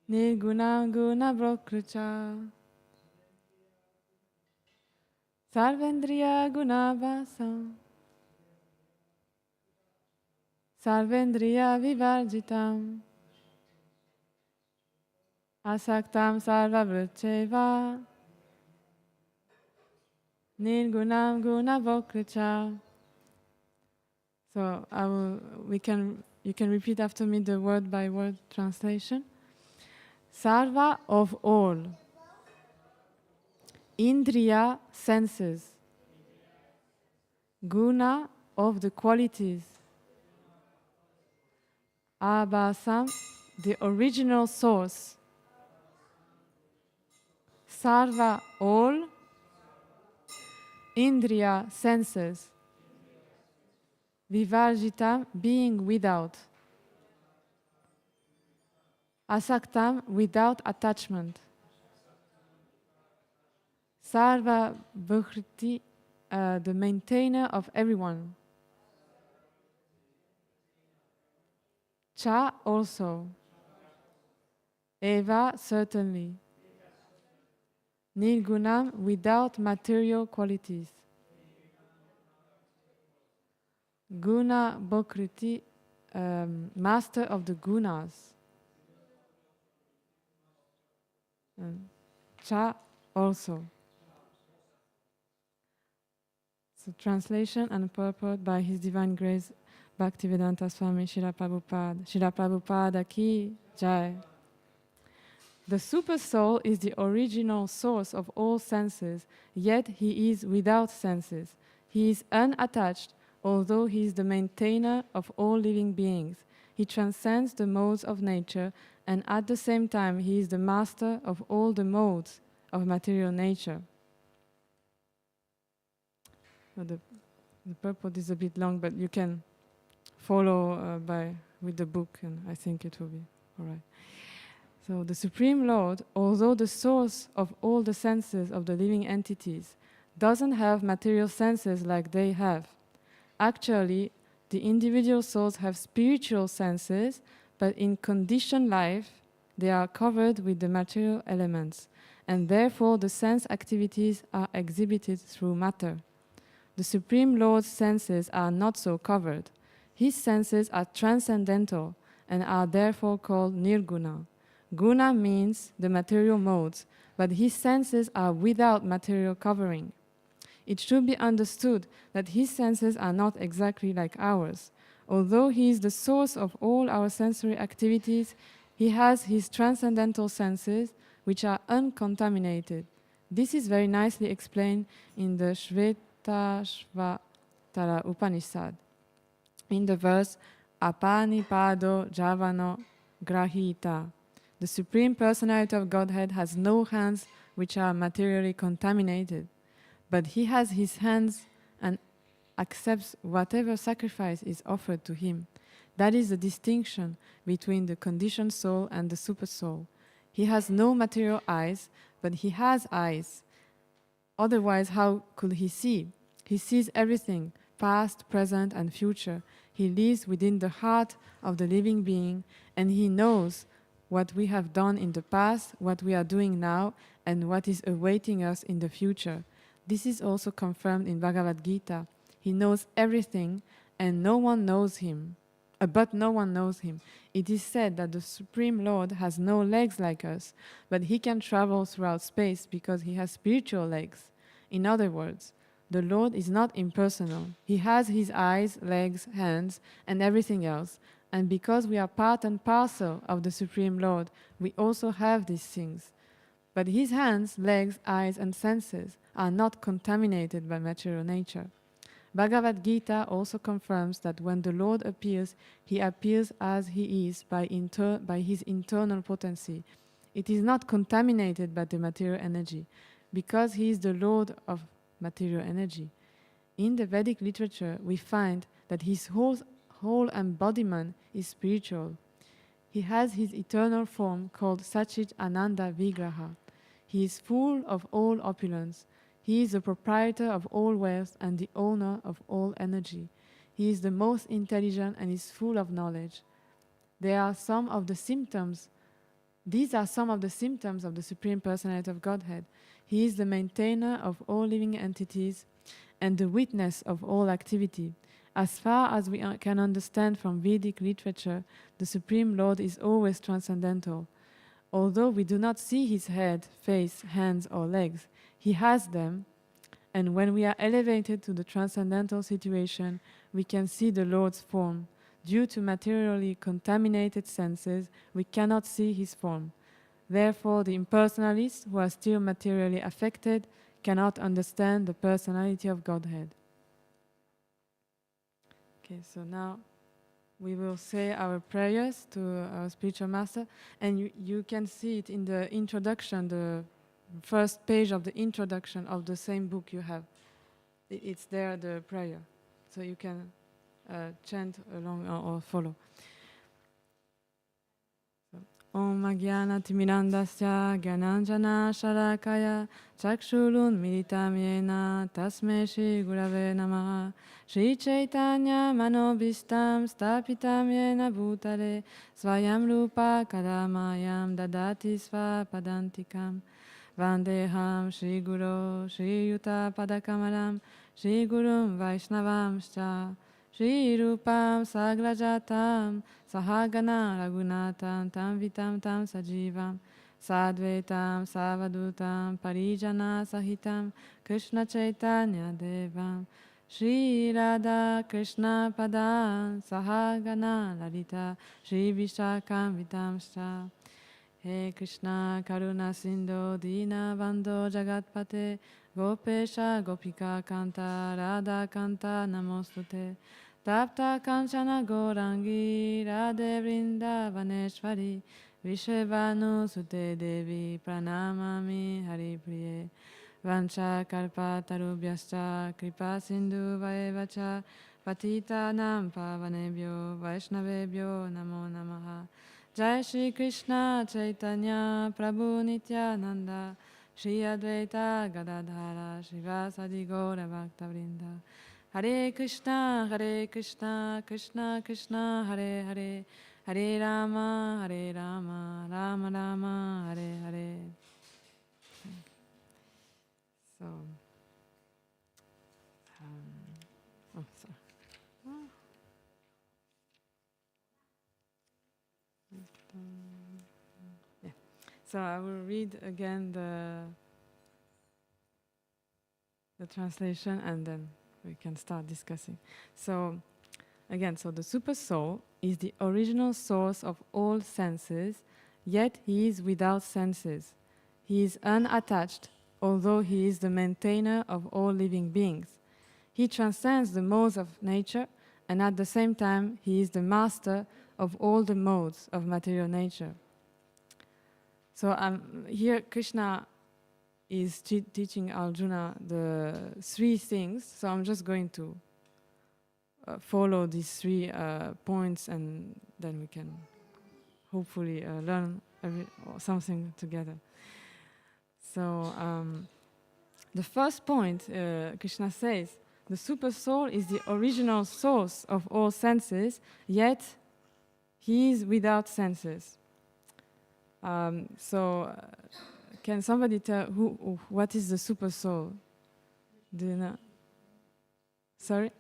Nirgunam Gunabhokricha Sarvendriya Gunabhasam Sarvendriya Vivarjitam Asaktam Sarvavricheva Nirgunam Gunabhokricha. So you can repeat after me the word by word translation. Sarva of all. Indriya senses. Guna of the qualities. Abhasam, the original source. Sarva all. Indriya senses. Vivarjitam being without. Asaktam without attachment. Sarva Bhukriti, the maintainer of everyone. Cha also. Eva certainly. Nirgunam without material qualities. Guna Bhukriti, master of the gunas. Cha also. So translation and purport by His Divine Grace Bhaktivedanta Swami Srila Prabhupada. Srila Prabhupada ki jai. The super soul is the original source of all senses, yet he is without senses. He is unattached, although he is the maintainer of all living beings. He transcends the modes of nature, and at the same time he is the master of all the modes of material nature. Well, the purport is a bit long, but you can follow with the book, and I think it will be all right. So the Supreme Lord, although the source of all the senses of the living entities, doesn't have material senses like they have. Actually, the individual souls have spiritual senses, but in conditioned life, they are covered with the material elements, and therefore the sense activities are exhibited through matter. The Supreme Lord's senses are not so covered. His senses are transcendental and are therefore called nirguna. Guna means the material modes, but his senses are without material covering. It should be understood that his senses are not exactly like ours. Although he is the source of all our sensory activities, he has his transcendental senses, which are uncontaminated. This is very nicely explained in the Shvetashvatara Upanishad. In the verse, Apanipado Javano Grahita. The Supreme Personality of Godhead has no hands which are materially contaminated, but he has his hands and accepts whatever sacrifice is offered to him. That is the distinction between the conditioned soul and the super soul. He has no material eyes, but he has eyes. Otherwise, how could he see? He sees everything, past, present, and future. He lives within the heart of the living being, and he knows what we have done in the past, what we are doing now, and what is awaiting us in the future. This is also confirmed in Bhagavad Gita. He knows everything, and no one knows him but no one knows him. It is said that the Supreme Lord has no legs like us, but he can travel throughout space because he has spiritual legs. In other words, the Lord is not impersonal. He has his eyes, legs, hands, and everything else. And because we are part and parcel of the Supreme Lord, we also have these things. But his hands, legs, eyes, and senses are not contaminated by material nature. Bhagavad Gita also confirms that when the Lord appears, he appears as he is by his internal potency. It is not contaminated by the material energy, because he is the Lord of material energy. In the Vedic literature, we find that his whole embodiment is spiritual. He has his eternal form called Sachit Ananda Vigraha. He is full of all opulence. He is the proprietor of all wealth and the owner of all energy. He is the most intelligent and is full of knowledge. These are some of the symptoms of the Supreme Personality of Godhead. He is the maintainer of all living entities and the witness of all activity. As far as we can understand from Vedic literature, the Supreme Lord is always transcendental. Although we do not see his head, face, hands, or legs, he has them, and when we are elevated to the transcendental situation, we can see the Lord's form. Due to materially contaminated senses, we cannot see his form. Therefore, the impersonalists who are still materially affected cannot understand the personality of Godhead. Okay, so now we will say our prayers to our spiritual master, and you can see it in the introduction, the first page of the introduction of the same book you have. It's there, the prayer, so you can chant along or follow. Om Agyana Timirandasya Gyananjana Sharakaya Chakshulun Militam Yena Tasme Shri Gurave Namaha Shri Chaitanya Manobhistam Stapitam Yena Bhutale Svayam Rupa Kadamayam Dadati Svapadantikam Vandeham Shri Guru Shri Yuta Padakamalam Shri Gurum Vaishnavamscha Shri Rupam Sagrajatam Sahagana Raghunatam Tam Vitam Tam Sajivam Sadvetam Savadutam Parijana Sahitam Krishna Chaitanya Devam Shri Radha Krishna Padam Sahagana Lalita Shri Vishakam Vitamscha He Krishna Karuna Sindhu Dina Bandho Jagatpate Gopesha Gopika Kanta Radha Kanta Namostute Tapta Kanchana Gorangi Radhe Vrindavaneshwari Vishevanu Sute Devi Pranamami Hari Priye Vancha Kalpa Tarubhyascha Kripa Sindhu Vaevacha Patita Nam Pavanebhyo Vaishnavebhyo Namo Namaha Jai Shri Krishna Chaitanya Prabhu Nityananda Shri Advaita Gadadhara Shivasadi Gaura Bhaktavrinda Hare Krishna, Krishna Krishna, Hare Hare, Hare Rama, Rama Rama, Hare Hare. So, sorry. Yeah. So I will read again the translation and then we can start discussing. So, again, so the super soul is the original source of all senses, yet he is without senses. He is unattached, although he is the maintainer of all living beings. He transcends the modes of nature, and at the same time, he is the master of all the modes of material nature. So here Krishna is teaching Arjuna the three things. So I'm just going to follow these 3 points, and then we can hopefully learn something together. So the first point, Krishna says, the super soul is the original source of all senses, yet he is without senses. Can somebody tell what is the super soul? Do you know? Sorry?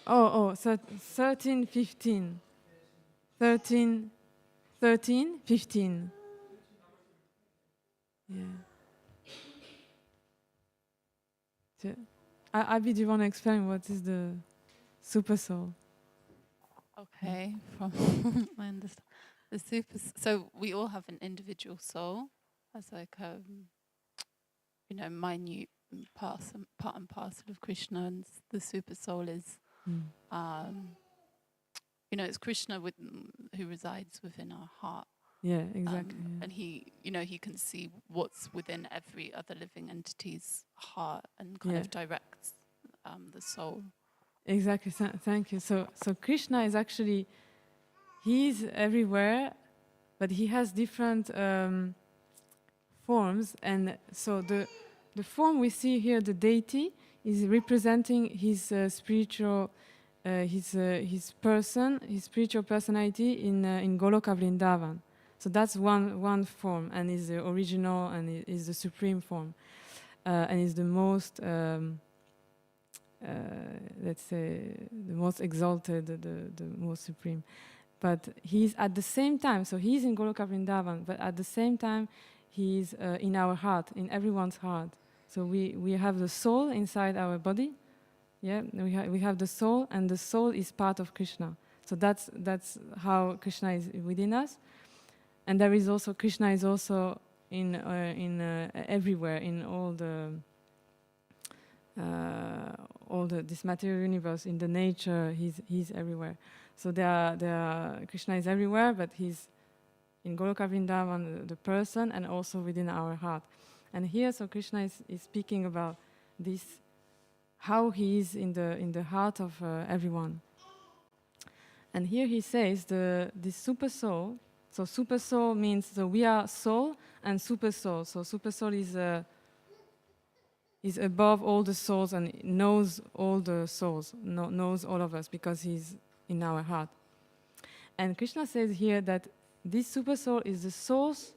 13, 15. 13, 13, 15. Yeah. So, Abby, do you want to explain what is the super soul? Okay, from I understand. So we all have an individual soul as like minute part and parcel of Krishna, and the super soul is um, it's Krishna who resides within our heart. Yeah, exactly. Yeah. And he can see what's within every other living entity's heart and kind of directs the soul. Exactly. Thank you. So Krishna is actually, he's everywhere, but he has different forms, and so the form we see here, the deity, is representing his spiritual, his person, his spiritual personality in Goloka Vrindavan. So that's one form, and is the original, and is the supreme form, and is the most, let's say, the most exalted, the most supreme. But he's at the same time, so he's in Goloka Vrindavan, but at the same time, he's in our heart, in everyone's heart. So we have the soul inside our body. Yeah, we have the soul, and the soul is part of Krishna. So that's how Krishna is within us. And there is also, Krishna is also in everywhere, in all this material universe, in the nature. He's everywhere. So Krishna is everywhere, but he's in Goloka Vrindavan, the person, and also within our heart. And here, so Krishna is speaking about this, how he is in the heart of everyone. And here he says this super soul. So super soul means, so we are soul and super soul. So super soul is above all the souls and knows all the souls, knows all of us, because he's in our heart. And Krishna says here that this super soul is the source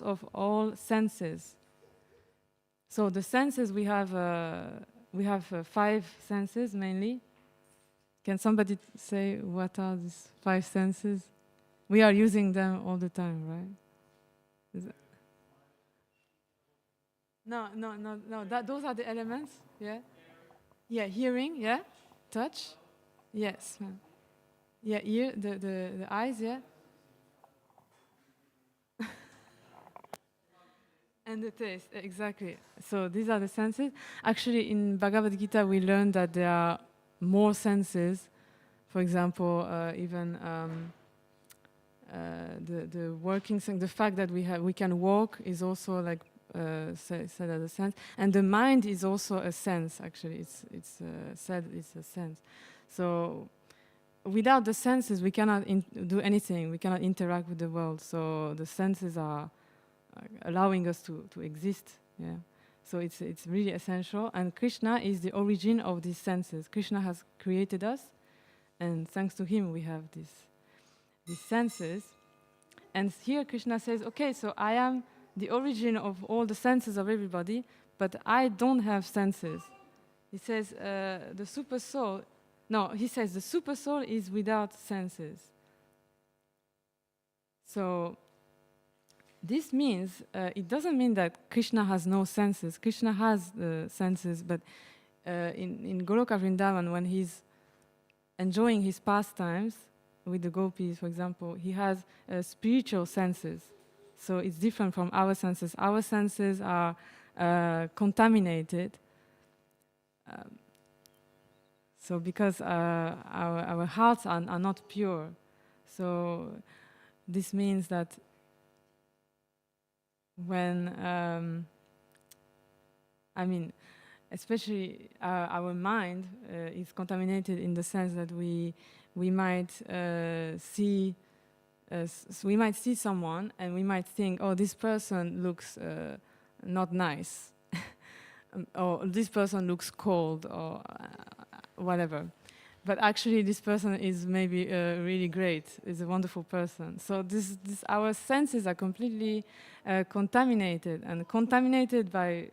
of all senses. So the senses, we have 5 senses mainly. Can somebody say what are these 5 senses? We are using them all the time, right? No. Those are the elements. Yeah. Yeah. Hearing. Yeah. Touch. Yes. Yeah. Ear. The eyes. Yeah. And the taste. Exactly. So these are the senses. Actually, in Bhagavad Gita, we learn that there are more senses. For example, even the working thing, the fact that we can walk is also like said as a sense, and the mind is also a sense. Actually, it's said it's a sense. So without the senses, we cannot do anything. We cannot interact with the world. So the senses are allowing us to exist. Yeah. So it's really essential. And Krishna is the origin of these senses. Krishna has created us, and thanks to him, we have these senses. And here Krishna says, okay, so I am the origin of all the senses of everybody, but I don't have senses. He says the super soul, no, he says the super soul is without senses. So this means, it doesn't mean that Krishna has no senses. Krishna has senses, but in Goloka Vrindavan, when he's enjoying his pastimes with the gopis, for example, he has spiritual senses. So it's different from our senses. Our senses are contaminated. So because our hearts are not pure. So this means that when, especially our mind is contaminated in the sense that we might see someone and we might think, oh, this person looks not nice, or this person looks cold, or whatever. But actually, this person is maybe really great, is a wonderful person. So our senses are completely contaminated, and contaminated by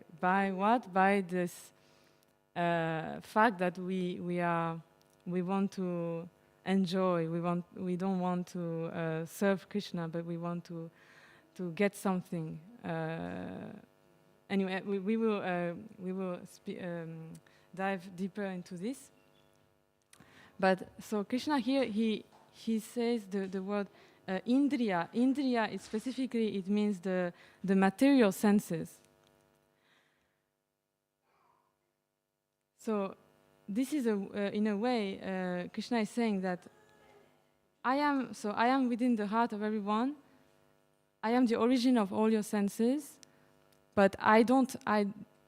what? By this fact that we want to enjoy. We don't want to serve Krishna, but we want to get something. Anyway, we will dive deeper into this. But so Krishna here, he says the word indriya. Indriya is specifically, it means the material senses. So this is in a way Krishna is saying that I am within the heart of everyone. I am the origin of all your senses, but I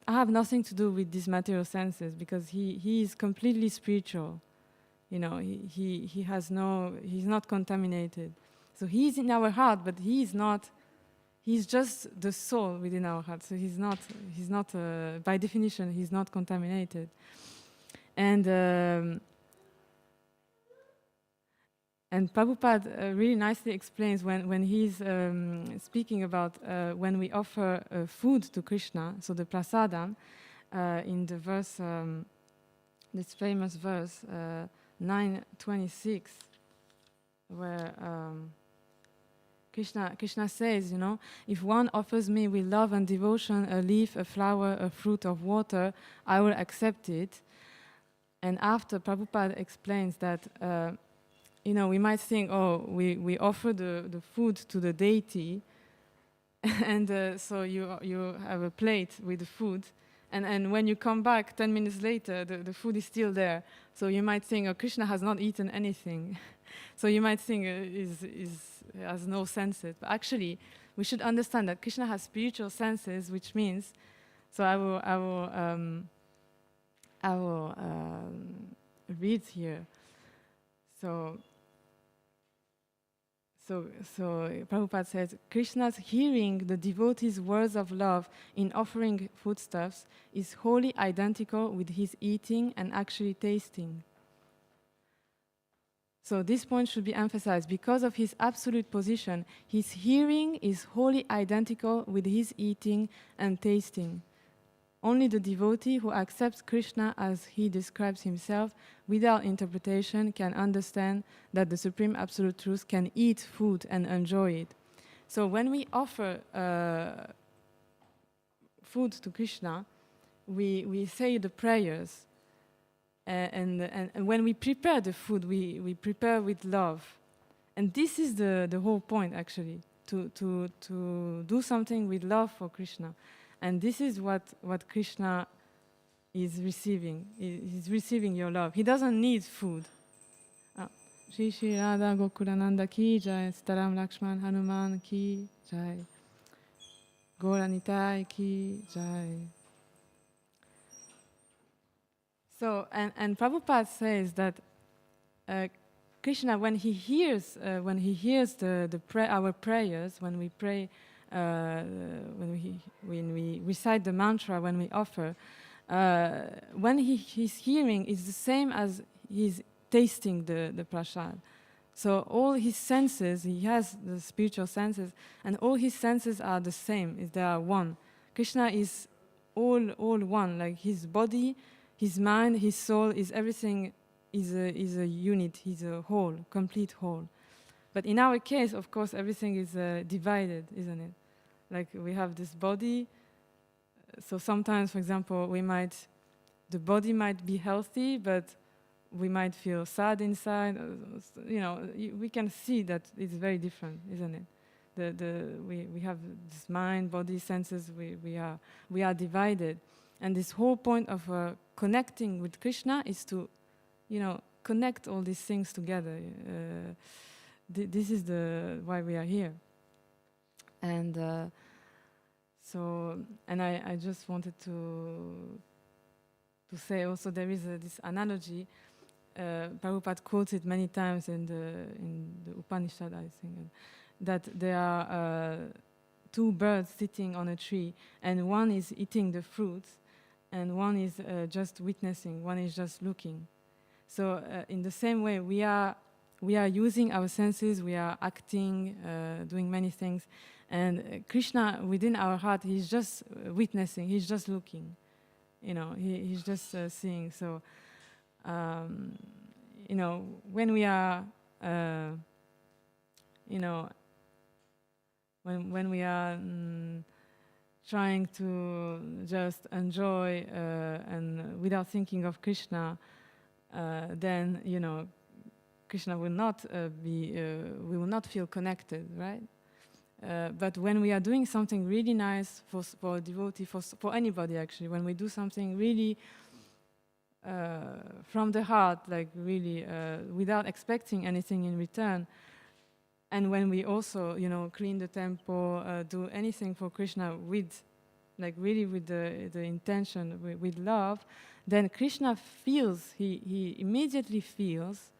have nothing to do with these material senses, because he is completely spiritual. You know, he's not contaminated. So he's in our heart, but he's just the soul within our heart. So he's not by definition, he's not contaminated. And Prabhupada really nicely explains when he's speaking about when we offer food to Krishna, so the prasadam, in the verse, this famous verse, 9:26, where Krishna says, you know, if one offers me with love and devotion a leaf, a flower, a fruit of water, I will accept it. And after, Prabhupada explains that, you know, we might think, oh, we offer the food to the deity, and so you have a plate with the food, and when you come back 10 minutes later, the food is still there. So you might think, oh, Krishna has not eaten anything. So you might think has no senses. But actually, we should understand that Krishna has spiritual senses, which means, so I will read here. So Prabhupada says, Krishna's hearing the devotee's words of love in offering foodstuffs is wholly identical with his eating and actually tasting. So this point should be emphasized. Because of his absolute position, his hearing is wholly identical with his eating and tasting. Only the devotee who accepts Krishna as he describes himself without interpretation can understand that the Supreme Absolute Truth can eat food and enjoy it. So when we offer food to Krishna, we say the prayers. And when we prepare the food, we prepare with love. And this is the whole point, actually, to do something with love for Krishna. And this is what Krishna is receiving. He's receiving your love. He doesn't need food. Shri Shri Radha Gokulananda ki jai, Sitaram Lakshman Hanuman ki jai, Gauranitai ki jai. So, and Prabhupada says that Krishna, when he hears our prayers, when we pray, when we recite the mantra, when we offer, when he's hearing is the same as he's tasting the prasad. So all his senses, he has the spiritual senses, and all his senses are the same. They are one. Krishna is all one. Like his body, his mind, his soul is everything. Is a unit. He's a whole, complete whole. But in our case, of course, everything is divided, isn't it? Like we have this body. So sometimes, for example, the body might be healthy, but we might feel sad inside. You know, we can see that it's very different, isn't it? We have this mind, body, senses. We are divided, and this whole point of connecting with Krishna is to, you know, connect all these things together. This is why we are here. And I just wanted to say also there is this analogy. Prabhupada quotes it many times in the Upanishad, I think, that there are two birds sitting on a tree, and one is eating the fruits, and one is just witnessing. One is just looking. So in the same way, we are using our senses, we are acting, doing many things, and Krishna within our heart, he's just witnessing, he's just looking, you know, he's just seeing. So you know, when we are, you know, when we are trying to just enjoy and without thinking of Krishna, then, you know, Krishna will not we will not feel connected, right? But when we are doing something really nice for a devotee, for anybody actually, when we do something really from the heart, like really without expecting anything in return, and when we also, you know, clean the temple, do anything for Krishna with, like really with the intention, with love, then Krishna feels, he immediately feels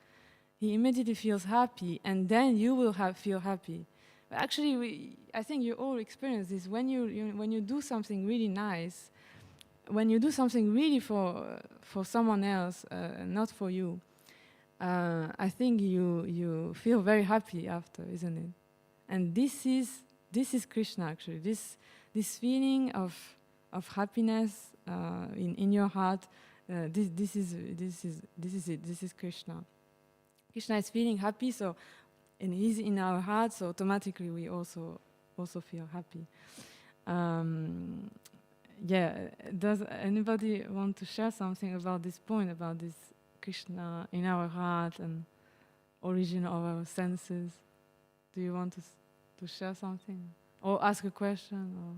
happy, and then you will feel happy. But actually, I think you all experience this. When you do something really nice, when you do something really for someone else, not for you, I think you feel very happy after, isn't it? And this is Krishna actually. This feeling of happiness in your heart. This is it. This is Krishna. Krishna is feeling happy, so, and he's in our hearts, so automatically we also feel happy. Yeah, does anybody want to share something about this point, about this Krishna in our heart and origin of our senses? Do you want to share something? Or ask a question? Or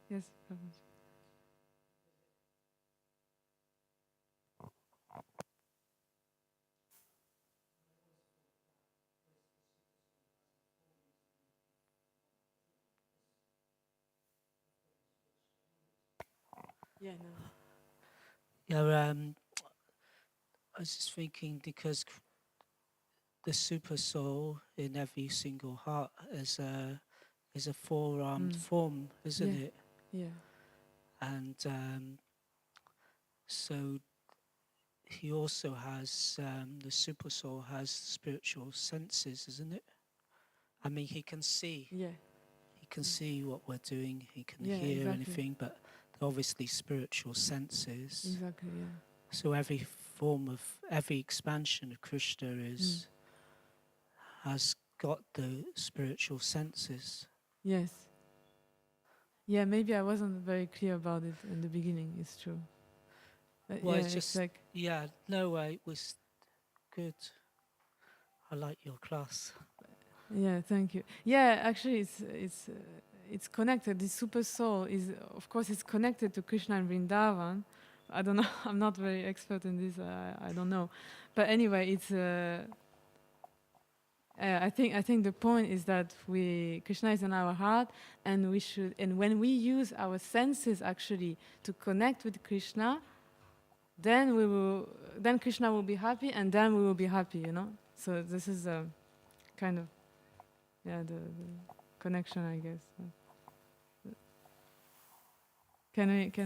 yes, Prabhuji. Yeah, no. Yeah, I was just thinking because the super soul in every single heart is a four-armed form, isn't it? Yeah. And so he also has the super soul has spiritual senses, isn't it? I mean, he can see. Yeah. He can see what we're doing. He can Yeah, hear exactly. anything, but they're obviously spiritual senses. Exactly. Yeah. So every expansion of Krishna has got the spiritual senses. Yes. Yeah, maybe I wasn't very clear about it in the beginning. It's true. Well, yeah, it's just like, it was good. I like your class. yeah, thank you. Yeah, actually, it's connected. The super soul is, of course, it's connected to Krishna and Vrindavan. I don't know. I'm not very expert in this. I don't know, but anyway, it's. I think the point is that Krishna is in our heart, and when we use our senses actually to connect with Krishna, then Krishna will be happy, and then we will be happy. You know. So this is a kind of, yeah, the connection, I guess.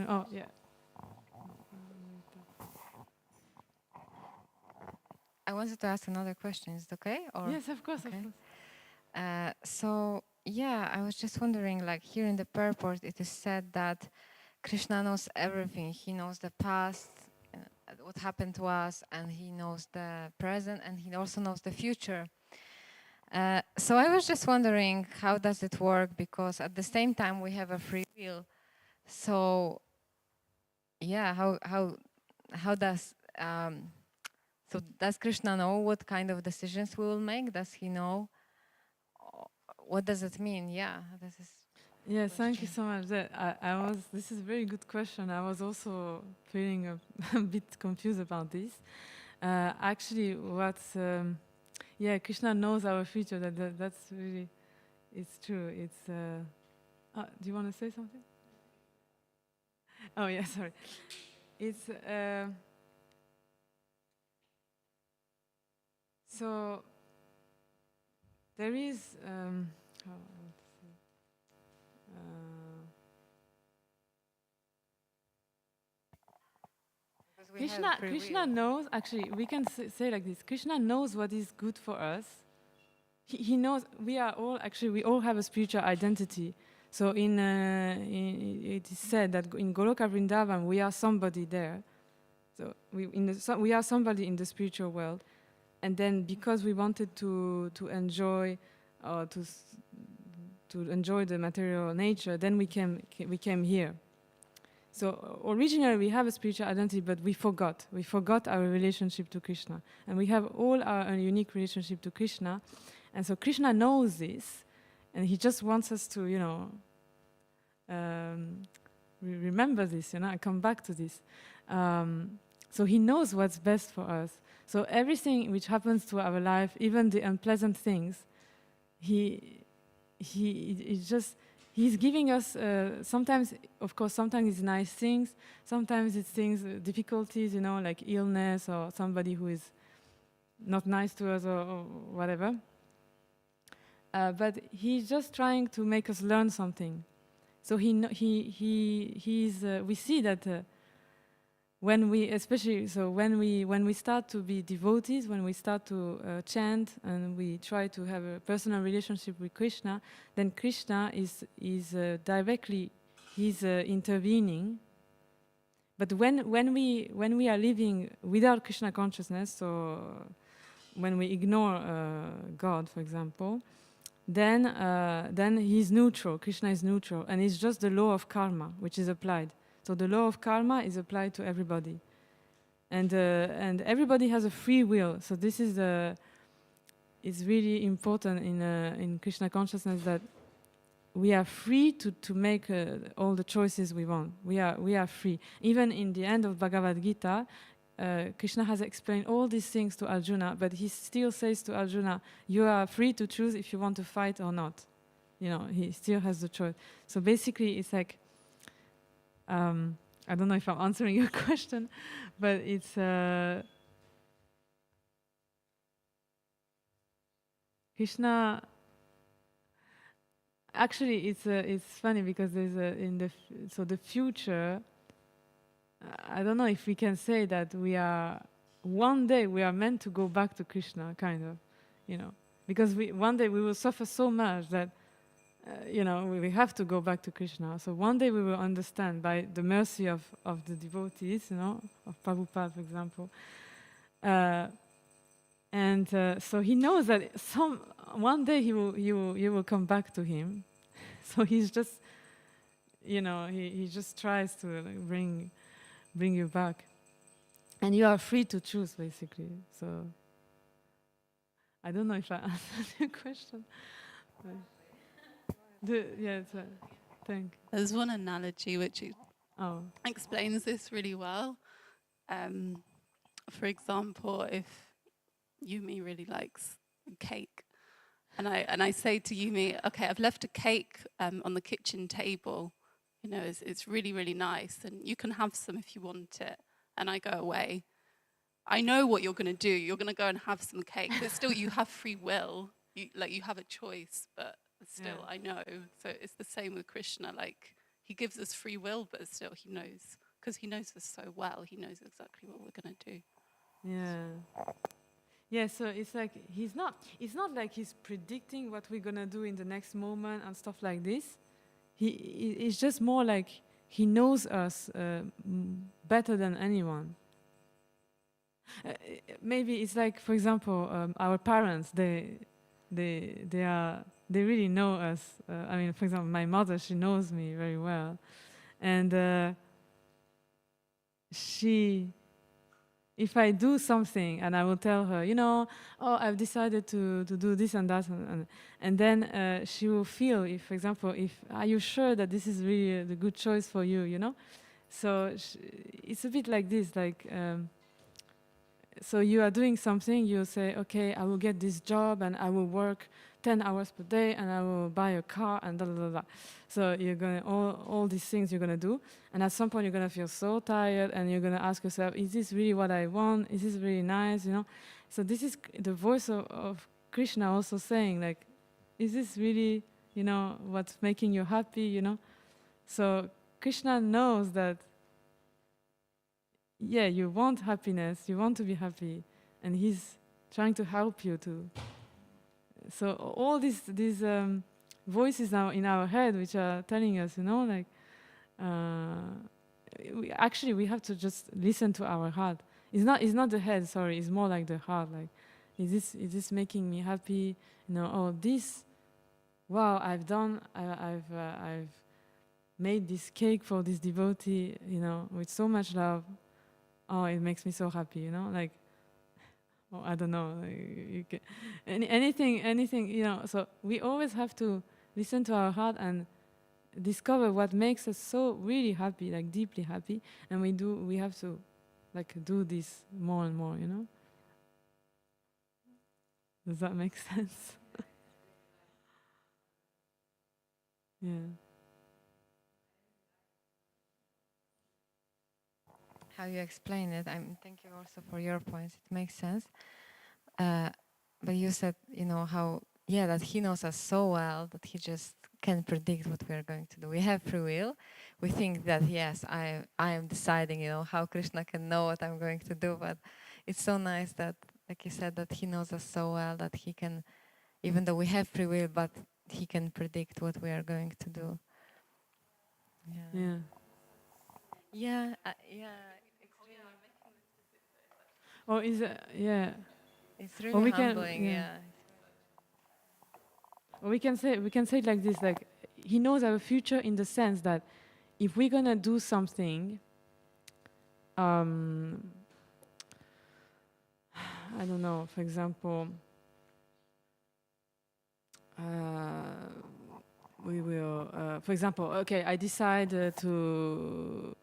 Oh, yeah. I wanted to ask another question. Is it okay? Or Yes, of course, okay. of course. So, yeah, I was just wondering, like here in the purport, it is said that Krishna knows everything. He knows the past, what happened to us, and he knows the present, and he also knows the future. So I was just wondering, how does it work? Because at the same time, we have a free will. So, yeah, how does so does Krishna know what kind of decisions we will make? Does he know? What does it mean? Yeah, this is. Yeah, thank you so much. This is a very good question. I was also feeling a bit confused about this. Actually, yeah, Krishna knows our future. That's really, it's true. It's. Do you want to say something? Oh yeah, sorry. It's. So there is. How to say? Krishna knows, actually, we can say like this: Krishna knows what is good for us. He knows we all have a spiritual identity. So it is said that in Goloka Vrindavan we are somebody there. So we are somebody in the spiritual world, and then because we wanted to enjoy to enjoy the material nature, then we came here. So originally we have a spiritual identity, but we forgot our relationship to Krishna, and we have all our unique relationship to Krishna, and so Krishna knows this, and he just wants us to, remember this, and come back to this. So he knows what's best for us. So everything which happens to our life, even the unpleasant things, he's giving us, sometimes, of course, sometimes it's nice things, sometimes it's things, difficulties, like illness or somebody who is not nice to us or whatever. But he's just trying to make us learn something. So we see that when we start to be devotees, when we start to chant and we try to have a personal relationship with Krishna, then Krishna is directly intervening. But when we are living without Krishna consciousness, so when we ignore God, for example, then he's neutral. Krishna is neutral, and it's just the law of karma which is applied. So the law of karma is applied to everybody, and everybody has a free will. So this is it's really important in Krishna consciousness that we are free to make all the choices we want. We are free. Even in the end of Bhagavad Gita, Krishna has explained all these things to Arjuna, but he still says to Arjuna, "You are free to choose if you want to fight or not." He still has the choice. So basically, it's like. I don't know if I'm answering your question, but it's Krishna. Actually, it's funny because there's the future. I don't know if we can say that one day we are meant to go back to Krishna, kind of, because one day we will suffer so much that. We have to go back to Krishna. So one day we will understand by the mercy of the devotees, of Prabhupada, for example. So he knows that one day you will come back to him. So he's just, he just tries to bring you back, and you are free to choose, basically. So I don't know if I answered your question. Thank you. There's one analogy which explains this really well. For example, if Yumi really likes cake, and I say to Yumi, "Okay, I've left a cake on the kitchen table. It's really, really nice, and you can have some if you want it." And I go away. I know what you're going to do. You're going to go and have some cake, but still, you have free will. You have a choice, but. Still, I know. So it's the same with Krishna. Like, he gives us free will, but still he knows, because he knows us so well. He knows exactly what we're going to do. Yeah. So it's like it's not like he's predicting what we're going to do in the next moment and stuff like this. It's just more like he knows us better than anyone. Maybe it's like, for example, our parents. They really know us. For example, my mother, she knows me very well. And if I do something and I will tell her, I've decided to do this and that, and then she will feel, for example, are you sure that this is really the good choice for you, So it's a bit like this, like, so you are doing something, you say, okay, I will get this job and I will work 10 hours per day and I will buy a car and blah, blah, blah. So you're going to, all these things you're going to do. And at some point you're going to feel so tired and you're going to ask yourself, is this really what I want? Is this really nice? So this is the voice of Krishna also saying, like, is this really, what's making you happy, So Krishna knows that, you want happiness, you want to be happy, and he's trying to help you to. So all these voices now in our head, which are telling us, like, we have to just listen to our heart. It's not the head, sorry. It's more like the heart. Like, Is this making me happy? You know, oh, this, wow, I've made this cake for this devotee, you know, with so much love. Oh, it makes me so happy, you know, like, oh, I don't know, like, you can, anything, you know. So we always have to listen to our heart and discover what makes us so really happy, like deeply happy, and we have to like do this more and more, you know. Does that make sense? Yeah. How you explain it, thank you also for your points. It makes sense. But you said, you know, how, yeah, that he knows us so well that he just can predict what we are going to do. We have free will. We think that, yes, I am deciding, you know, how Krishna can know what I'm going to do. But it's so nice that, like you said, that he knows us so well that he can, even though we have free will, but he can predict what we are going to do. Yeah. Yeah. Yeah. Yeah. Or is it, yeah. It's Or really we can, humbling. yeah. Yeah. Or we can say it like this, like he knows our future in the sense that if we're gonna do something, I don't know, for example, we will, for example, okay, I decide to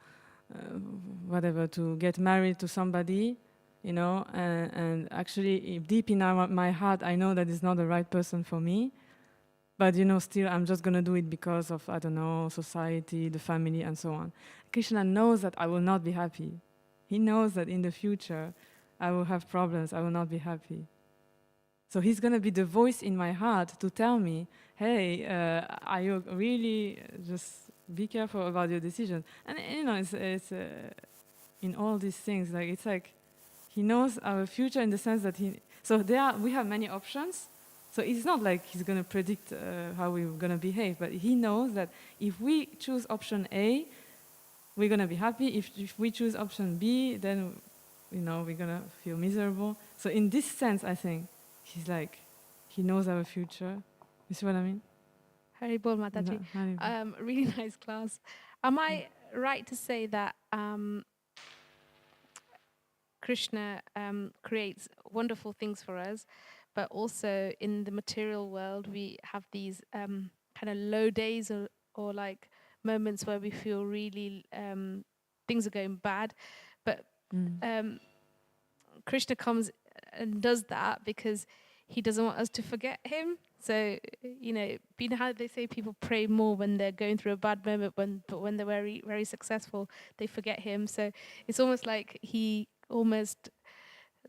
whatever, to get married to somebody, you know, and actually deep in my heart I know that it's not the right person for me, but you know, still I'm just gonna do it because of, I don't know, society, the family, and so on. Krishna knows that I will not be happy. He knows that in the future I will have problems, I will not be happy. So he's gonna be the voice in my heart to tell me, hey, are you really, just be careful about your decision. And you know, it's in all these things, like it's like he knows our future in the sense that so we have many options. So it's not like he's going to predict how we're going to behave, but he knows that if we choose option A, we're going to be happy. If we choose option B, then, you know, we're going to feel miserable. So in this sense, I think he's like, he knows our future. You see what I mean? Haribol Mataji. Really nice class. Am I right to say that Krishna creates wonderful things for us, but also in the material world we have these kind of low days or like moments where we feel really things are going bad, but Krishna comes and does that because he doesn't want us to forget him. So, you know how they say people pray more when they're going through a bad moment, but when they're very, very successful, they forget him. So it's almost like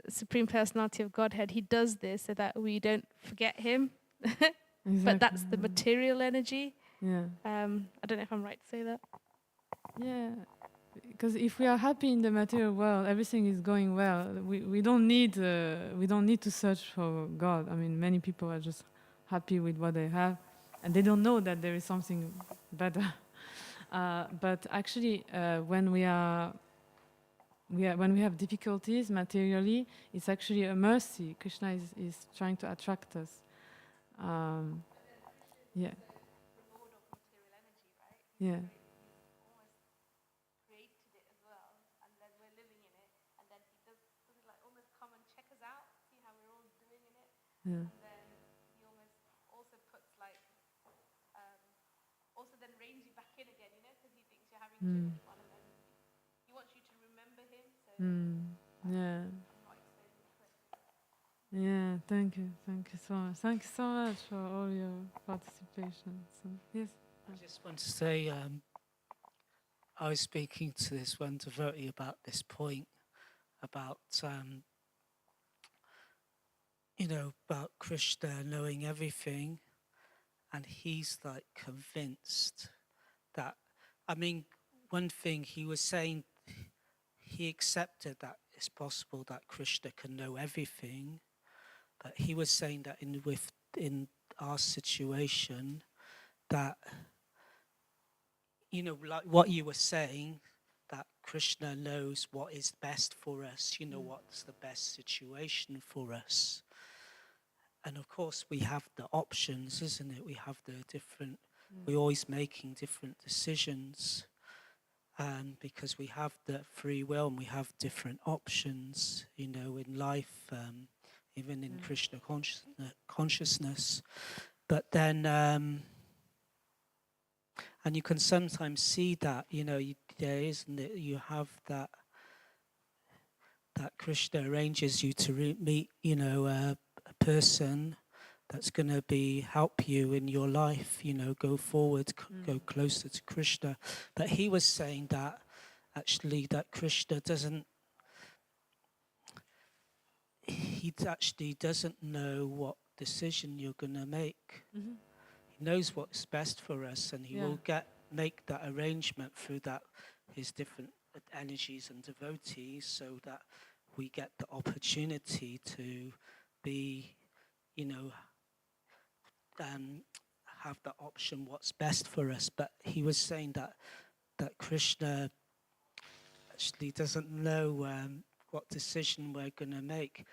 Supreme Personality of Godhead, he does this so that we don't forget him. Exactly. But that's the material energy. Yeah. I don't know if I'm right to say that. Yeah. Because if we are happy in the material world, everything is going well. We don't need to search for God. I mean, many people are just happy with what they have, and they don't know that there is something better. But actually, when we have difficulties materially, it's actually a mercy. Krishna is trying to attract us. Yeah. Yeah. Yeah. And then he almost also puts like, also then reins you back in again, because he thinks you're having too much fun, and then he wants you to remember him. So Yeah. Yeah. Thank you so much. Thank you so much for all your participation. So, yes. I just want to say, I was speaking to this one devotee about this point about about Krishna knowing everything, and he's like convinced that, I mean, one thing he was saying, he accepted that it's possible that Krishna can know everything, but he was saying that in our situation, that, like what you were saying, that Krishna knows what is best for us, what's the best situation for us. and of course we have the options, isn't it? We have the different, we're always making different decisions, because we have the free will and we have different options, you know, in life, even in Krishna consciousness. But then, and you can sometimes see that, you know, there isn't it, you have that Krishna arranges you to meet, you know, a person that's going to be help you in your life, you know, go forward, go closer to Krishna. But he was saying that actually that Krishna he actually doesn't know what decision you're going to make. He knows what's best for us, and he will make that arrangement through that his different energies and devotees, so that we get the opportunity to be, you know, have the option what's best for us. But he was saying that Krishna actually doesn't know what decision we're going to make.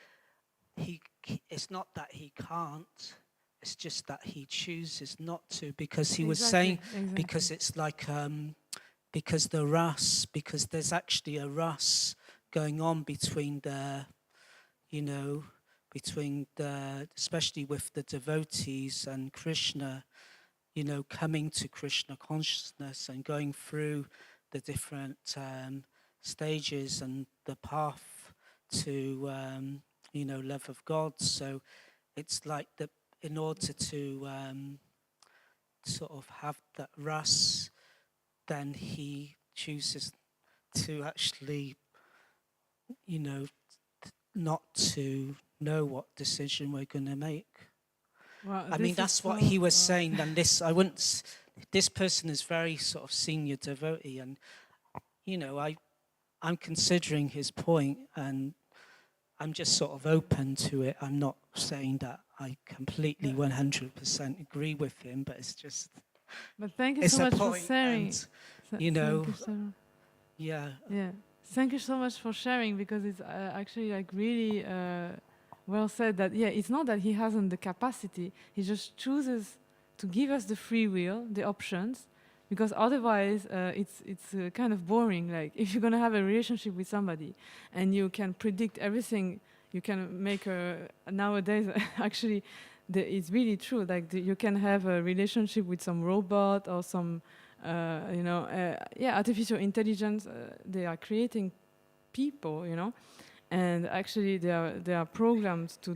It's not that he can't, it's just that he chooses not to, because he was saying, because it's like, because because there's actually a rus going on between the, you know, especially with the devotees and Krishna, you know, coming to Krishna consciousness and going through the different stages and the path to, you know, love of God. So it's like that in order to sort of have that rus, then he chooses to actually, you know, not to know what decision we're going to make. Wow, I mean, that's what he was saying. And this person is very sort of senior devotee, and, you know, I'm considering his point, and I'm just sort of open to it. I'm not saying that I completely 100% agree with him, but it's just, But thank you it's so a much for point, sharing. and, you know, Yeah. Thank you so much for sharing, because it's actually like really well said that, it's not that he hasn't the capacity, he just chooses to give us the free will, the options, because otherwise it's kind of boring. Like if you're going to have a relationship with somebody and you can predict everything, you can make nowadays actually it's really true. Like you can have a relationship with some robot or some artificial intelligence. They are creating people, and actually they are programmed to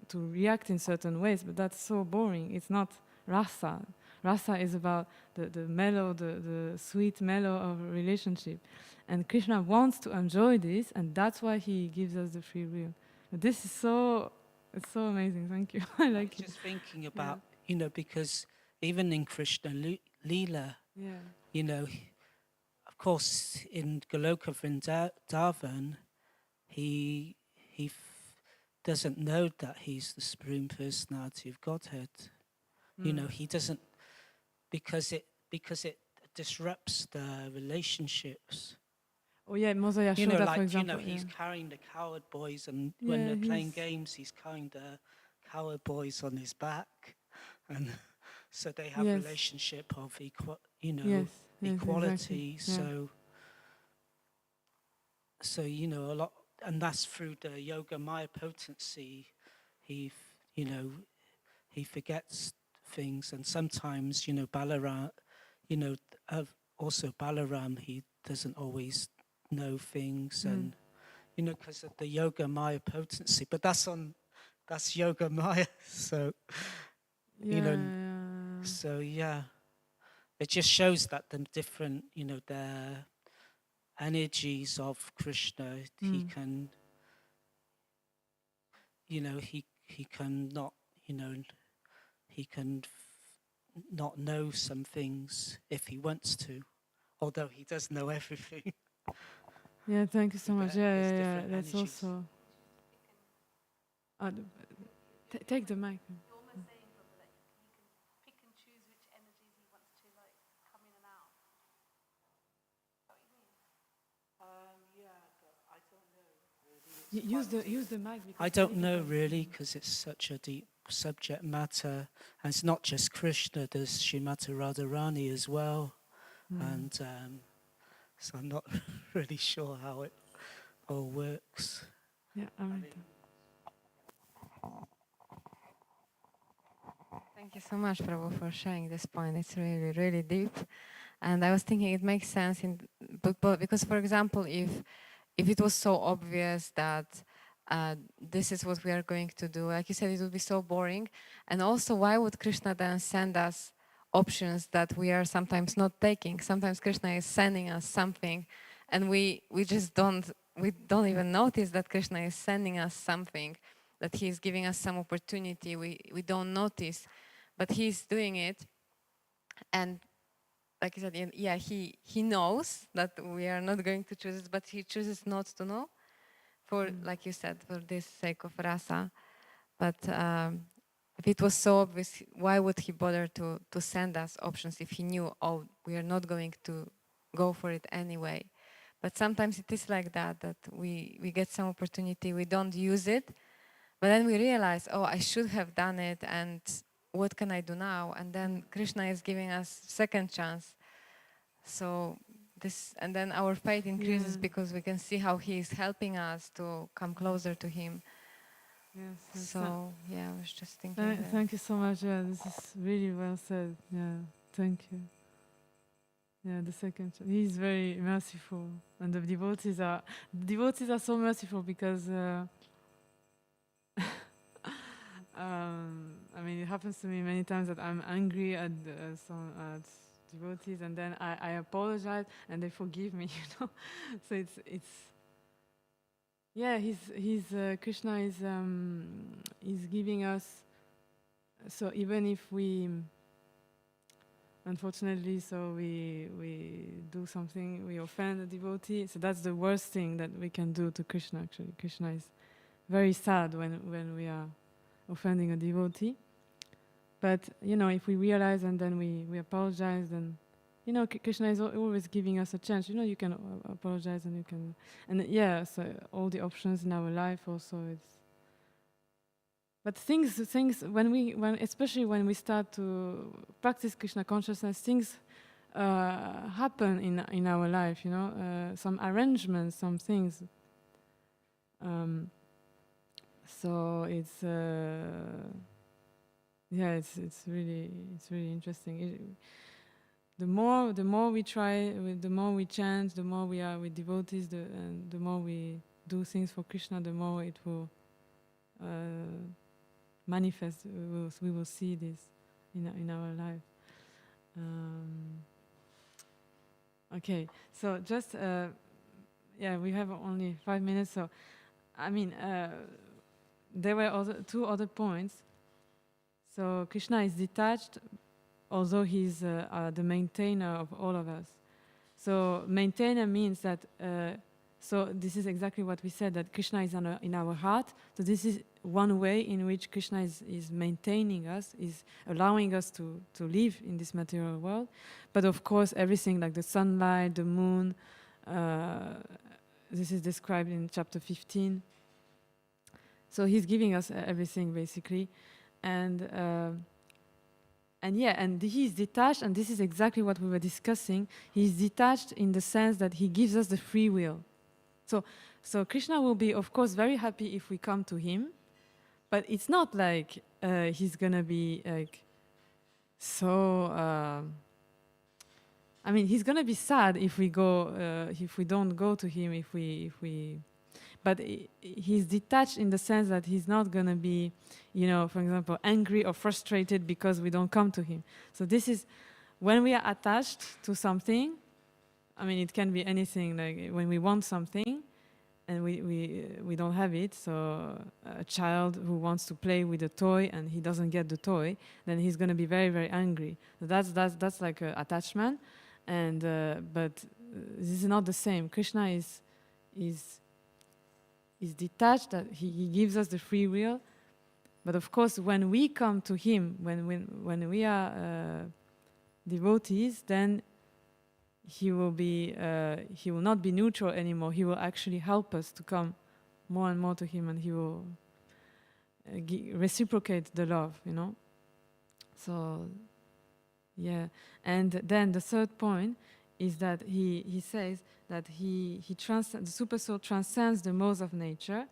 to react in certain ways. But that's so boring. It's not rasa. Rasa is about the mellow, the sweet mellow of a relationship, and Krishna wants to enjoy this, and that's why he gives us the free will. But this is it's so amazing. Thank you. I like it. Just thinking about, you know, because even in Krishna Leela, you know, of course, in Goloka Vrindavan, he doesn't know that he's the Supreme Personality of Godhead. You know, he doesn't, because it disrupts the relationships. Oh yeah, Mother Yashoda, you know, like, for example. You know, he's carrying the coward boys, and when they're playing games, he's carrying the coward boys on his back, and so they have relationship of equality. Exactly. So you know, a lot, and that's through the yoga Maya potency. He forgets things, and sometimes, you know, Balaram, you know, also Balaram, he doesn't always know things, and you know, because of the yoga Maya potency. But that's yoga Maya. So you know, so it just shows that the different, you know, the energies of Krishna, he can, you know, he can not, you know, he can not know some things if he wants to, although he does know everything. Yeah, thank you so much. Yeah. That's energies. also. Take the mic. You're almost saying, Prabhu, that he can pick and choose which energies he wants to like come in and out. Is that what you mean? But I don't know. Use the mic. I don't know really, because it's such a deep subject matter. And it's not just Krishna, there's Srimati Radharani as well. And so I'm not really sure how it all works. Yeah, Amrita. Thank you so much, Prabhu, for sharing this point. It's really, really deep. And I was thinking it makes sense but because, for example, if it was so obvious that this is what we are going to do, like you said, it would be so boring. And also, why would Krishna then send us options that we are sometimes not taking? Sometimes Krishna is sending us something, and we don't even notice that Krishna is sending us something, that he is giving us some opportunity. We don't notice, but he's doing it. And like you said, yeah, he knows that we are not going to choose it, but he chooses not to know, for like you said, for this sake of rasa. But if it was so obvious, why would he bother to send us options if he knew, oh, we are not going to go for it anyway? But sometimes it is like that we get some opportunity, we don't use it, but then we realize, oh, I should have done it, and what can I do now? And then Krishna is giving us second chance. So this, and then our faith increases because we can see how he is helping us to come closer to him. Yes. So yeah, I was just thinking. Thank you so much. Yeah, this is really well said. Yeah, thank you. Yeah, the second. He's very merciful, and the devotees are so merciful because. I mean, it happens to me many times that I'm angry at some devotees, and then I apologize, and they forgive me. You know, so it's yeah. He's Krishna is giving us. So even if we, unfortunately, so we do something, we offend a devotee. So that's the worst thing that we can do to Krishna. Actually, Krishna is very sad when we are offending a devotee. But, you know, if we realize and then we apologize, then, you know, Krishna is always giving us a chance. You know, you can apologize and you can, and yeah, so all the options in our life also it's. But things, especially when we start to practice Krishna consciousness, things happen in our life, you know, some arrangements, some things. So it's yeah, it's really interesting. The more we try, the more we chant, the more we are with devotees, and the more we do things for Krishna, the more it will manifest. We will see this in our life. Okay, so just yeah, we have only 5 minutes, so I mean. There were two other points. So Krishna is detached, although he's the maintainer of all of us. So maintainer means that, so this is exactly what we said, that Krishna is in our heart. So this is one way in which Krishna is maintaining us, is allowing us to live in this material world. But of course, everything like the sunlight, the moon, this is described in chapter 15. So he's giving us everything basically, and yeah, and he's detached, and this is exactly what we were discussing. He's detached in the sense that he gives us the free will. So Krishna will be, of course, very happy if we come to him, but it's not like he's gonna be like so. I mean, he's gonna be sad if we don't go to him, if we. But he's detached in the sense that he's not going to be, you know, for example, angry or frustrated because we don't come to him. So this is when we are attached to something. I mean, it can be anything, like when we want something and we don't have it. So a child who wants to play with a toy and he doesn't get the toy, then he's going to be very, very angry. So that's like an attachment. And but this is not the same. Krishna is detached, that he gives us the free will. But of course, when we come to him, when we are devotees, then he will not be neutral anymore. He will actually help us to come more and more to him, and he will reciprocate the love, you know. So, yeah. And then the third point is that he says that the super soul transcends the modes of nature,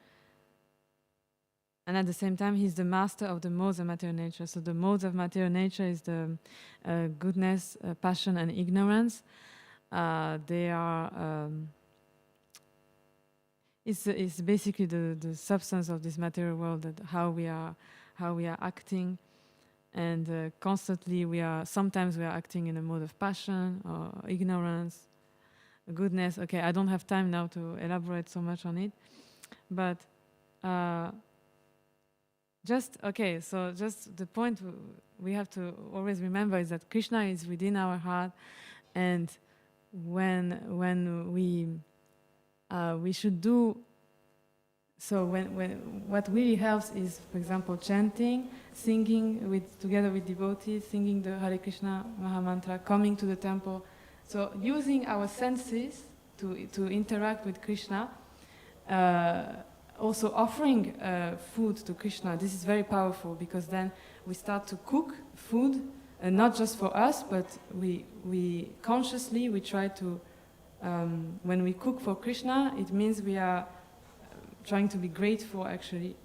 and at the same time he's the master of the modes of material nature. So the modes of material nature is the goodness, passion, and ignorance. They are it's basically the substance of this material world, that how we are acting, and constantly sometimes we are acting in a mode of passion or ignorance, goodness. Okay, I don't have time now to elaborate so much on it, but just the point we have to always remember is that Krishna is within our heart, and when we should do so. When what really helps is, for example, chanting, singing together with devotees, singing the Hare Krishna Mahamantra, coming to the temple. So using our senses to interact with Krishna. Also offering food to Krishna. This is very powerful, because then we start to cook food, and not just for us, but we consciously try to. When we cook for Krishna, it means we are trying to be grateful, actually,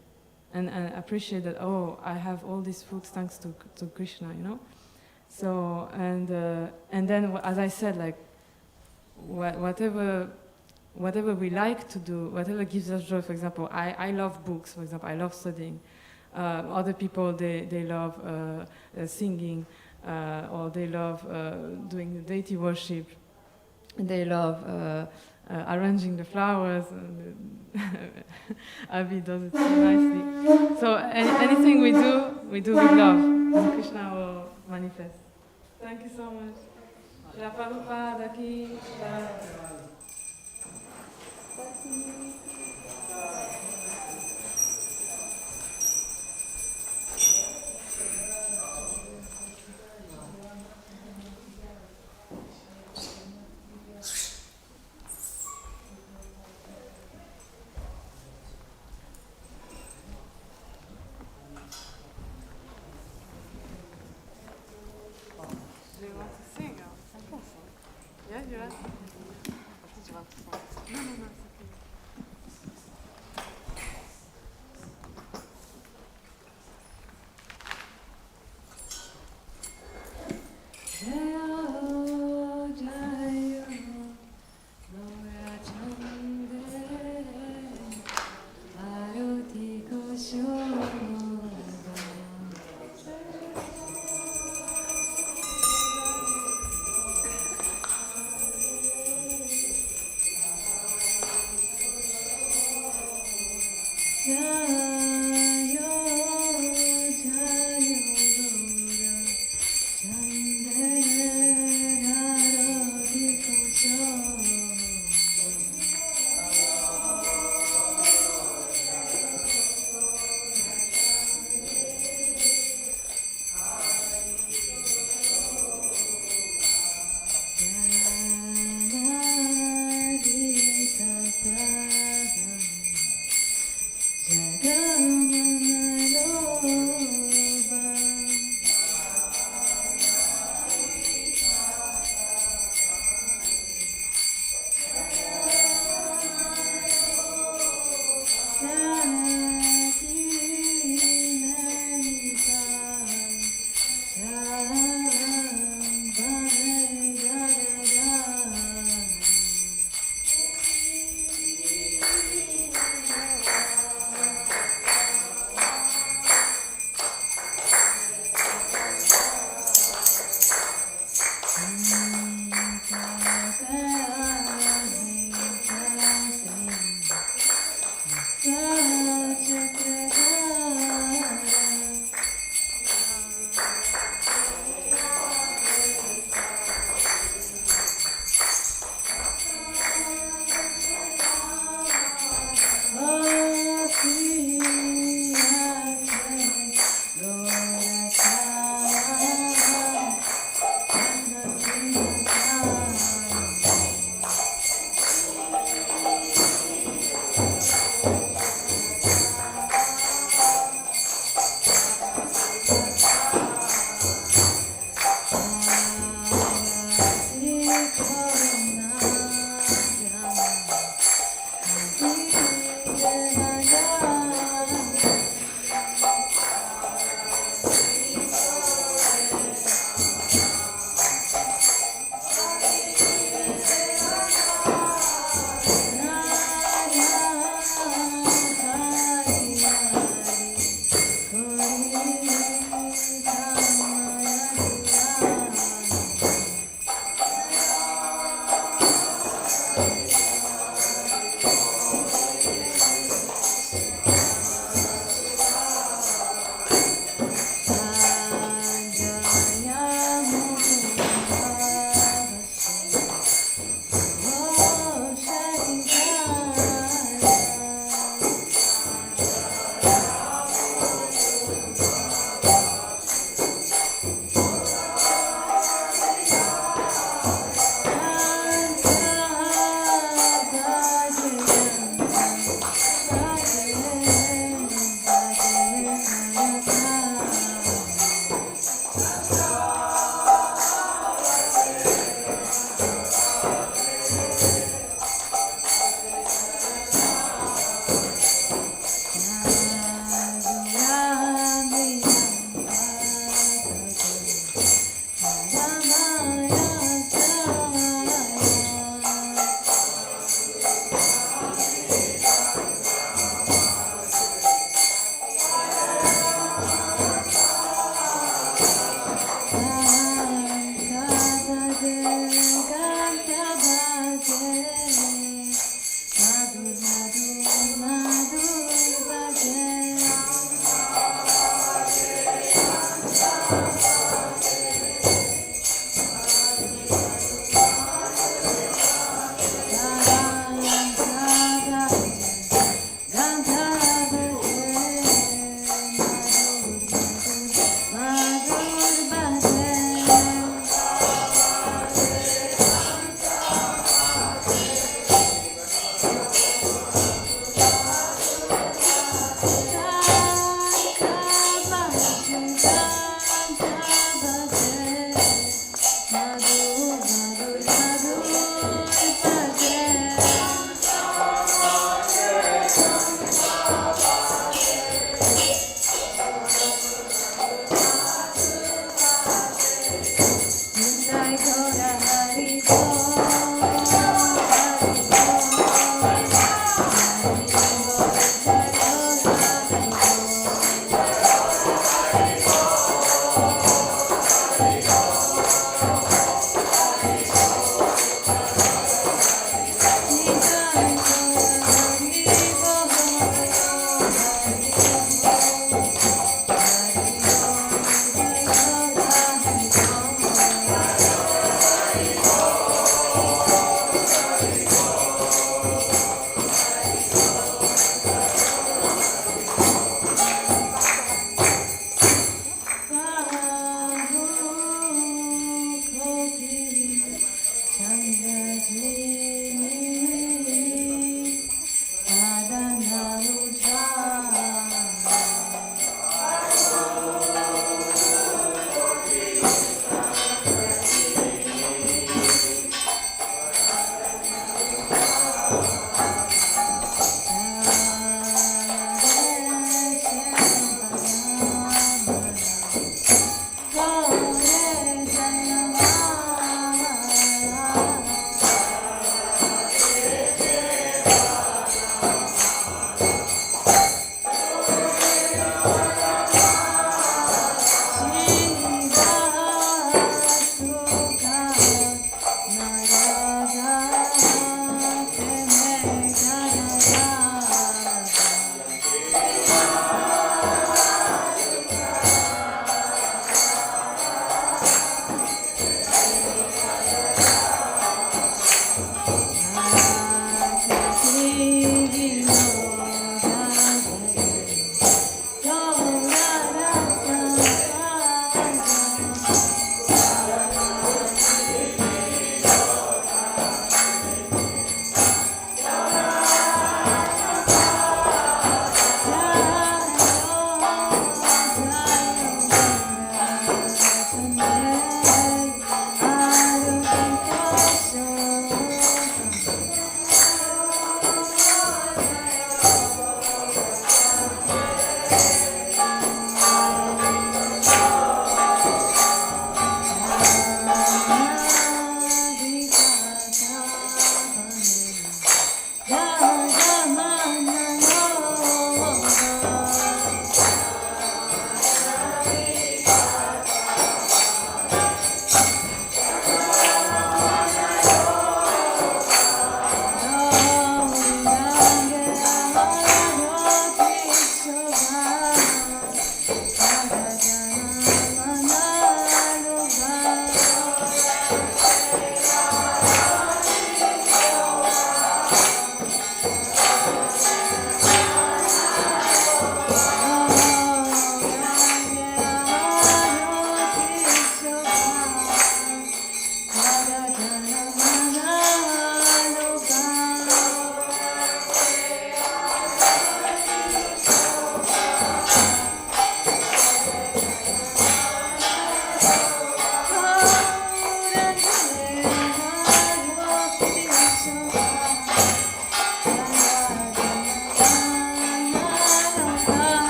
and appreciate that, oh, I have all this food thanks to Krishna, you know. So and then, as I said, like whatever we like to do, whatever gives us joy. For example, I love books. For example, I love studying. Other people they love singing, or they love doing deity worship. They love arranging the flowers. Abhi does it so nicely. So anything we do with love, and Krishna will manifest. Thank you so much. Shri Prabhupada ki jai. Do you want to sing? I can sing. Yeah, you are. What did you want to sing? No, it's okay. Jagat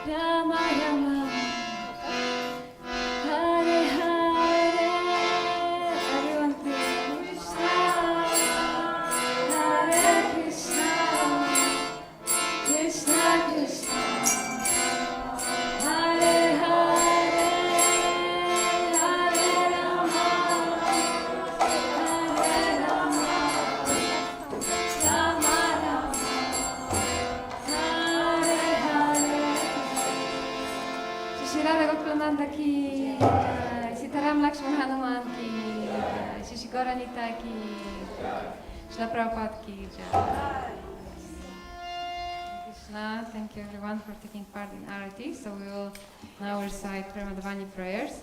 Rama Rama, Hare Hare. Everyone please. Krishna, Hare Krishna, Krishna Krishna, Hare Hare, Hare Rama, Hare Rama, Rama Rama, Hare Hare. Shri Radha Gokulananda ki jai, Sitaram Lakshman Hanuman ki jai, Shri Gaura-Nitai ki jai, Srila Prabhupada ki jai. Krishna, thank you everyone for taking part in Arati. So we will now recite Pramadavani prayers.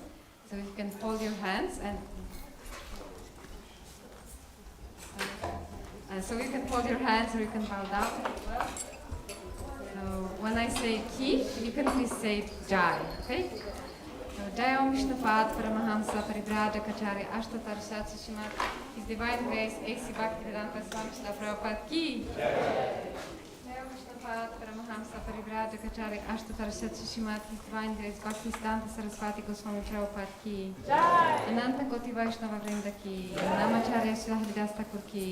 So you can fold your hands and so you can fold your hands or you can bow down. So when I say ki, you can please say jai, okay? So Jai Om Vishnupad Paramahamsa Paribhajacharya Ashtatar Shat Srimad His Divine Grace A.C. Bhaktivedanta Swami Srila Prabhupada ki. Jai Om Vishnupad Paramahamsa Paribhajacharya Ashtatar Shat Srimad His Divine Grace Bhaktivedanta Saraswati Goswami Prabhupada ki. Ananta Koti Vaishnava Vrinda ki. Namacharya Srila Haridas Thakur ki.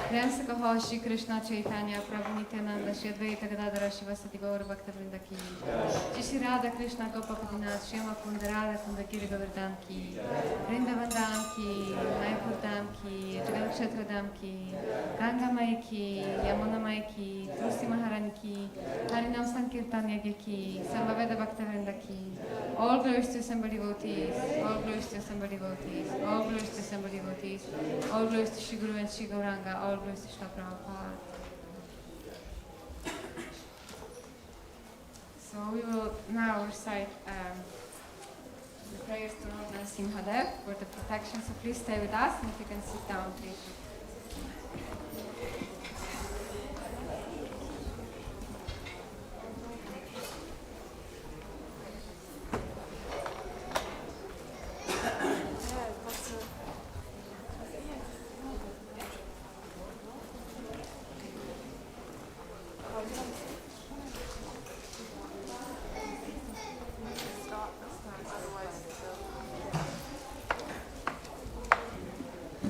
Prem se kaho Shri Krishna Chaitanya Prabhu Nityananda Shri Advaita Gadadhara Shivasati Gaura Bhakta Vrinda ki. Shri Radha Krishna Gopa Gopinath Shri Kunda Radha Kunda Giri Govardhan ki. Vrindavan Dham ki. Mayapur Dham ki. Jagat Kshetra Dham ki. Ganga Mai ki. Yamuna Mai ki. Tulsi Maharani ki. Harinam Sankirtan Yagya ki. Sarvaveda Bhakta Vrinda ki. All glories to somebody devotees. All glories to somebody devotees. All glories to somebody devotees. All glories to Shri Guru and Shri Gauranga. All glories to Srila Prabhupada. So we will now recite the prayers to Lord Narasimhadev for the protection. So please stay with us, and if you can sit down, please.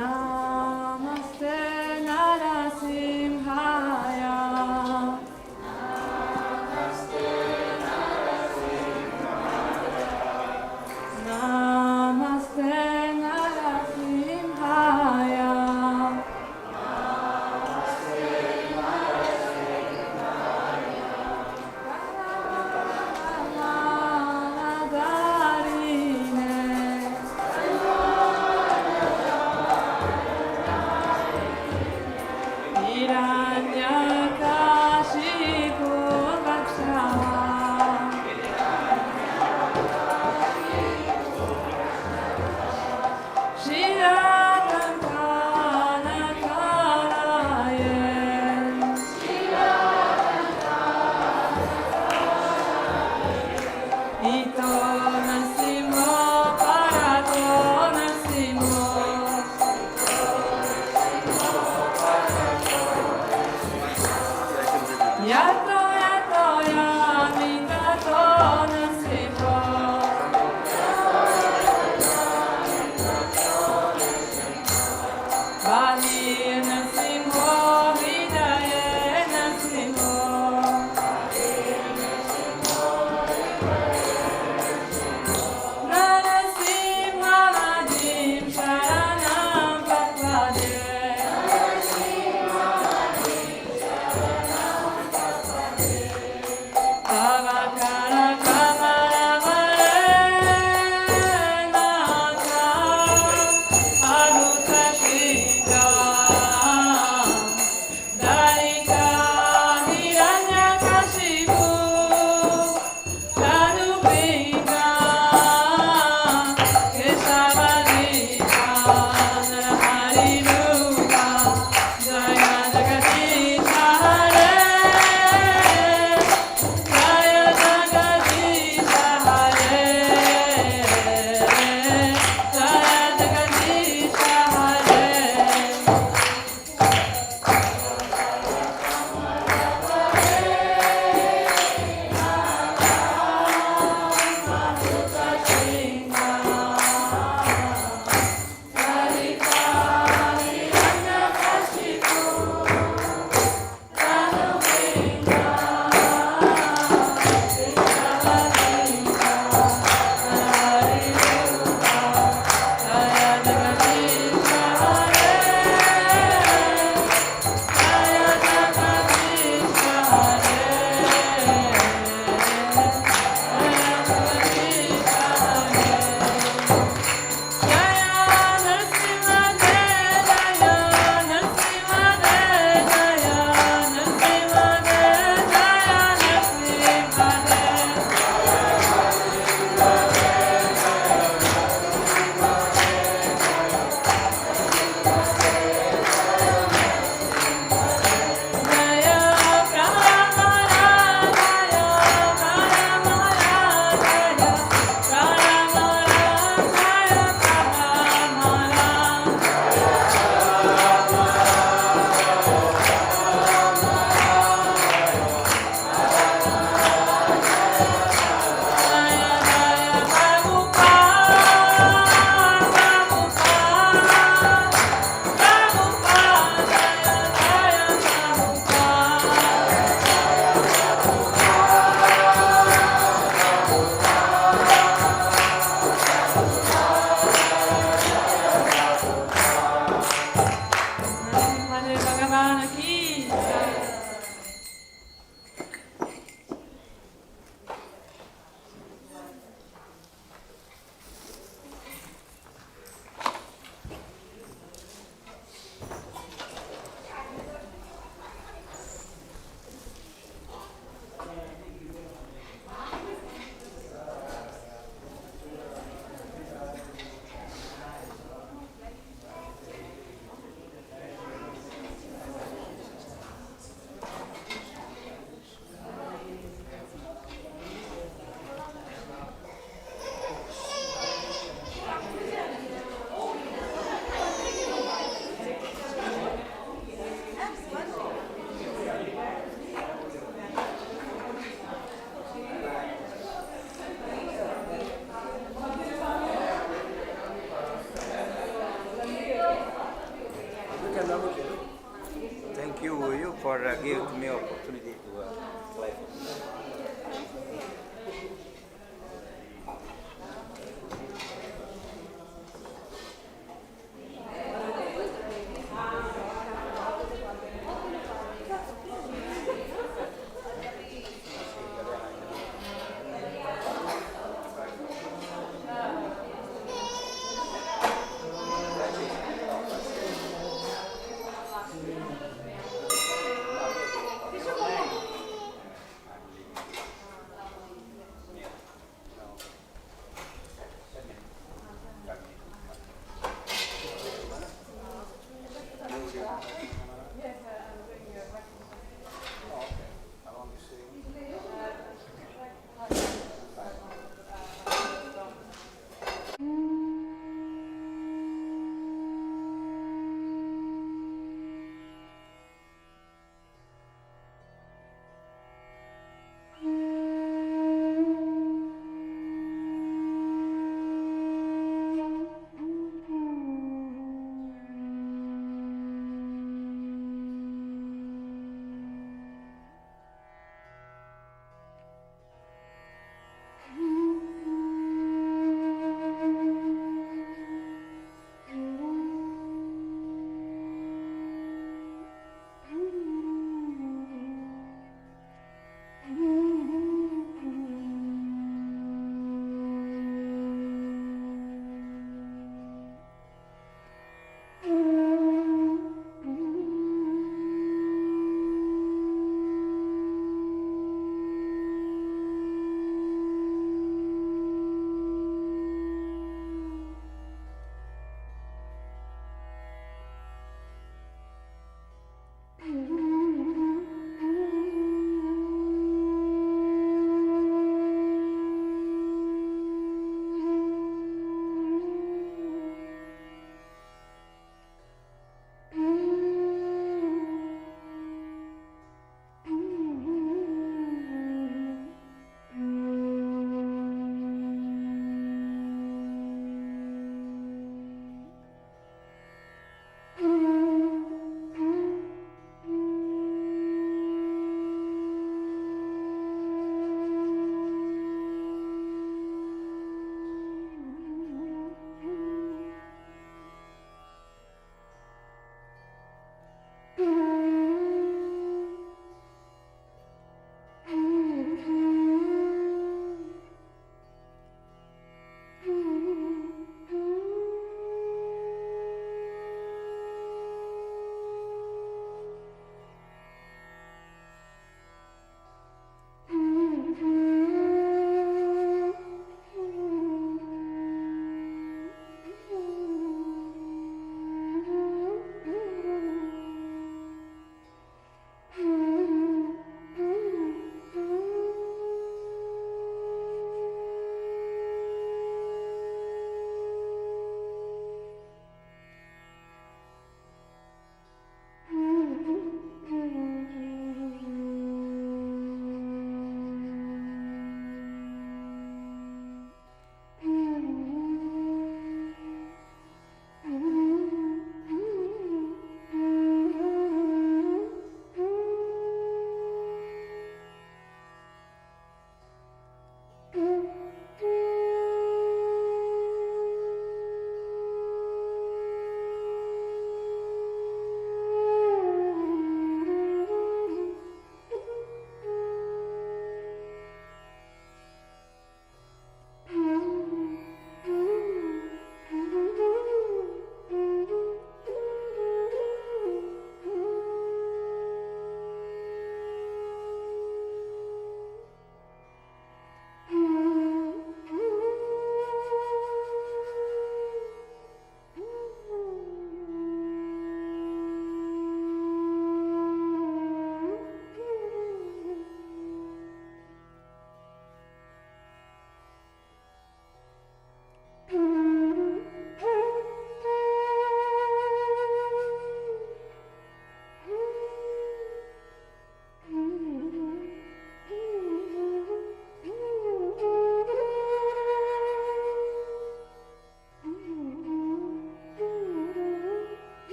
Namaste Narasimhaya. Namaste Narasimhaya. Bhagavad